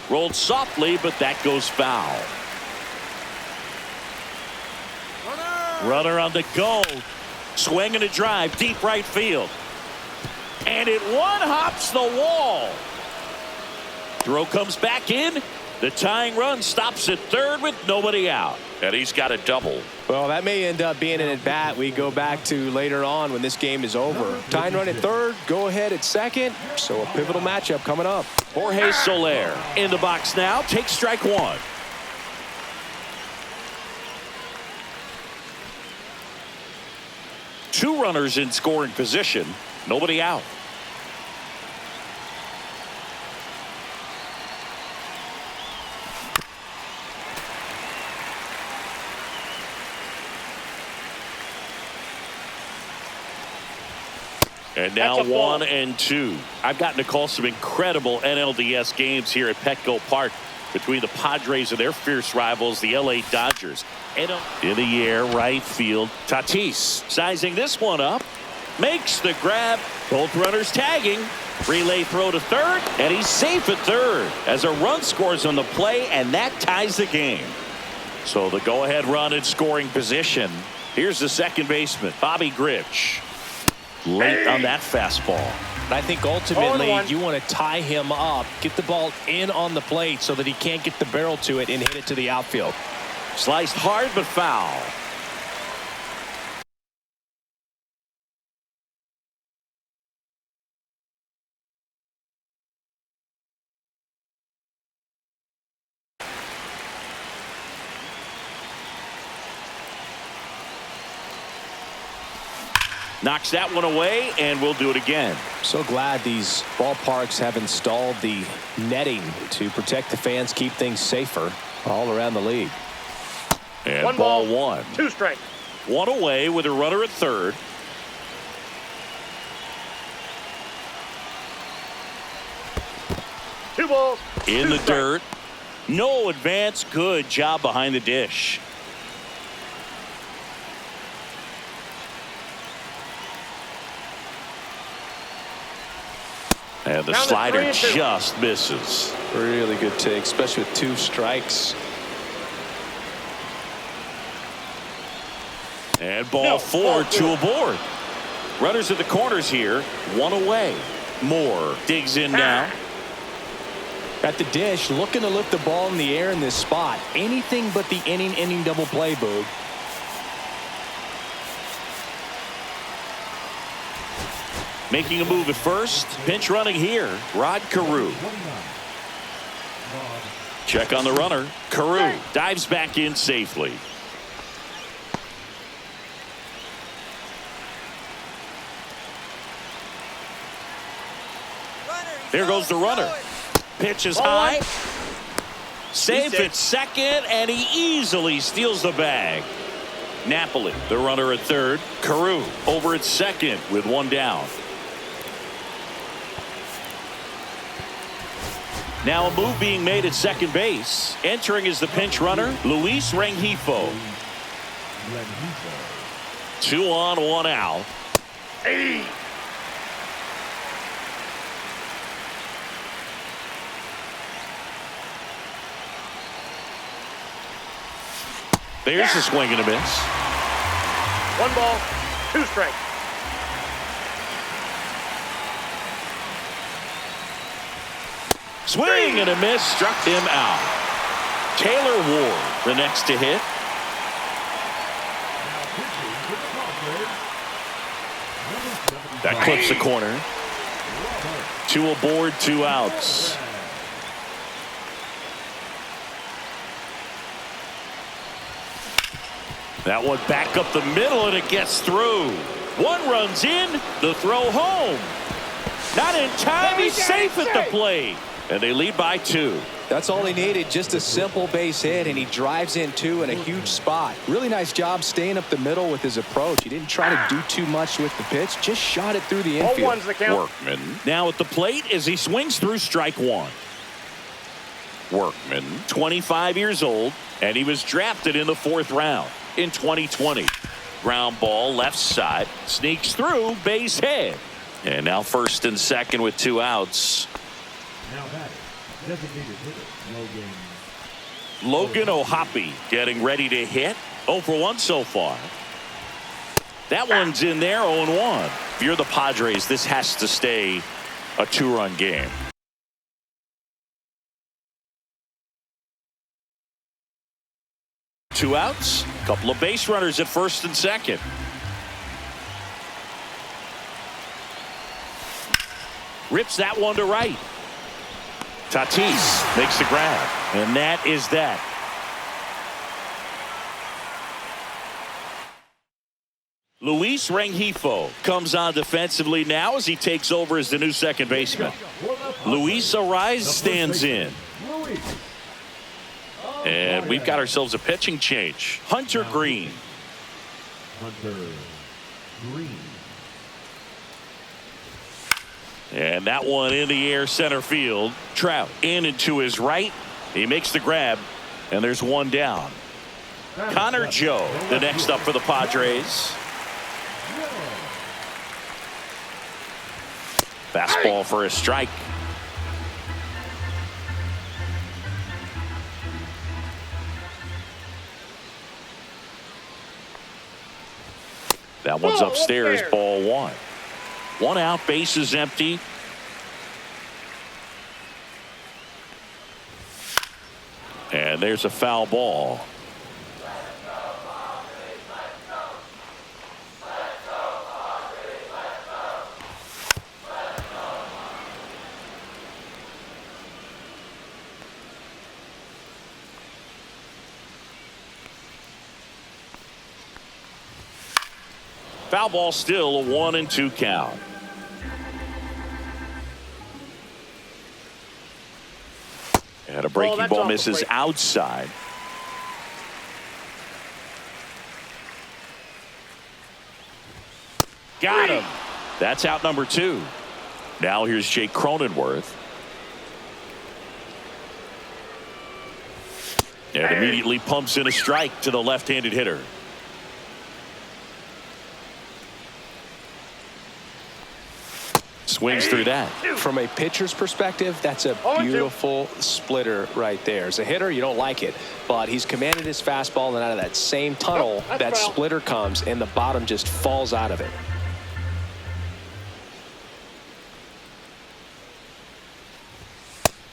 Rolled softly, but that goes foul. Runner on the go. Swing and a drive, deep right field. And it one-hops the wall. Throw comes back in. The tying run stops at third with nobody out. And he's got a double. Well, that may end up being an at-bat we go back to later on when this game is over. Tying run at third, go ahead at second. So a pivotal matchup coming up. Jorge Soler in the box now. Takes strike one. Two runners in scoring position. Nobody out. And now 1-2. I've gotten to call some incredible NLDS games here at Petco Park between the Padres and their fierce rivals, the LA Dodgers. In the air, right field. Tatis sizing this one up. Makes the grab. Both runners tagging. Relay throw to third. And he's safe at third as a run scores on the play, and that ties the game. So the go-ahead run in scoring position. Here's the second baseman, Bobby Grich. Late on that fastball. I think ultimately you want to tie him up, get the ball in on the plate so that he can't get the barrel to it and hit it to the outfield. Sliced hard but foul. Knocks that one away, and we'll do it again. So glad these ballparks have installed the netting to protect the fans, keep things safer all around the league. And ball one. 2 strikes. One away with a runner at third. Two balls. In the dirt. No advance. Good job behind the dish. And the slider just misses. Really good take, especially with 2 strikes. And ball 4, 2 aboard. Runners at the corners here, 1 away. Moore digs in now. At the dish, looking to lift the ball in the air in this spot. Anything but the inning double play, Boog. Making a move at first. Pinch running here. Rod Carew. Check on the runner. Carew dives back in safely. There goes the runner. Pitch is high. Safe at second, and he easily steals the bag. Napoli, the runner at third. Carew over at second with 1 down. Now a move being made at second base. Entering is the pinch runner, Luis Rengifo. 2 on, 1 out. There's a swing and a miss. 1 ball, 2 strikes. Swing and a miss, struck him out. Taylor Ward, the next to hit. That clips the corner. 2 aboard, 2 outs. That one back up the middle, and it gets through. 1 runs in, the throw home. Not in time, he's safe at the plate. And they lead by 2. That's all he needed, just a simple base hit, and he drives in 2 in a huge spot. Really nice job staying up the middle with his approach. He didn't try to do too much with the pitch, just shot it through the infield. 0-1's the count. Workman now at the plate as he swings through strike 1. Workman, 25 years old, and he was drafted in the 4th round in 2020. Ground ball left side, sneaks through, base hit. And now first and second with 2 outs. Now batting, designated hitter, Logan O'Hoppe getting ready to hit. 0 for 1 so far. That one's in there, 0-1. If you're the Padres, this has to stay a 2-run game. Two outs, couple of base runners at first and second. Rips that one to right. Tatis makes the grab, and that is that. Luis Rengifo comes on defensively now as he takes over as the new second baseman. Luis Ariz stands in. And we've got ourselves a pitching change. Hunter Green. And that one in the air center field. Trout in and to his right. He makes the grab, and there's one down. Connor Joe, the next up for the Padres. Fastball for a strike. That one's upstairs, ball 1. 1 out, base is empty. And there's a foul ball. Foul ball, still a 1-2 count. And a breaking ball misses outside. Got him. That's out number 2. Now here's Jake Cronenworth. And immediately pumps in a strike to the left-handed hitter. Swings through that. From a pitcher's perspective, that's a beautiful splitter right there. As a hitter, you don't like it, but he's commanded his fastball, and out of that same tunnel, that splitter comes, and the bottom just falls out of it.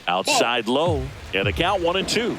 Outside low, and a count 1-2.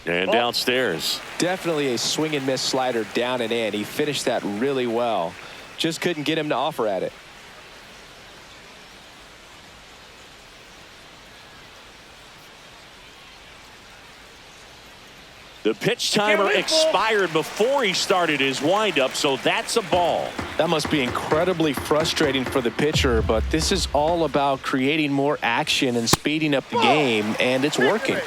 And downstairs. Definitely a swing and miss slider down and in. He finished that really well. Just couldn't get him to offer at it. The pitch timer expired before he started his windup, so that's a ball. That must be incredibly frustrating for the pitcher, but this is all about creating more action and speeding up the game, and it's working.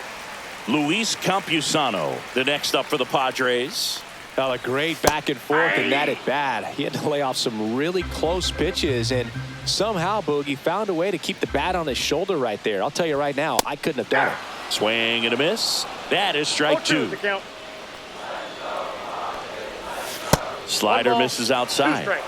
Luis Campusano, the next up for the Padres. Well, a great back and forth and that at bat. He had to lay off some really close pitches, and somehow Boogie found a way to keep the bat on his shoulder right there. I'll tell you right now, I couldn't have done it. Swing and a miss. That is strike 2. Slider misses outside.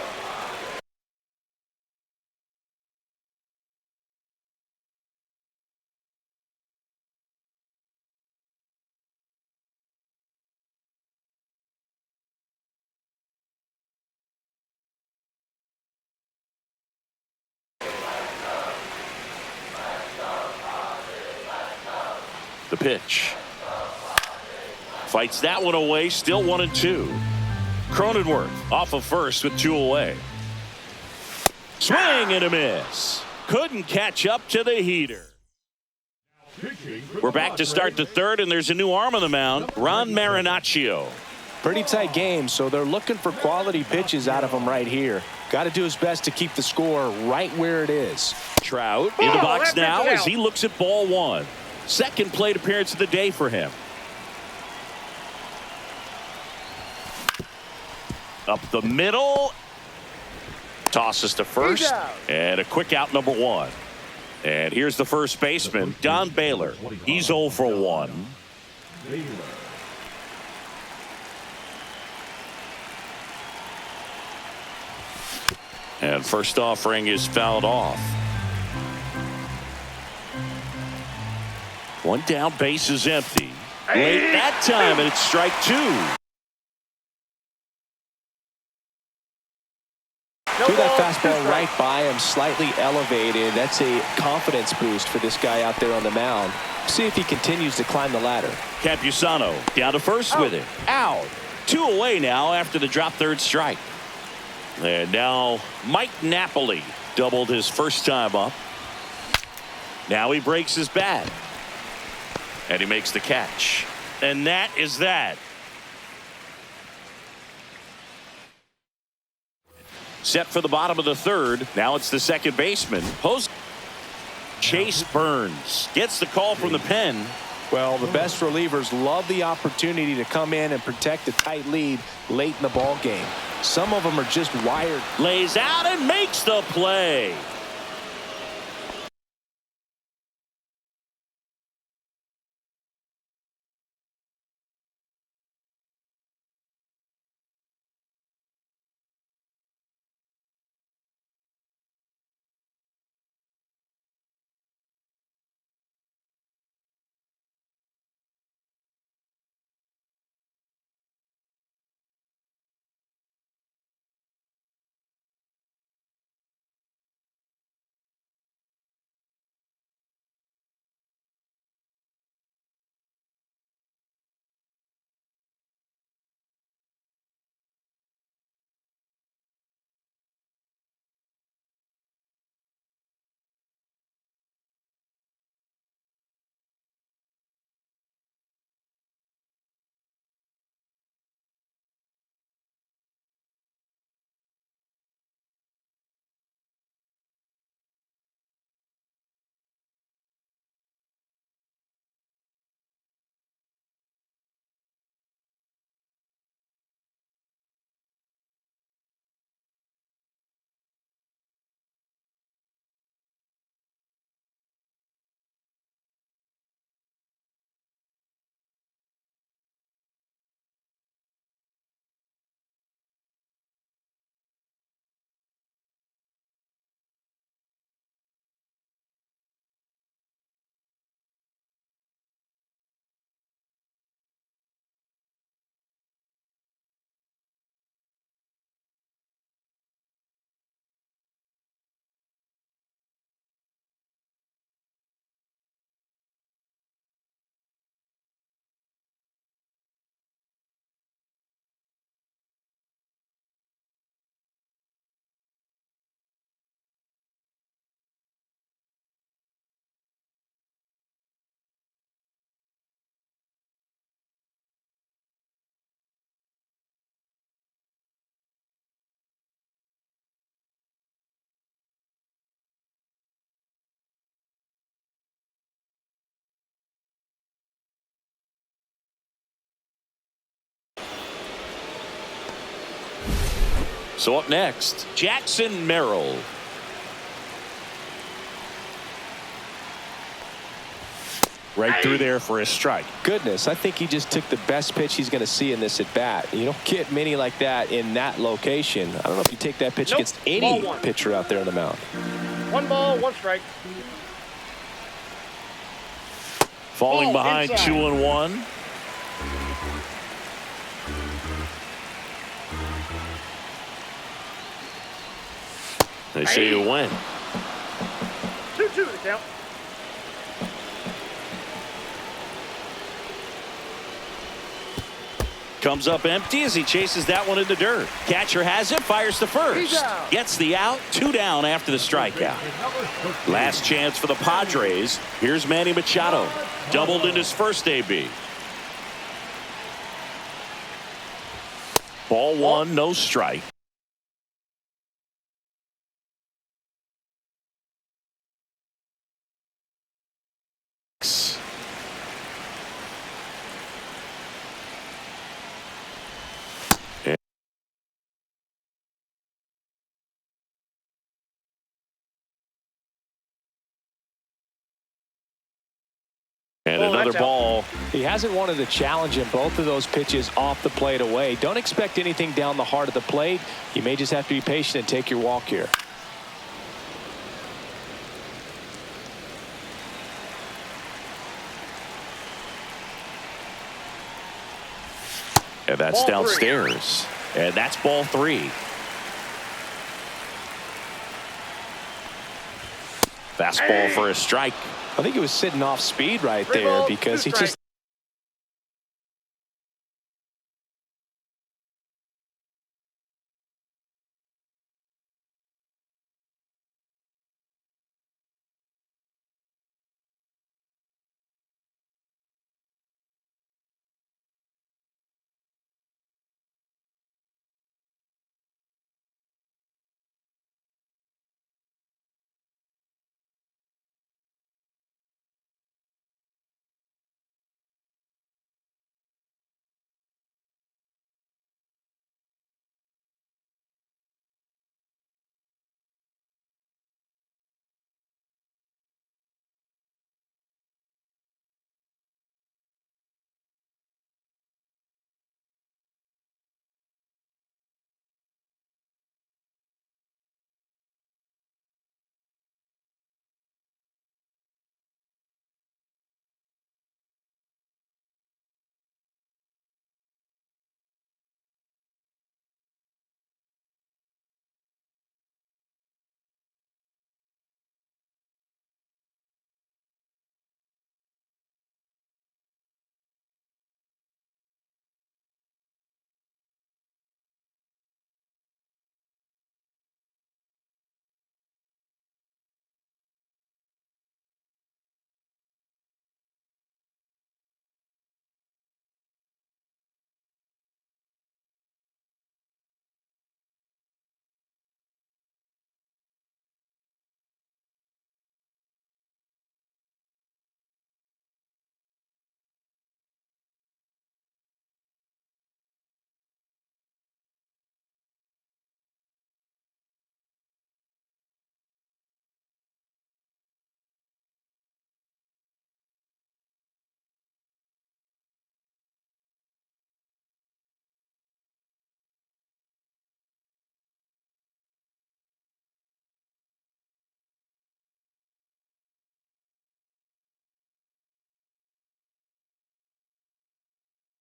The pitch. Fights that one away, still 1-2. Cronenworth off of first with 2 away. Swing and a miss. Couldn't catch up to the heater. We're back to start the third, and there's a new arm on the mound, Ron Marinaccio. Pretty tight game, so they're looking for quality pitches out of him right here. Got to do his best to keep the score right where it is. Trout in the box now as he looks at ball 1. Second plate appearance of the day for him. Up the middle. Tosses to first. And a quick out, number 1. And here's the first baseman, Don Baylor. He's 0 for 1. And first offering is fouled off. 1 down, base is empty. Late that time, and it's strike 2. Threw that fastball right by him, slightly elevated. That's a confidence boost for this guy out there on the mound. See if he continues to climb the ladder. Campusano down to first with it. Out. 2 away now after the drop third strike. And now Mike Napoli doubled his first time up. Now he breaks his bat. And he makes the catch. And that is that. Set for the bottom of the third. Now it's the second baseman. Chase Burns gets the call from the pen. Well, the best relievers love the opportunity to come in and protect a tight lead late in the ball game. Some of them are just wired. Lays out and makes the play. So up next, Jackson Merrill. Right through there for a strike. Goodness, I think he just took the best pitch he's going to see in this at bat. You don't get many like that in that location. I don't know if you take that pitch against any pitcher out there on the mound. 1 ball, 1 strike. Falling behind inside. 2-1. They say you win. 2-2 to count. comes up empty as he chases that one in the dirt. Catcher has it, fires to first. Gets the out, 2 down after the strikeout. Last chance for the Padres. Here's Manny Machado. Doubled in his first AB. Ball 1, no strike. And another ball. He hasn't wanted a challenge in both of those pitches off the plate away. Don't expect anything down the heart of the plate. You may just have to be patient and take your walk here. And that's downstairs. And that's ball 3. Fastball for a strike. I think he was sitting off speed right there because he just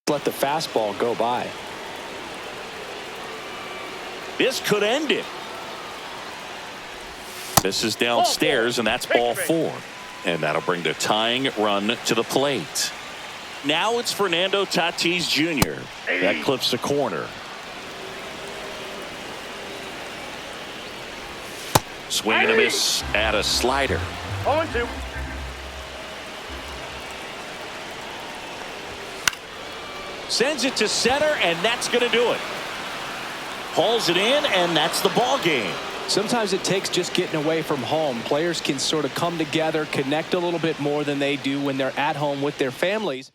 let the fastball go by. This could end it. This is downstairs, and that's ball 4. And that'll bring the tying run to the plate. Now it's Fernando Tatis Jr. That clips the corner. Swing and a miss at a slider. 0-2. Sends it to center, and that's going to do it. Hauls it in, and that's the ball game. Sometimes it takes just getting away from home. Players can sort of come together, connect a little bit more than they do when they're at home with their families.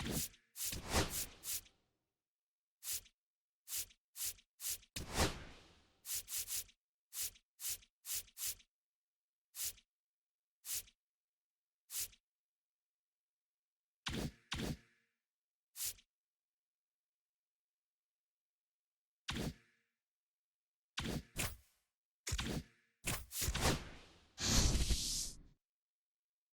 you